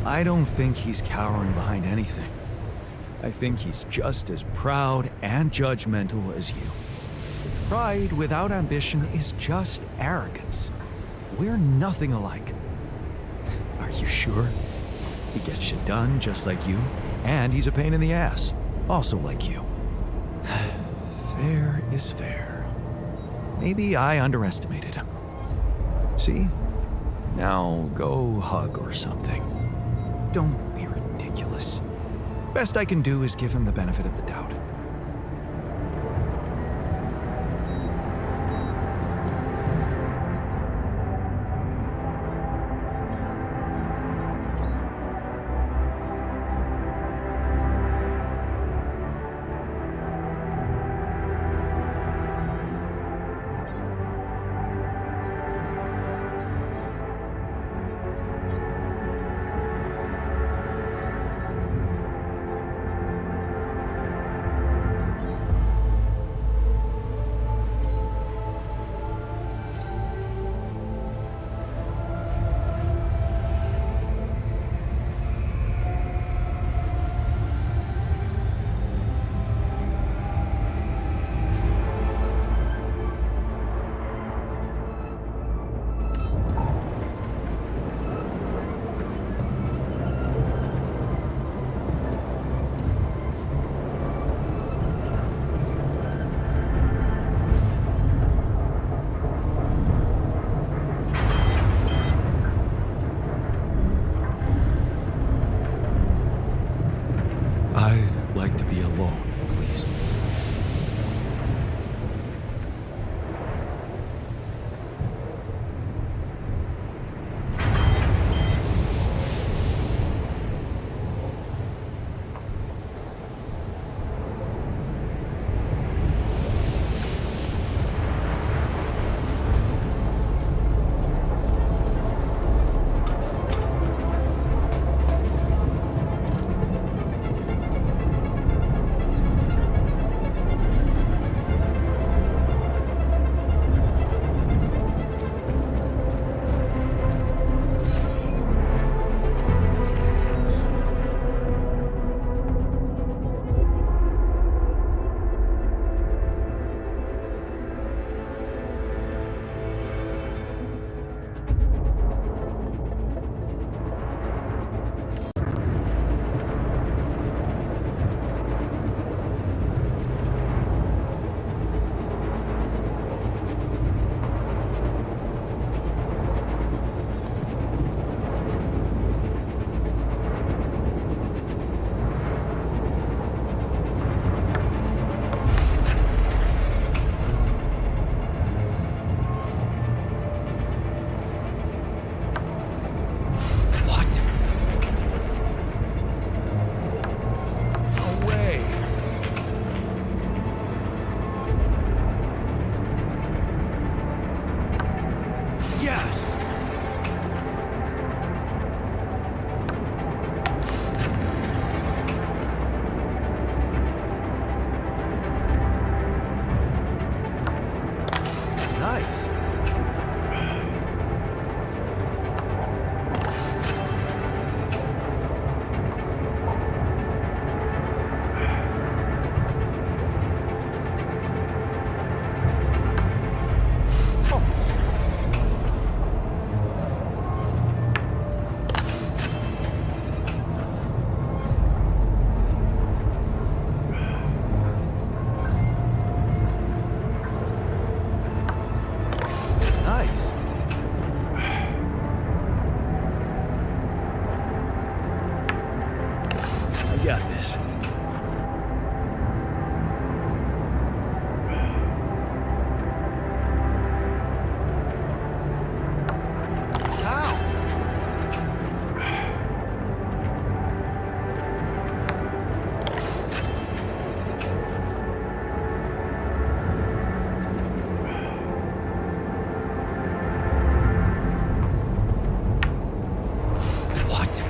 I don't think he's cowering behind anything. I think he's just as proud and judgmental as you. Pride without ambition is just arrogance. We're nothing alike. Are you sure? He gets shit done just like you, and he's a pain in the ass, also like you. Fair is fair. Maybe I underestimated him. See? Now go hug or something. Don't be ridiculous. Best I can do is give him the benefit of the doubt. like to be alone, please. Nice. Nice. I got this. What?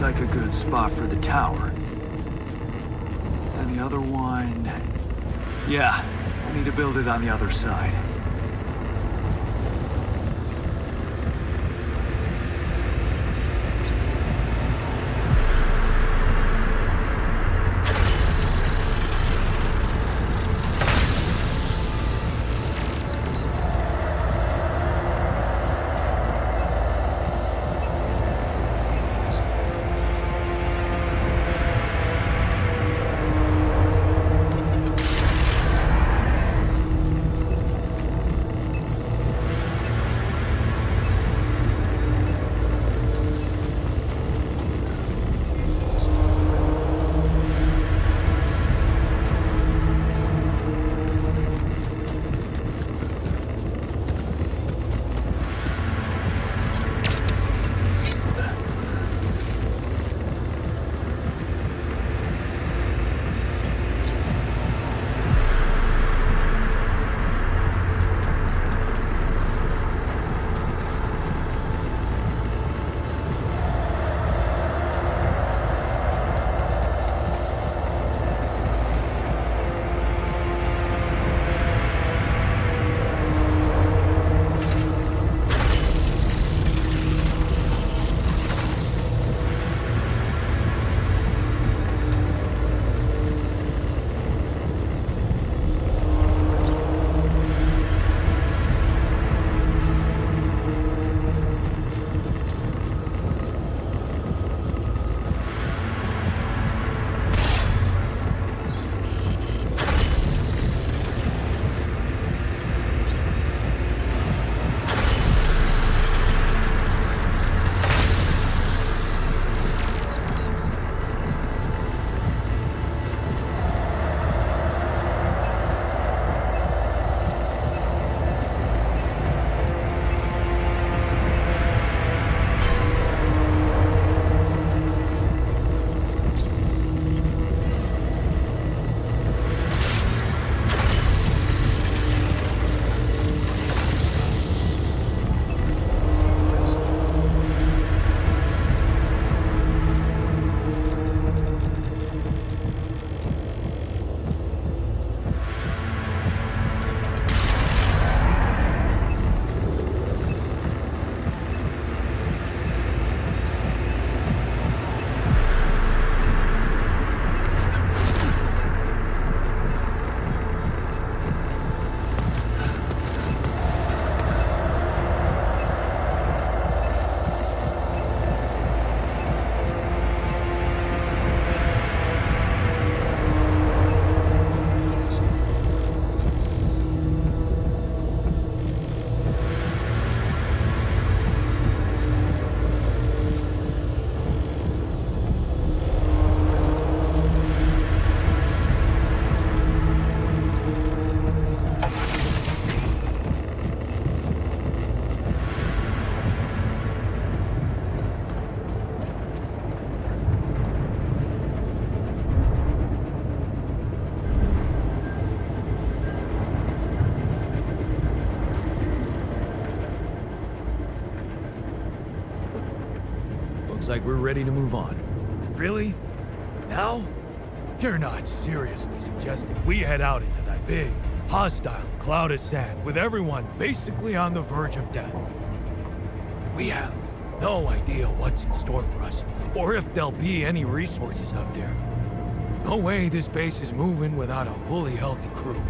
like a good spot for the tower. And the other one... Yeah, we need to build it on the other side. Looks like we're ready to move on. Really? Now? You're not seriously suggesting we head out into that big, hostile cloud of sand with everyone basically on the verge of death? We have no idea what's in store for us, or if there'll be any resources out there. No way this base is moving without a fully healthy crew.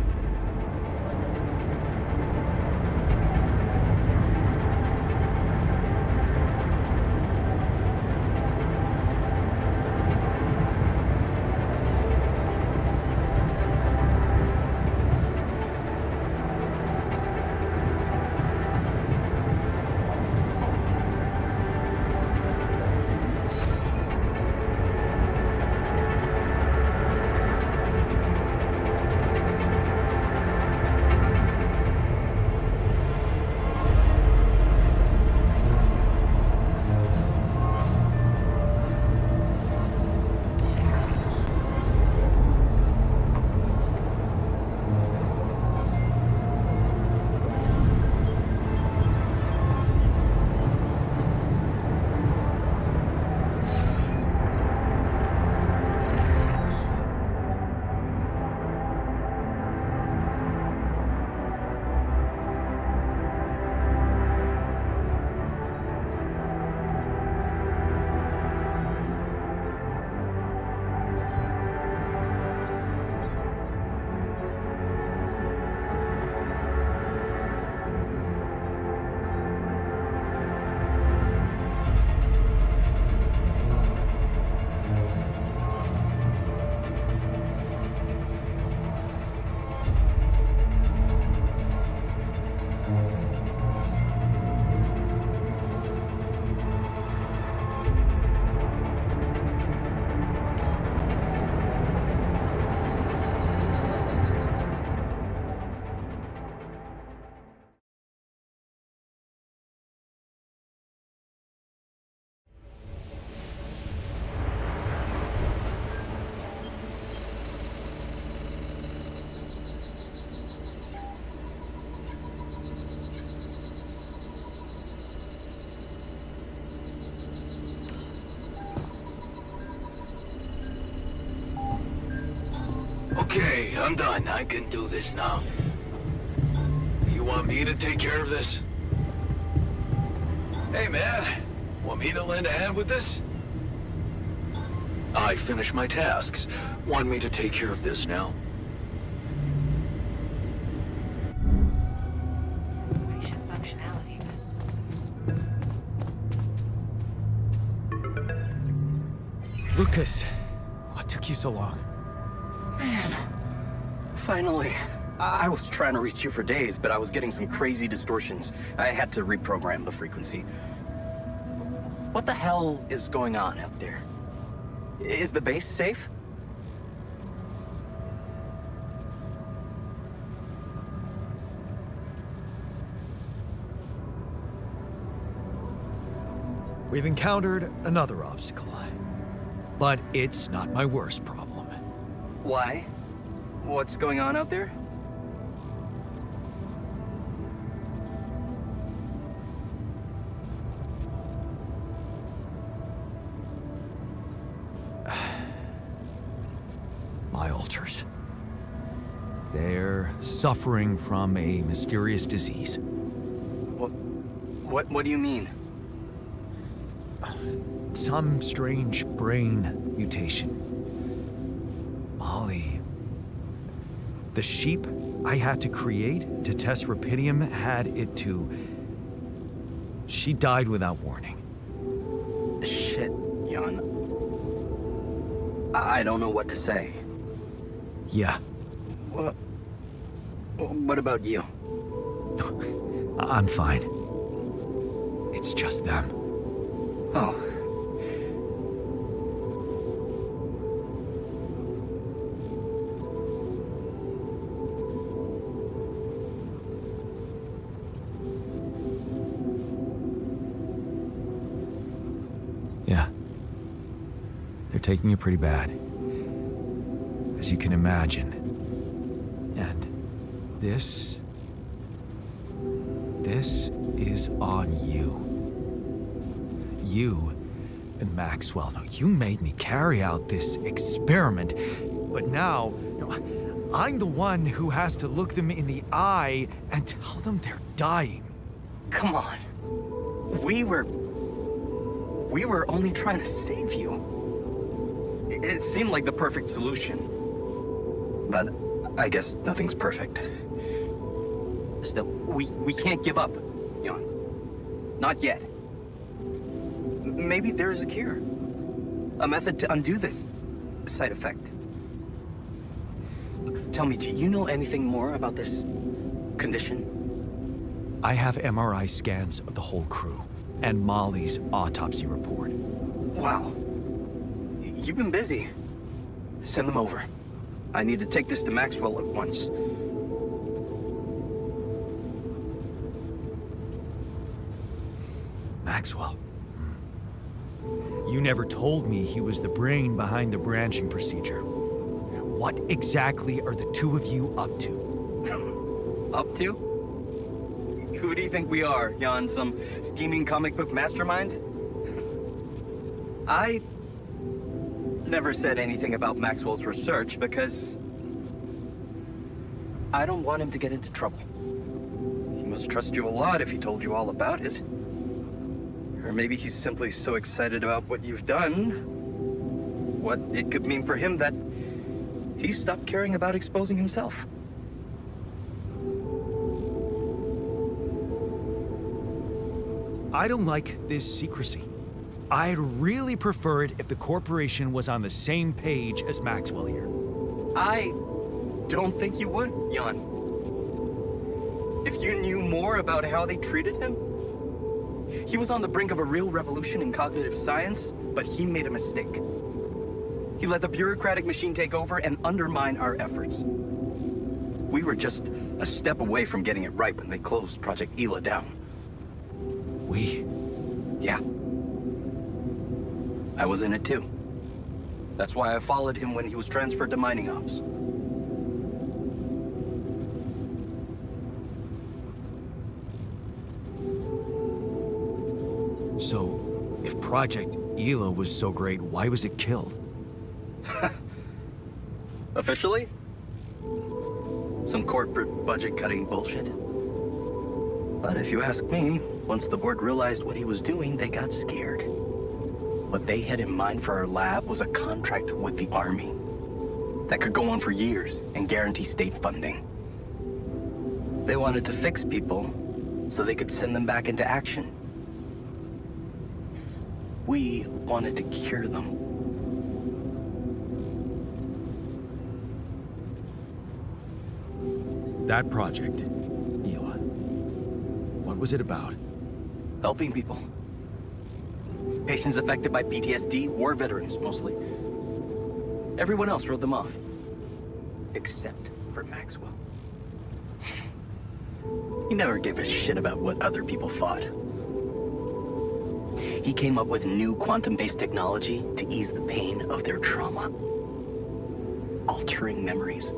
Okay, I'm done. I can do this now. You want me to take care of this? Hey, man. Want me to lend a hand with this? I finished my tasks. Want me to take care of this now? Functionality. Lucas, what took you so long? Man, finally. I was trying to reach you for days, but I was getting some crazy distortions. I had to reprogram the frequency. What the hell is going on out there? Is the base safe? We've encountered another obstacle. But it's not my worst problem. Why? What's going on out there? My alters. They're suffering from a mysterious disease. What do you mean? Some strange brain mutation. Molly. The sheep I had to create to test Rapidium had it too. She died without warning. Shit, Jan. I don't know what to say. Yeah, What about you? I'm fine. It's just them. Oh. Yeah. They're taking it pretty bad. As you can imagine. And this is on you. You and Maxwell. Now, you made me carry out this experiment, but now, I'm the one who has to look them in the eye and tell them they're dying. Come on. We were only trying to save you. It seemed like the perfect solution. But I guess nothing's perfect. Still, we can't give up, Jan. Not yet. Maybe there's a cure. A method to undo this side effect. Tell me, do you know anything more about this condition? I have MRI scans of the whole crew and Molly's autopsy report. Wow. You've been busy. Send them over. I need to take this to Maxwell at once. Maxwell. You never told me he was the brain behind the branching procedure. What exactly are the two of you up to? Up to? Who do you think we are, Jan? Some scheming comic book masterminds? I never said anything about Maxwell's research because I don't want him to get into trouble. He must trust you a lot if he told you all about it. Or maybe he's simply so excited about what you've done, what it could mean for him, that he stopped caring about exposing himself. I don't like this secrecy. I'd really prefer it if the corporation was on the same page as Maxwell here. I don't think you would, Jan. If you knew more about how they treated him, he was on the brink of a real revolution in cognitive science, but he made a mistake. He let the bureaucratic machine take over and undermine our efforts. We were just a step away from getting it right when they closed Project Ela down. We? Yeah. I was in it too. That's why I followed him when he was transferred to mining ops. So, if Project Ela was so great, why was it killed? Officially, Some corporate budget-cutting bullshit. But if you ask me, once the board realized what he was doing, they got scared. What they had in mind for our lab was a contract with the Army that could go on for years and guarantee state funding. They wanted to fix people so they could send them back into action. We wanted to cure them. That project, Ela. What was it about? Helping people. Patients affected by PTSD, war veterans, mostly. Everyone else wrote them off. Except for Maxwell. He never gave a shit about what other people thought. He came up with new quantum-based technology to ease the pain of their trauma. Altering memories.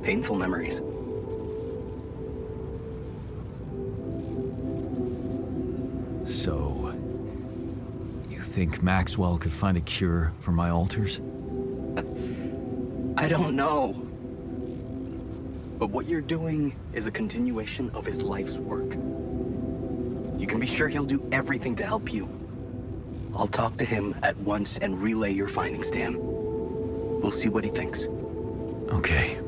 Painful memories. So, you think Maxwell could find a cure for my alters? I don't know. But what you're doing is a continuation of his life's work. You can be sure he'll do everything to help you. I'll talk to him at once and relay your findings to him. We'll see what he thinks. Okay.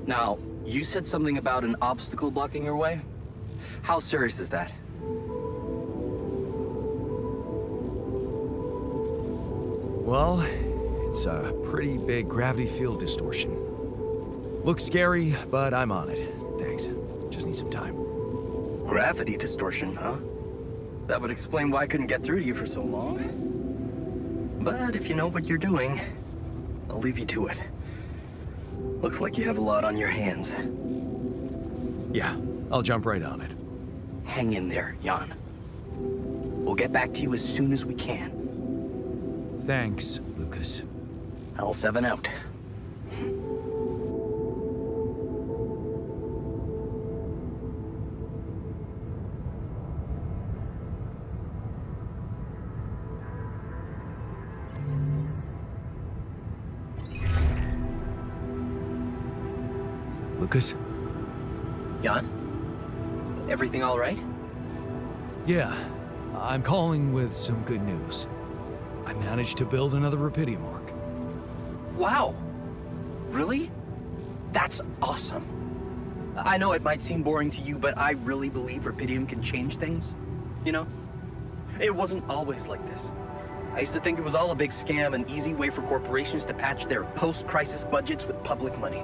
Now, you said something about an obstacle blocking your way? How serious is that? Well, it's a pretty big gravity field distortion. Looks scary, but I'm on it. Thanks. Just need some time. Gravity distortion, huh? That would explain why I couldn't get through to you for so long. But if you know what you're doing, I'll leave you to it. Looks like you have a lot on your hands. Yeah, I'll jump right on it. Hang in there, Jan. We'll get back to you as soon as we can. Thanks, Lucas. L7 out. Lucas? Jan? Everything all right? Yeah, I'm calling with some good news. I managed to build another Rapidium arc. Wow! Really? That's awesome. I know it might seem boring to you, but I really believe Rapidium can change things. You know? It wasn't always like this. I used to think it was all a big scam, an easy way for corporations to patch their post-crisis budgets with public money.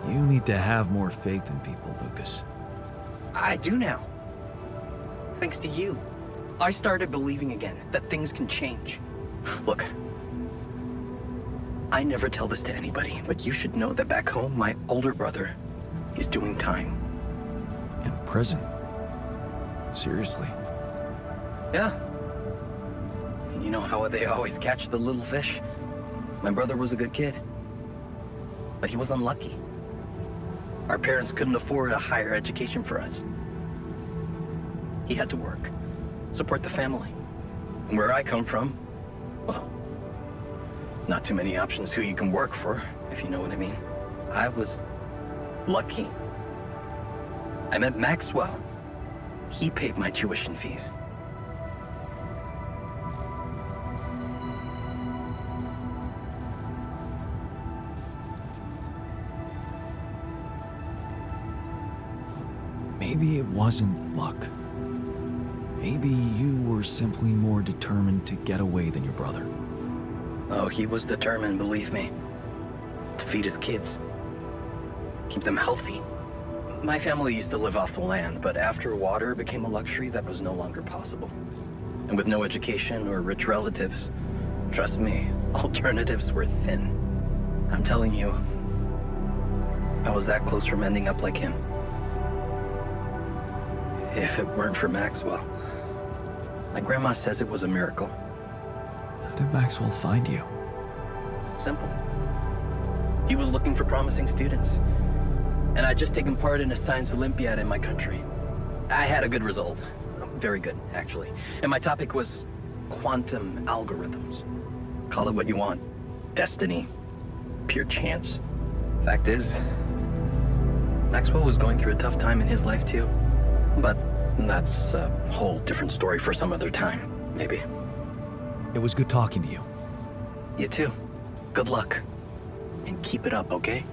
You need to have more faith in people, Lucas. I do now. Thanks to you. I started believing again that things can change. Look, I never tell this to anybody, but you should know that back home, my older brother is doing time. In prison? Seriously? Yeah. You know how they always catch the little fish? My brother was a good kid, but he was unlucky. Our parents couldn't afford a higher education for us. He had to work, support the family. And where I come from, well, not too many options who you can work for, if you know what I mean. I was lucky. I met Maxwell. He paid my tuition fees. Maybe it wasn't luck. Maybe you were simply more determined to get away than your brother. Oh, he was determined, believe me. To feed his kids. Keep them healthy. My family used to live off the land, but after water became a luxury, that was no longer possible. And with no education or rich relatives, trust me, alternatives were thin. I'm telling you, I was that close from ending up like him. If it weren't for Maxwell. My grandma says it was a miracle. How did Maxwell find you? Simple. He was looking for promising students. And I'd just taken part in a science Olympiad in my country. I had a good result. very good, actually. And my topic was quantum algorithms. Call it what you want. Destiny. Pure chance. Fact is, Maxwell was going through a tough time in his life too. But that's a whole different story for some other time, maybe. It was good talking to you. You too. Good luck. And keep it up, okay?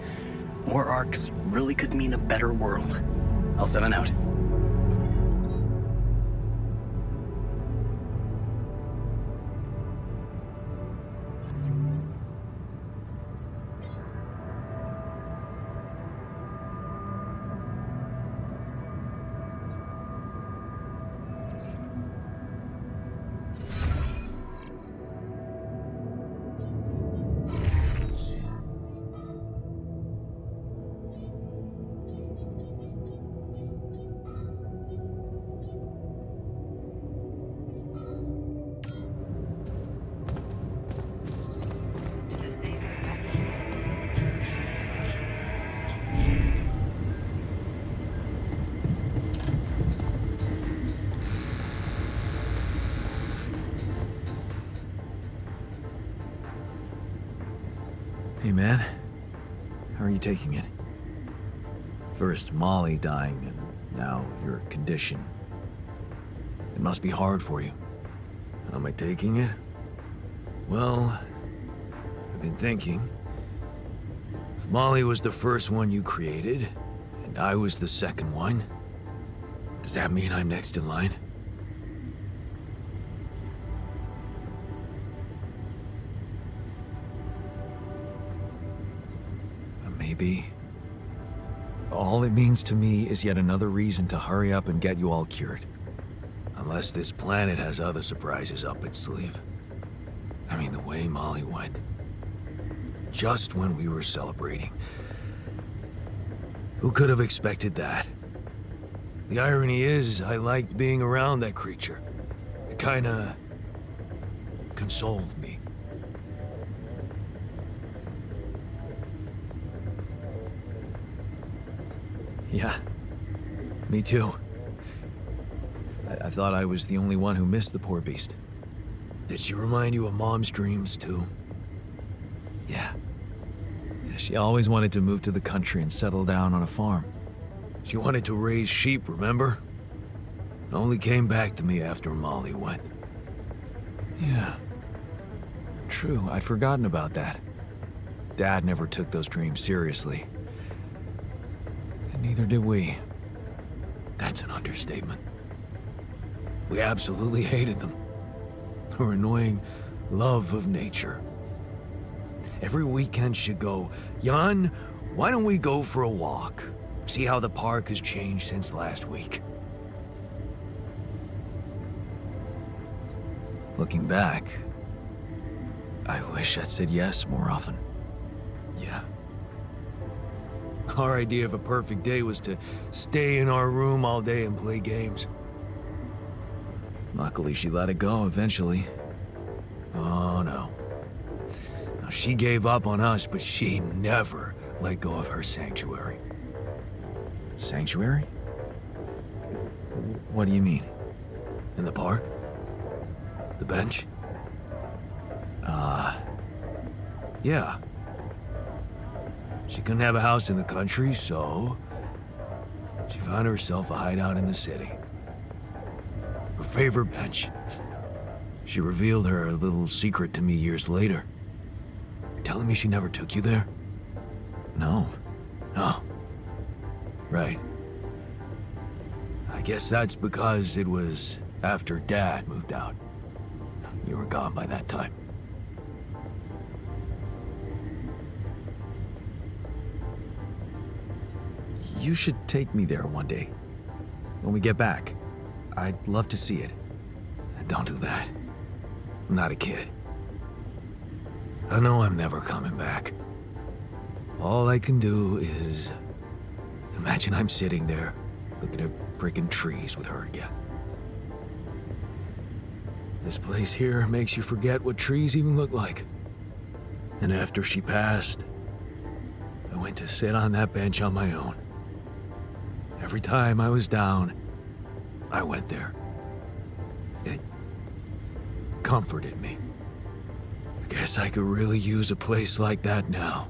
More arcs really could mean a better world. I'll send it out. Hey, man. How are you taking it? First Molly dying, and now your condition. It must be hard for you. How am I taking it? Well, I've been thinking. If Molly was the first one you created, and I was the second one, does that mean I'm next in line? Maybe. All it means to me is yet another reason to hurry up and get you all cured. Unless this planet has other surprises up its sleeve. I mean, the way Molly went. Just when we were celebrating. Who could have expected that? The irony is, I liked being around that creature. It kinda consoled me. Yeah, me too. I thought I was the only one who missed the poor beast. Did she remind you of Mom's dreams too? Yeah. She always wanted to move to the country and settle down on a farm. She wanted to raise sheep, remember? It only came back to me after Molly went. Yeah. True, I'd forgotten about that. Dad never took those dreams seriously. Neither did we. That's an understatement. We absolutely hated them. Her annoying love of nature. Every weekend she'd go, Jan, why don't we go for a walk? See how the park has changed since last week. Looking back, I wish I'd said yes more often. Yeah. Our idea of a perfect day was to stay in our room all day and play games. Luckily, she let it go eventually. Oh, no. Now, she gave up on us, but she never let go of her sanctuary. Sanctuary? What do you mean? In the park? The bench? Yeah. She couldn't have a house in the country, so she found herself a hideout in the city. Her favorite bench. She revealed her little secret to me years later. You're telling me she never took you there? No. Oh. Right. I guess that's because it was after Dad moved out. You were gone by that time. You should take me there one day. When we get back. I'd love to see it. Don't do that. I'm not a kid. I know I'm never coming back. All I can do is imagine I'm sitting there looking at freaking trees with her again. This place here makes you forget what trees even look like. And after she passed, I went to sit on that bench on my own. Every time I was down, I went there. comforted me. I guess I could really use a place like that now.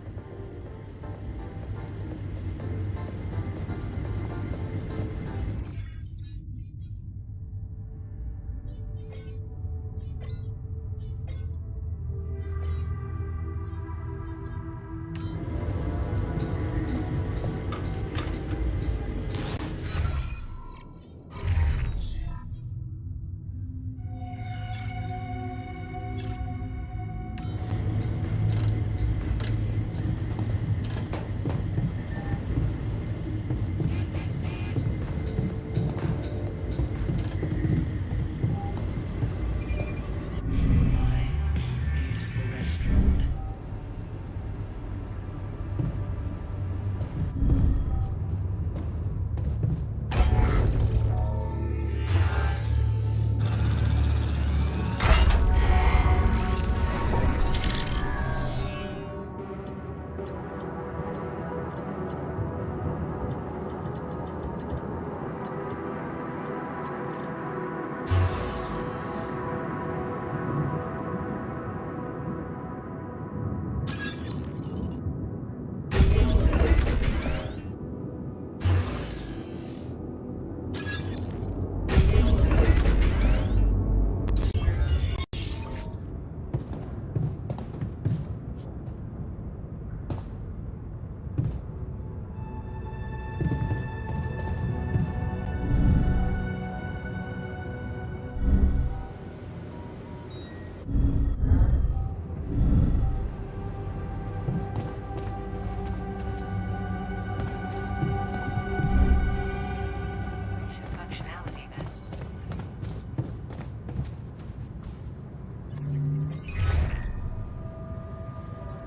Functionality then.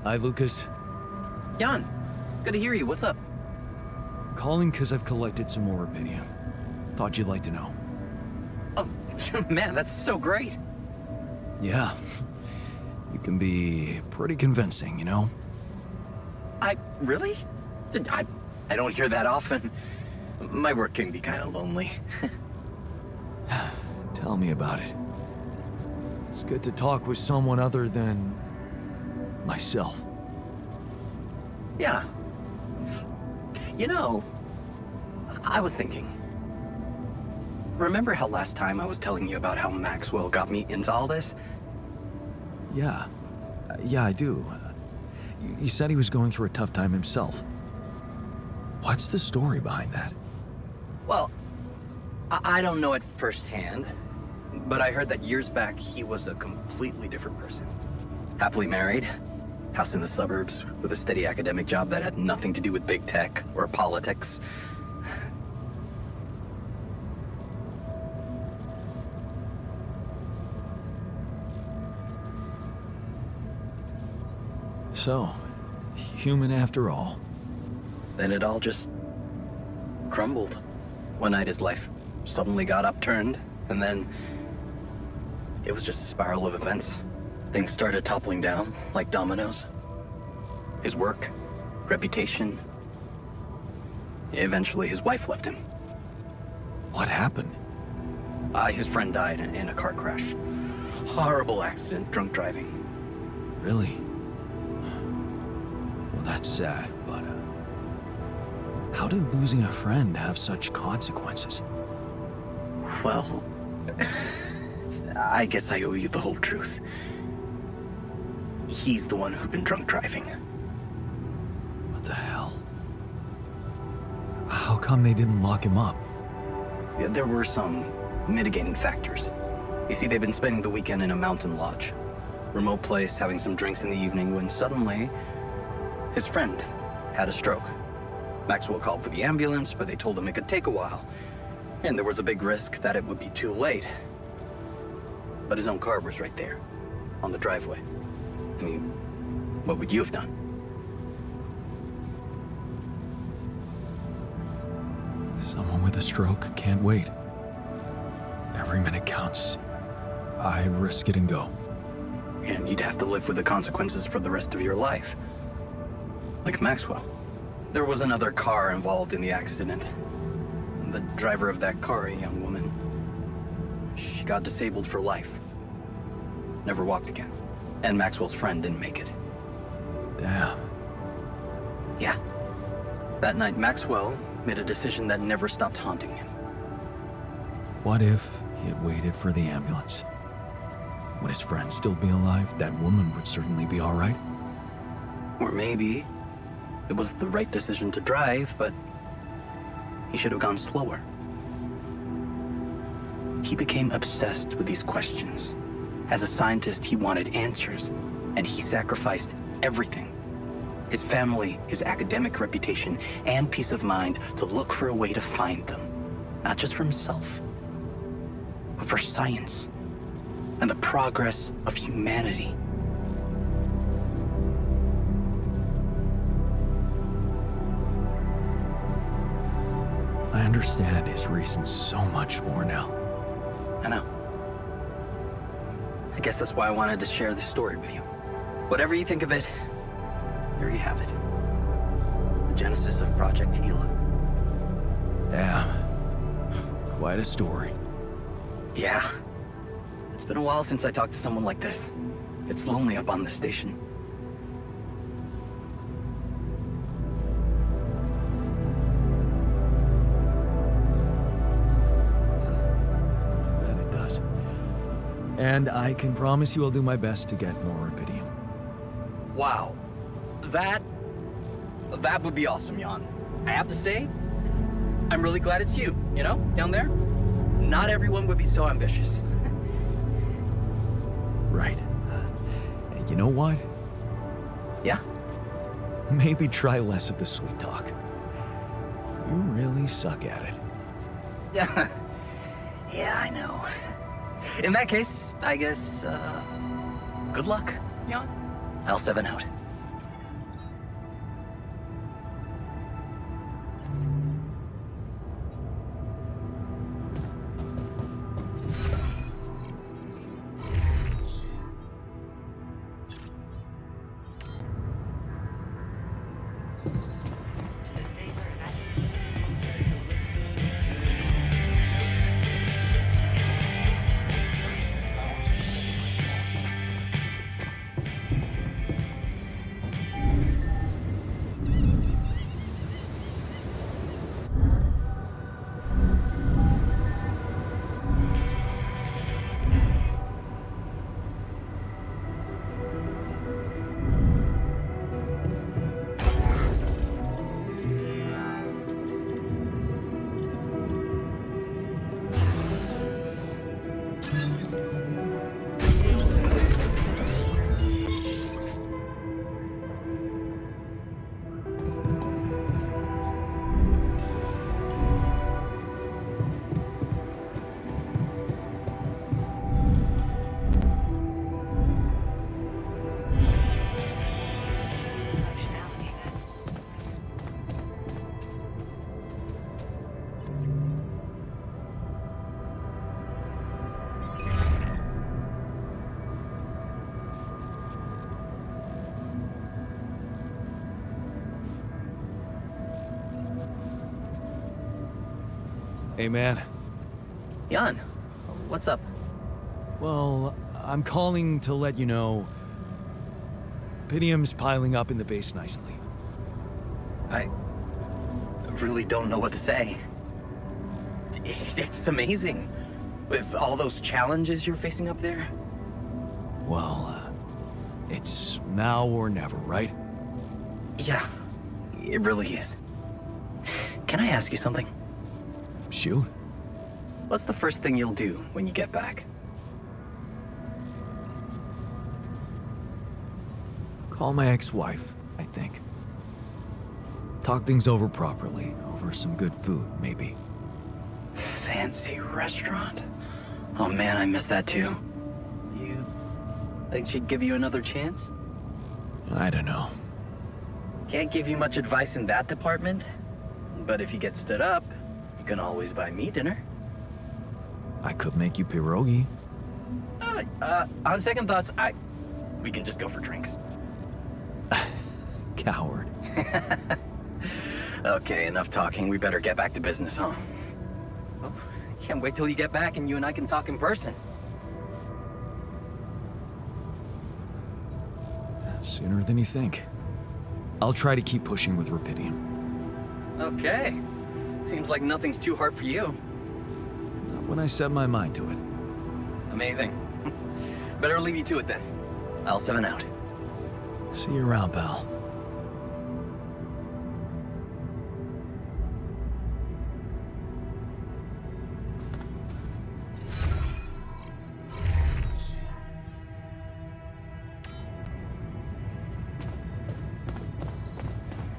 Hi, Lucas. Jan, good to hear you. What's up? Calling because I've collected some more rubidium. Thought you'd like to know. Oh, man, that's so great. Yeah. You can be pretty convincing, you know? Really? I don't hear that often. My work can be kind of lonely. Tell me about it. It's good to talk with someone other than myself. Yeah. You know, I was thinking. Remember how last time I was telling you about how Maxwell got me into all this? Yeah. Yeah, I do. You said he was going through a tough time himself. What's the story behind that? Well, I don't know it firsthand, but I heard that years back he was a completely different person. Happily married, house in the suburbs, with a steady academic job that had nothing to do with big tech or politics. So, human after all. Then it all just crumbled. One night his life suddenly got upturned, and then it was just a spiral of events. Things started toppling down like dominoes. His work, reputation. Eventually his wife left him. What happened? His friend died in a car crash. Horrible accident, drunk driving. Really? Well, that's sad, but how did losing a friend have such consequences? Well, I guess I owe you the whole truth. He's the one who'd been drunk driving. What the hell? How come they didn't lock him up? Yeah, there were some mitigating factors. You see, they'd been spending the weekend in a mountain lodge. Remote place, having some drinks in the evening, when suddenly his friend had a stroke. Maxwell called for the ambulance, but they told him it could take a while. And there was a big risk that it would be too late. But his own car was right there, on the driveway. I mean, what would you have done? Someone with a stroke can't wait. Every minute counts. I risk it and go. And you'd have to live with the consequences for the rest of your life. Like Maxwell. There was another car involved in the accident. The driver of that car, a young woman, she got disabled for life. never walked again. And Maxwell's friend didn't make it. Damn. Yeah. That night, Maxwell made a decision that never stopped haunting him. What if he had waited for the ambulance? Would his friend still be alive? That woman would certainly be all right. Or maybe it was the right decision to drive, but he should have gone slower. He became obsessed with these questions. As a scientist, he wanted answers, and he sacrificed everything. His family, his academic reputation, and peace of mind to look for a way to find them. Not just for himself, but for science and the progress of humanity. I understand his reasons so much more now. I know. I guess that's why I wanted to share this story with you. Whatever you think of it, here you have it. The genesis of Project Gila. Damn. Quite a story. Yeah. It's been a while since I talked to someone like this. It's lonely up on this station. Bet it does. And I can promise you I'll do my best to get more rubidium. Wow. That would be awesome, Jan. I have to say, I'm really glad it's you, you know, down there. Not everyone would be so ambitious. Right. And you know what? Yeah? Maybe try less of the sweet talk. You really suck at it. Yeah. Yeah, I know. In that case, I guess, good luck, Jan. L7 out. Hey, man. Jan, what's up? Well, I'm calling to let you know... Rubidium's piling up in the base nicely. I really don't know what to say. It's amazing. With all those challenges you're facing up there. Well, it's now or never, right? Yeah, it really is. Can I ask you something? Shoot. What's the first thing you'll do when you get back? Call my ex-wife, I think. Talk things over properly, over some good food, maybe. Fancy restaurant? Oh man, I miss that too. You think she'd give you another chance? I don't know. Can't give you much advice in that department, but if you get stood up, you can always buy me dinner. I could make you pierogi. On second thoughts, we can just go for drinks. Coward. Okay, enough talking. We better get back to business, huh? Oh, can't wait till you get back and you and I can talk in person. Sooner than you think. I'll try to keep pushing with Rapidium. Okay. Seems like nothing's too hard for you. Not when I set my mind to it. Amazing. Better leave you to it then. I'll 7 out. See you around, pal.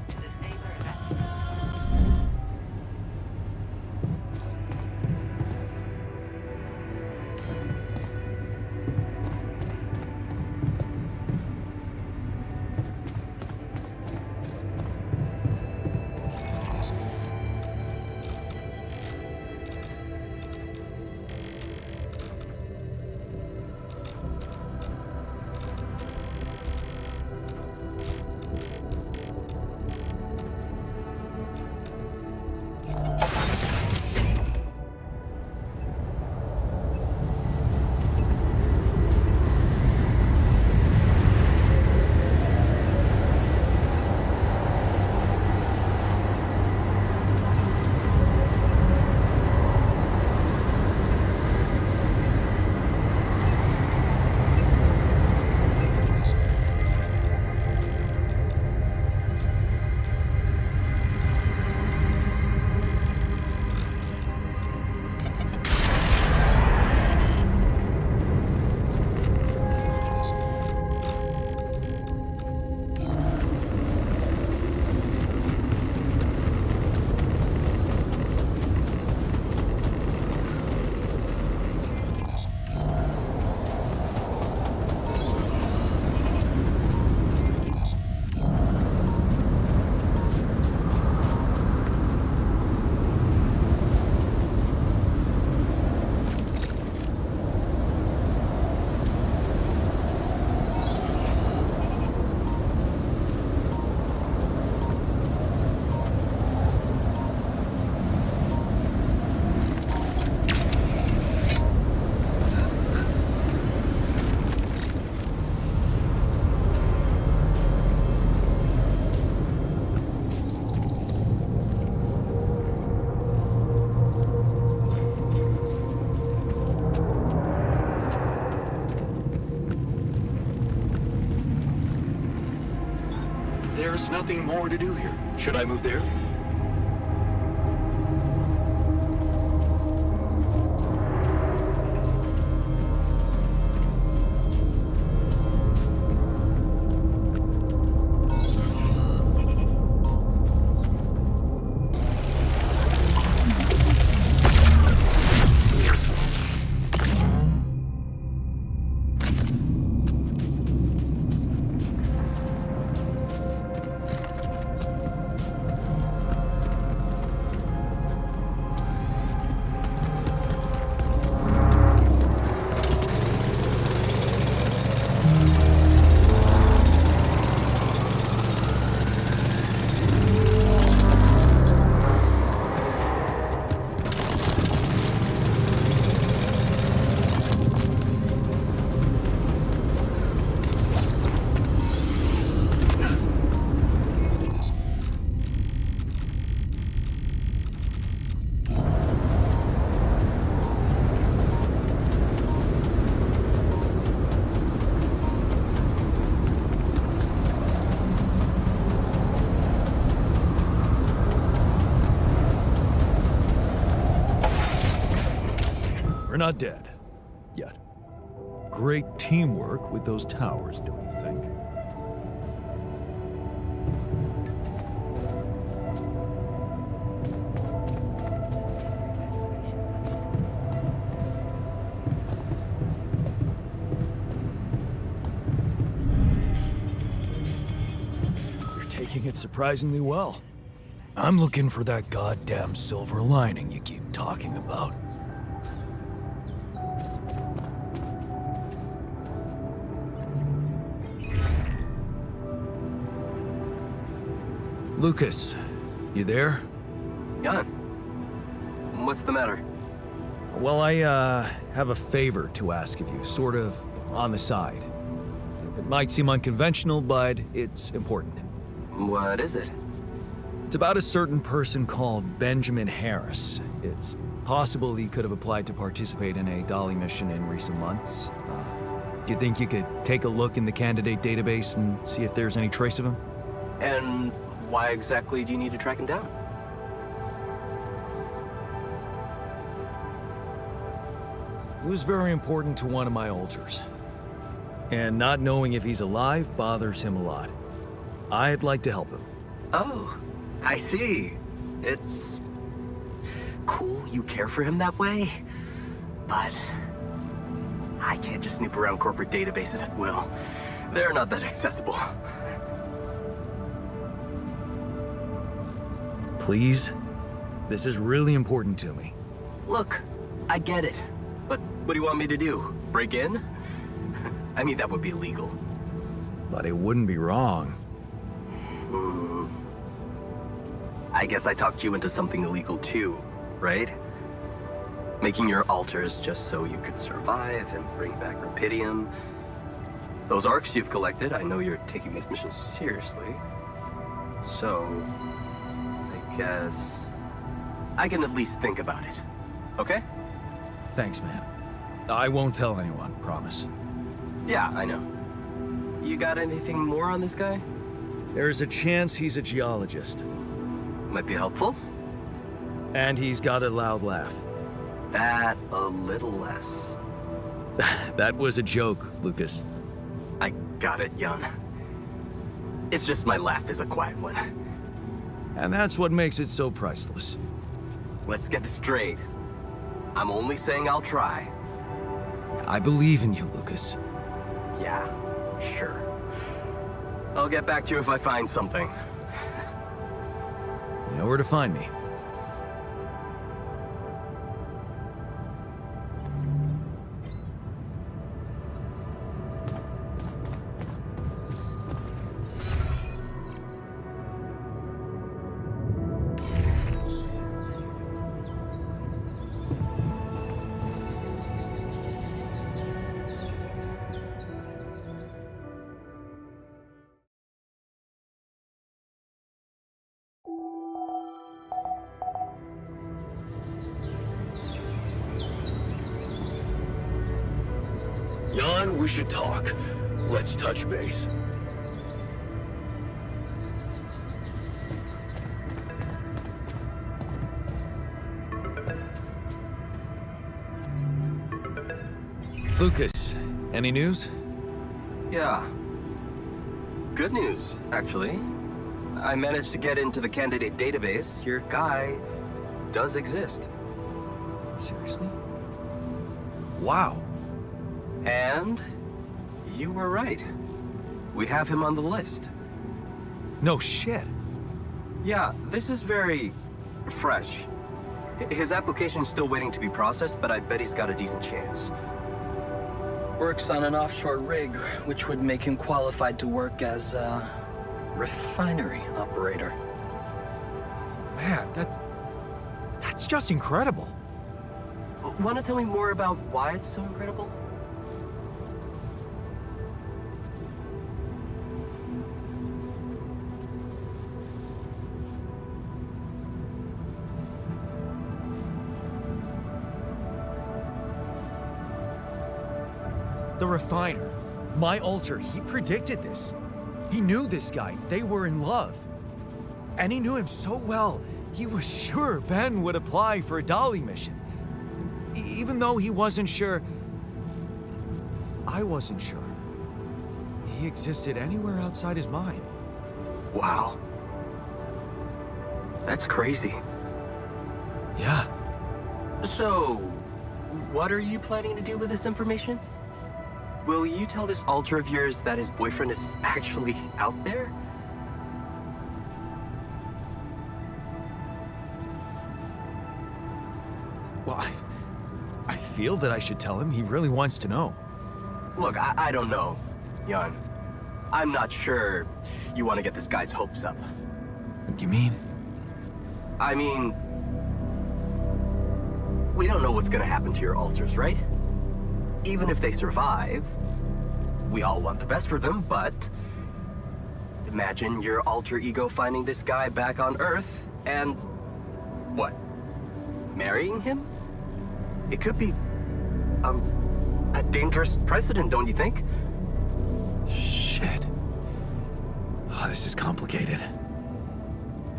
To the Saber event. There's nothing more to do here. Should I move there? We're not dead. Yet. Great teamwork with those towers, don't you think? You're taking it surprisingly well. I'm looking for that goddamn silver lining you keep talking about. Lucas, you there? Jan, what's the matter? Well, I have a favor to ask of you, sort of on the side. might seem unconventional, but it's important. What is it? It's about a certain person called Benjamin Harris. It's possible he could have applied to participate in a Dolly mission in recent months. Do you think you could take a look in the candidate database and see if there's any trace of him? And why exactly do you need to track him down? He was very important to one of my alters. And not knowing if he's alive bothers him a lot. I'd like to help him. Oh, I see. It's cool you care for him that way, but I can't just snoop around corporate databases at will. They're not that accessible. Please? This is really important to me. Look, I get it, but what do you want me to do? Break in? I mean, that would be illegal. But it wouldn't be wrong. I guess I talked you into something illegal too, right? Making your alters just so you could survive and bring back Rapidium. Those arcs you've collected, I know you're taking this mission seriously. So, I guess I can at least think about it, okay? Thanks, man. I won't tell anyone, promise. Yeah, I know. You got anything more on this guy? There's a chance he's a geologist. Might be helpful. And he's got a loud laugh. That a little less. That was a joke, Lucas. I got it, Jan. It's just my laugh is a quiet one. And that's what makes it so priceless. Let's get this straight. I'm only saying I'll try. I believe in you, Lucas. Yeah, sure. I'll get back to you if I find something. You know where to find me. Jan, we should talk. Let's touch base. Lucas, any news? Yeah. Good news, actually. I managed to get into the candidate database. Your guy does exist. Seriously? Wow. And you were right. We have him on the list. No shit. Yeah, this is very fresh. His application's still waiting to be processed, but I bet he's got a decent chance. Works on an offshore rig, which would make him qualified to work as a refinery operator. Man, that's just incredible. Want to tell me more about why it's so incredible? The refiner, my alter, he predicted this. He knew this guy. They were in love. And he knew him so well, he was sure Ben would apply for a Dolly mission. Even though he wasn't sure, I wasn't sure. He existed anywhere outside his mind. Wow. That's crazy. Yeah. So, what are you planning to do with this information? Will you tell this alter of yours that his boyfriend is actually out there? Well, I feel that I should tell him. He really wants to know. Look, I don't know, Jan. I'm not sure you want to get this guy's hopes up. What do you mean? I mean, we don't know what's gonna happen to your alters, right? Even if they survive, we all want the best for them, but imagine your alter ego finding this guy back on Earth and what? Marrying him? It could be a dangerous precedent, don't you think? Shit. Oh, this is complicated.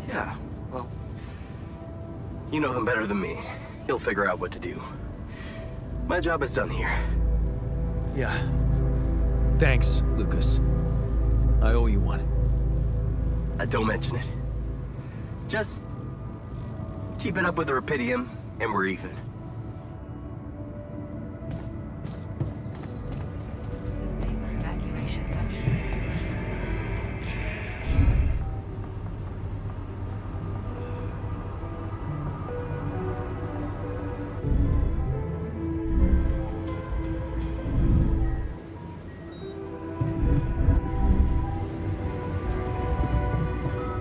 Yeah, well, you know him better than me. He'll figure out what to do. My job is done here. Yeah. Thanks, Lucas. I owe you one. Don't mention it. Just keep it up with the Rapidium, and we're even. Safer evacuation option.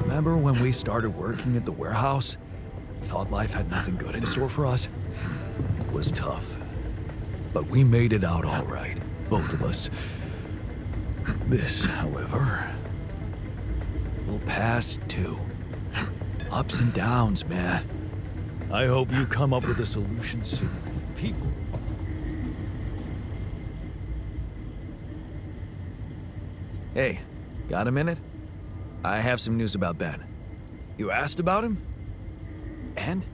Remember when we started working at the warehouse? Thought life had nothing good in store for us? It was tough. But we made it out all right, both of us. This, however, will pass too. Ups and downs, man. I hope you come up with a solution soon, people. Hey, got a minute? I have some news about Ben. You asked about him? And?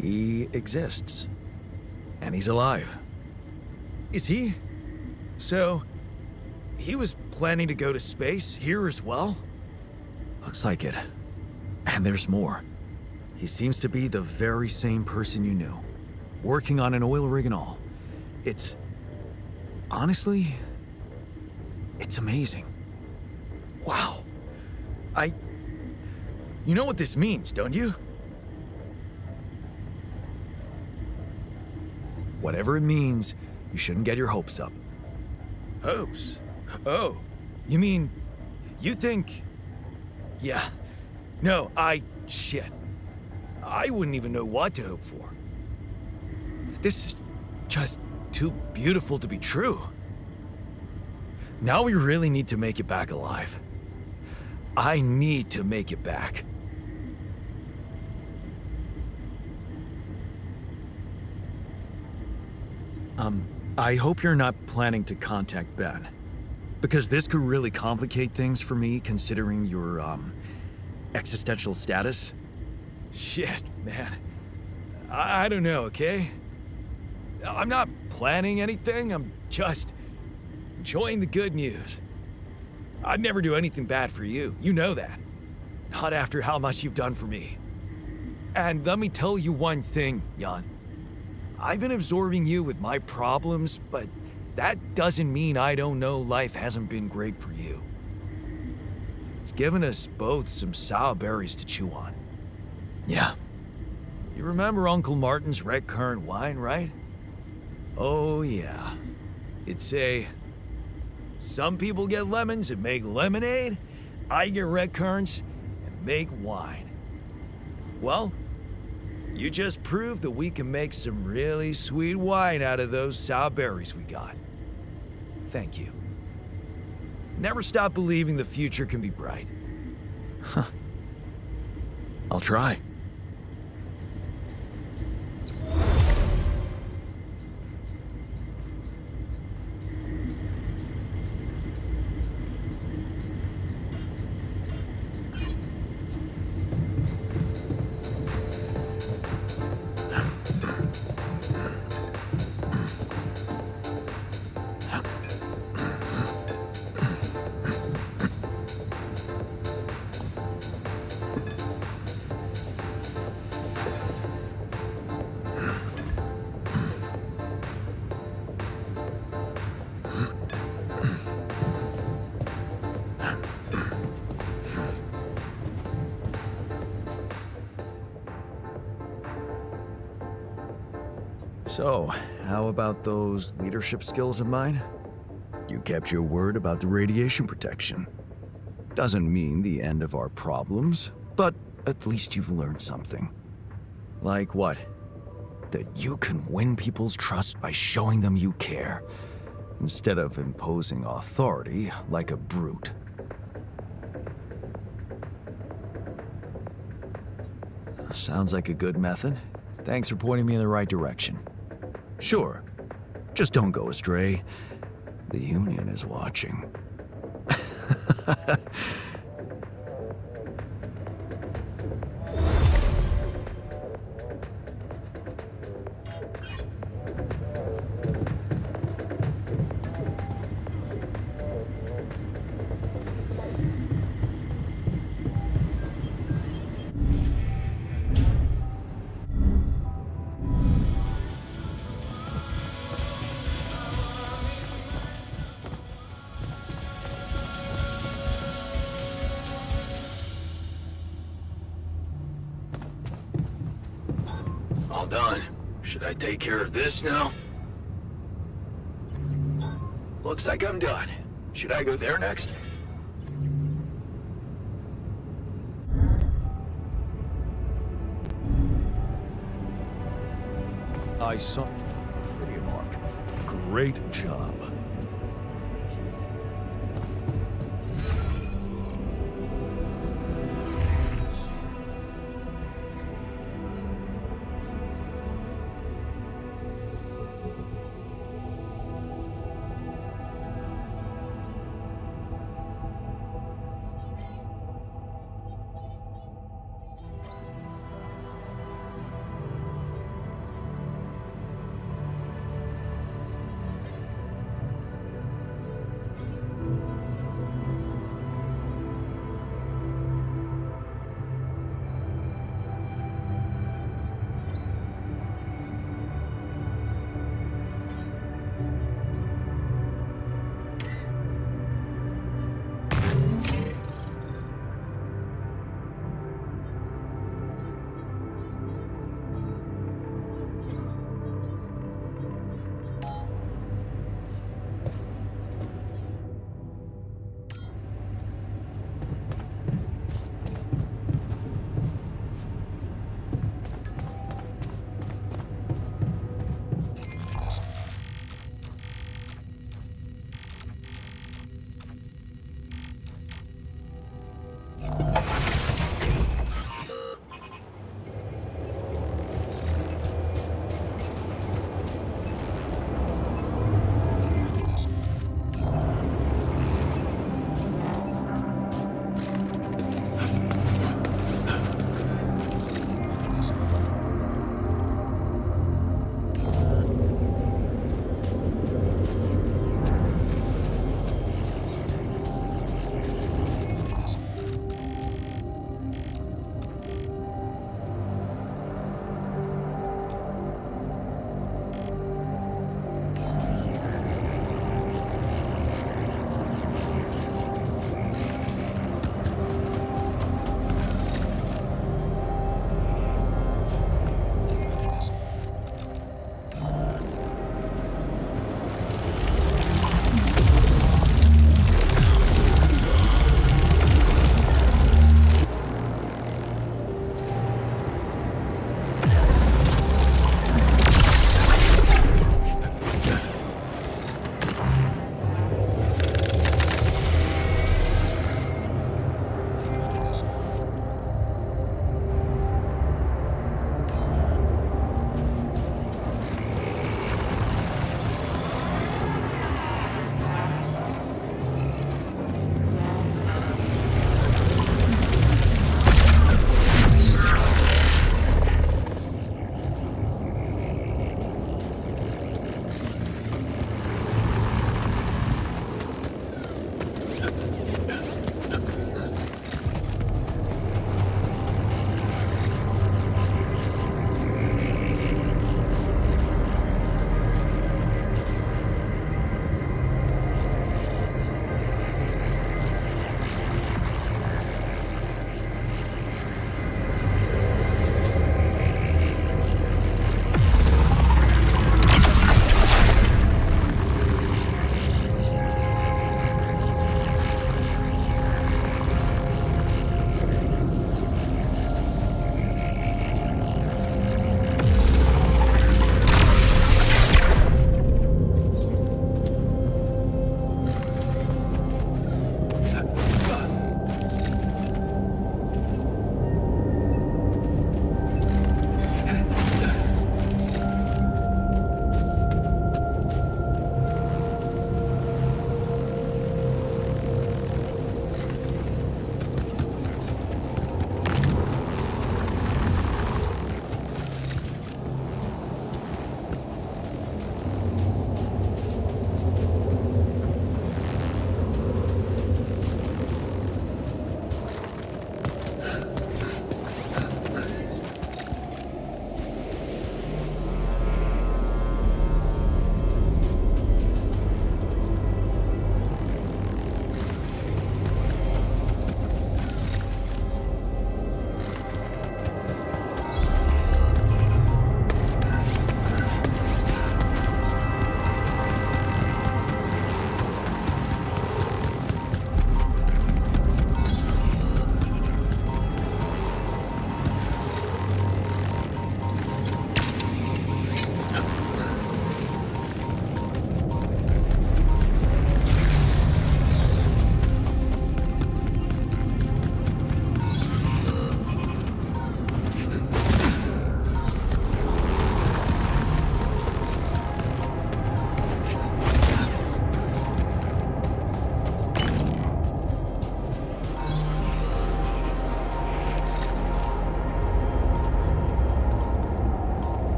He exists. And he's alive. Is he? So, he was planning to go to space here as well? Looks like it. And there's more. He seems to be the very same person you knew. Working on an oil rig and all. It's... honestly... it's amazing. Wow. You know what this means, don't you? Whatever it means, you shouldn't get your hopes up. Hopes? Oh, you mean, you think... Yeah. No, shit. I wouldn't even know what to hope for. This is just too beautiful to be true. Now we really need to make it back alive. I need to make it back. I hope you're not planning to contact Ben. Because this could really complicate things for me, considering your, existential status. Shit, man. I don't know, okay? I'm not planning anything, I'm just enjoying the good news. I'd never do anything bad for you, you know that. Not after how much you've done for me. And let me tell you one thing, Jan. I've been absorbing you with my problems, but that doesn't mean I don't know life hasn't been great for you. It's given us both some sour berries to chew on. Yeah. You remember Uncle Martin's red currant wine, right? Oh, yeah. It'd say, some people get lemons and make lemonade. I get red currants and make wine. Well, you just proved that we can make some really sweet wine out of those sour berries we got. Thank you. Never stop believing the future can be bright. Huh. I'll try. So, how about those leadership skills of mine? You kept your word about the radiation protection. Doesn't mean the end of our problems, but at least you've learned something. Like what? that you can win people's trust by showing them you care, instead of imposing authority like a brute. Sounds like a good method. Thanks for pointing me in the right direction. Sure, just don't go astray. The Union is watching. All done. Should I take care of this now? Looks like I'm done. Should I go there next? I saw. Pretty mark. Great job.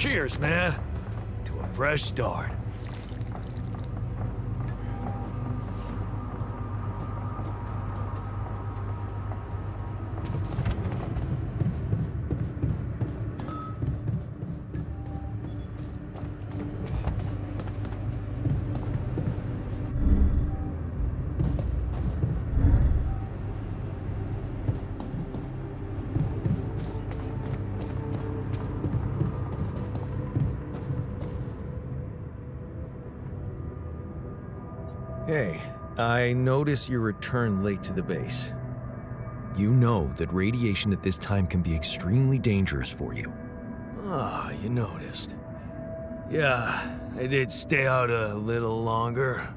Cheers, man. To a fresh start. Hey, I notice you returned late to the base. You know that radiation at this time can be extremely dangerous for you. Ah, you noticed. Yeah, I did stay out a little longer.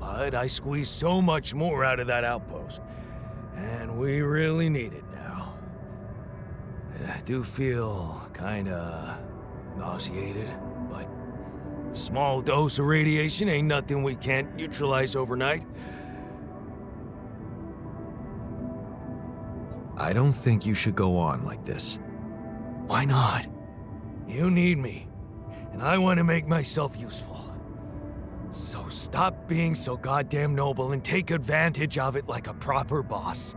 But I squeezed so much more out of that outpost. And we really need it now. I do feel kinda nauseated, but a small dose of radiation ain't nothing we can't neutralize overnight. I don't think you should go on like this. Why not? You need me, and I want to make myself useful. So stop being so goddamn noble and take advantage of it like a proper boss.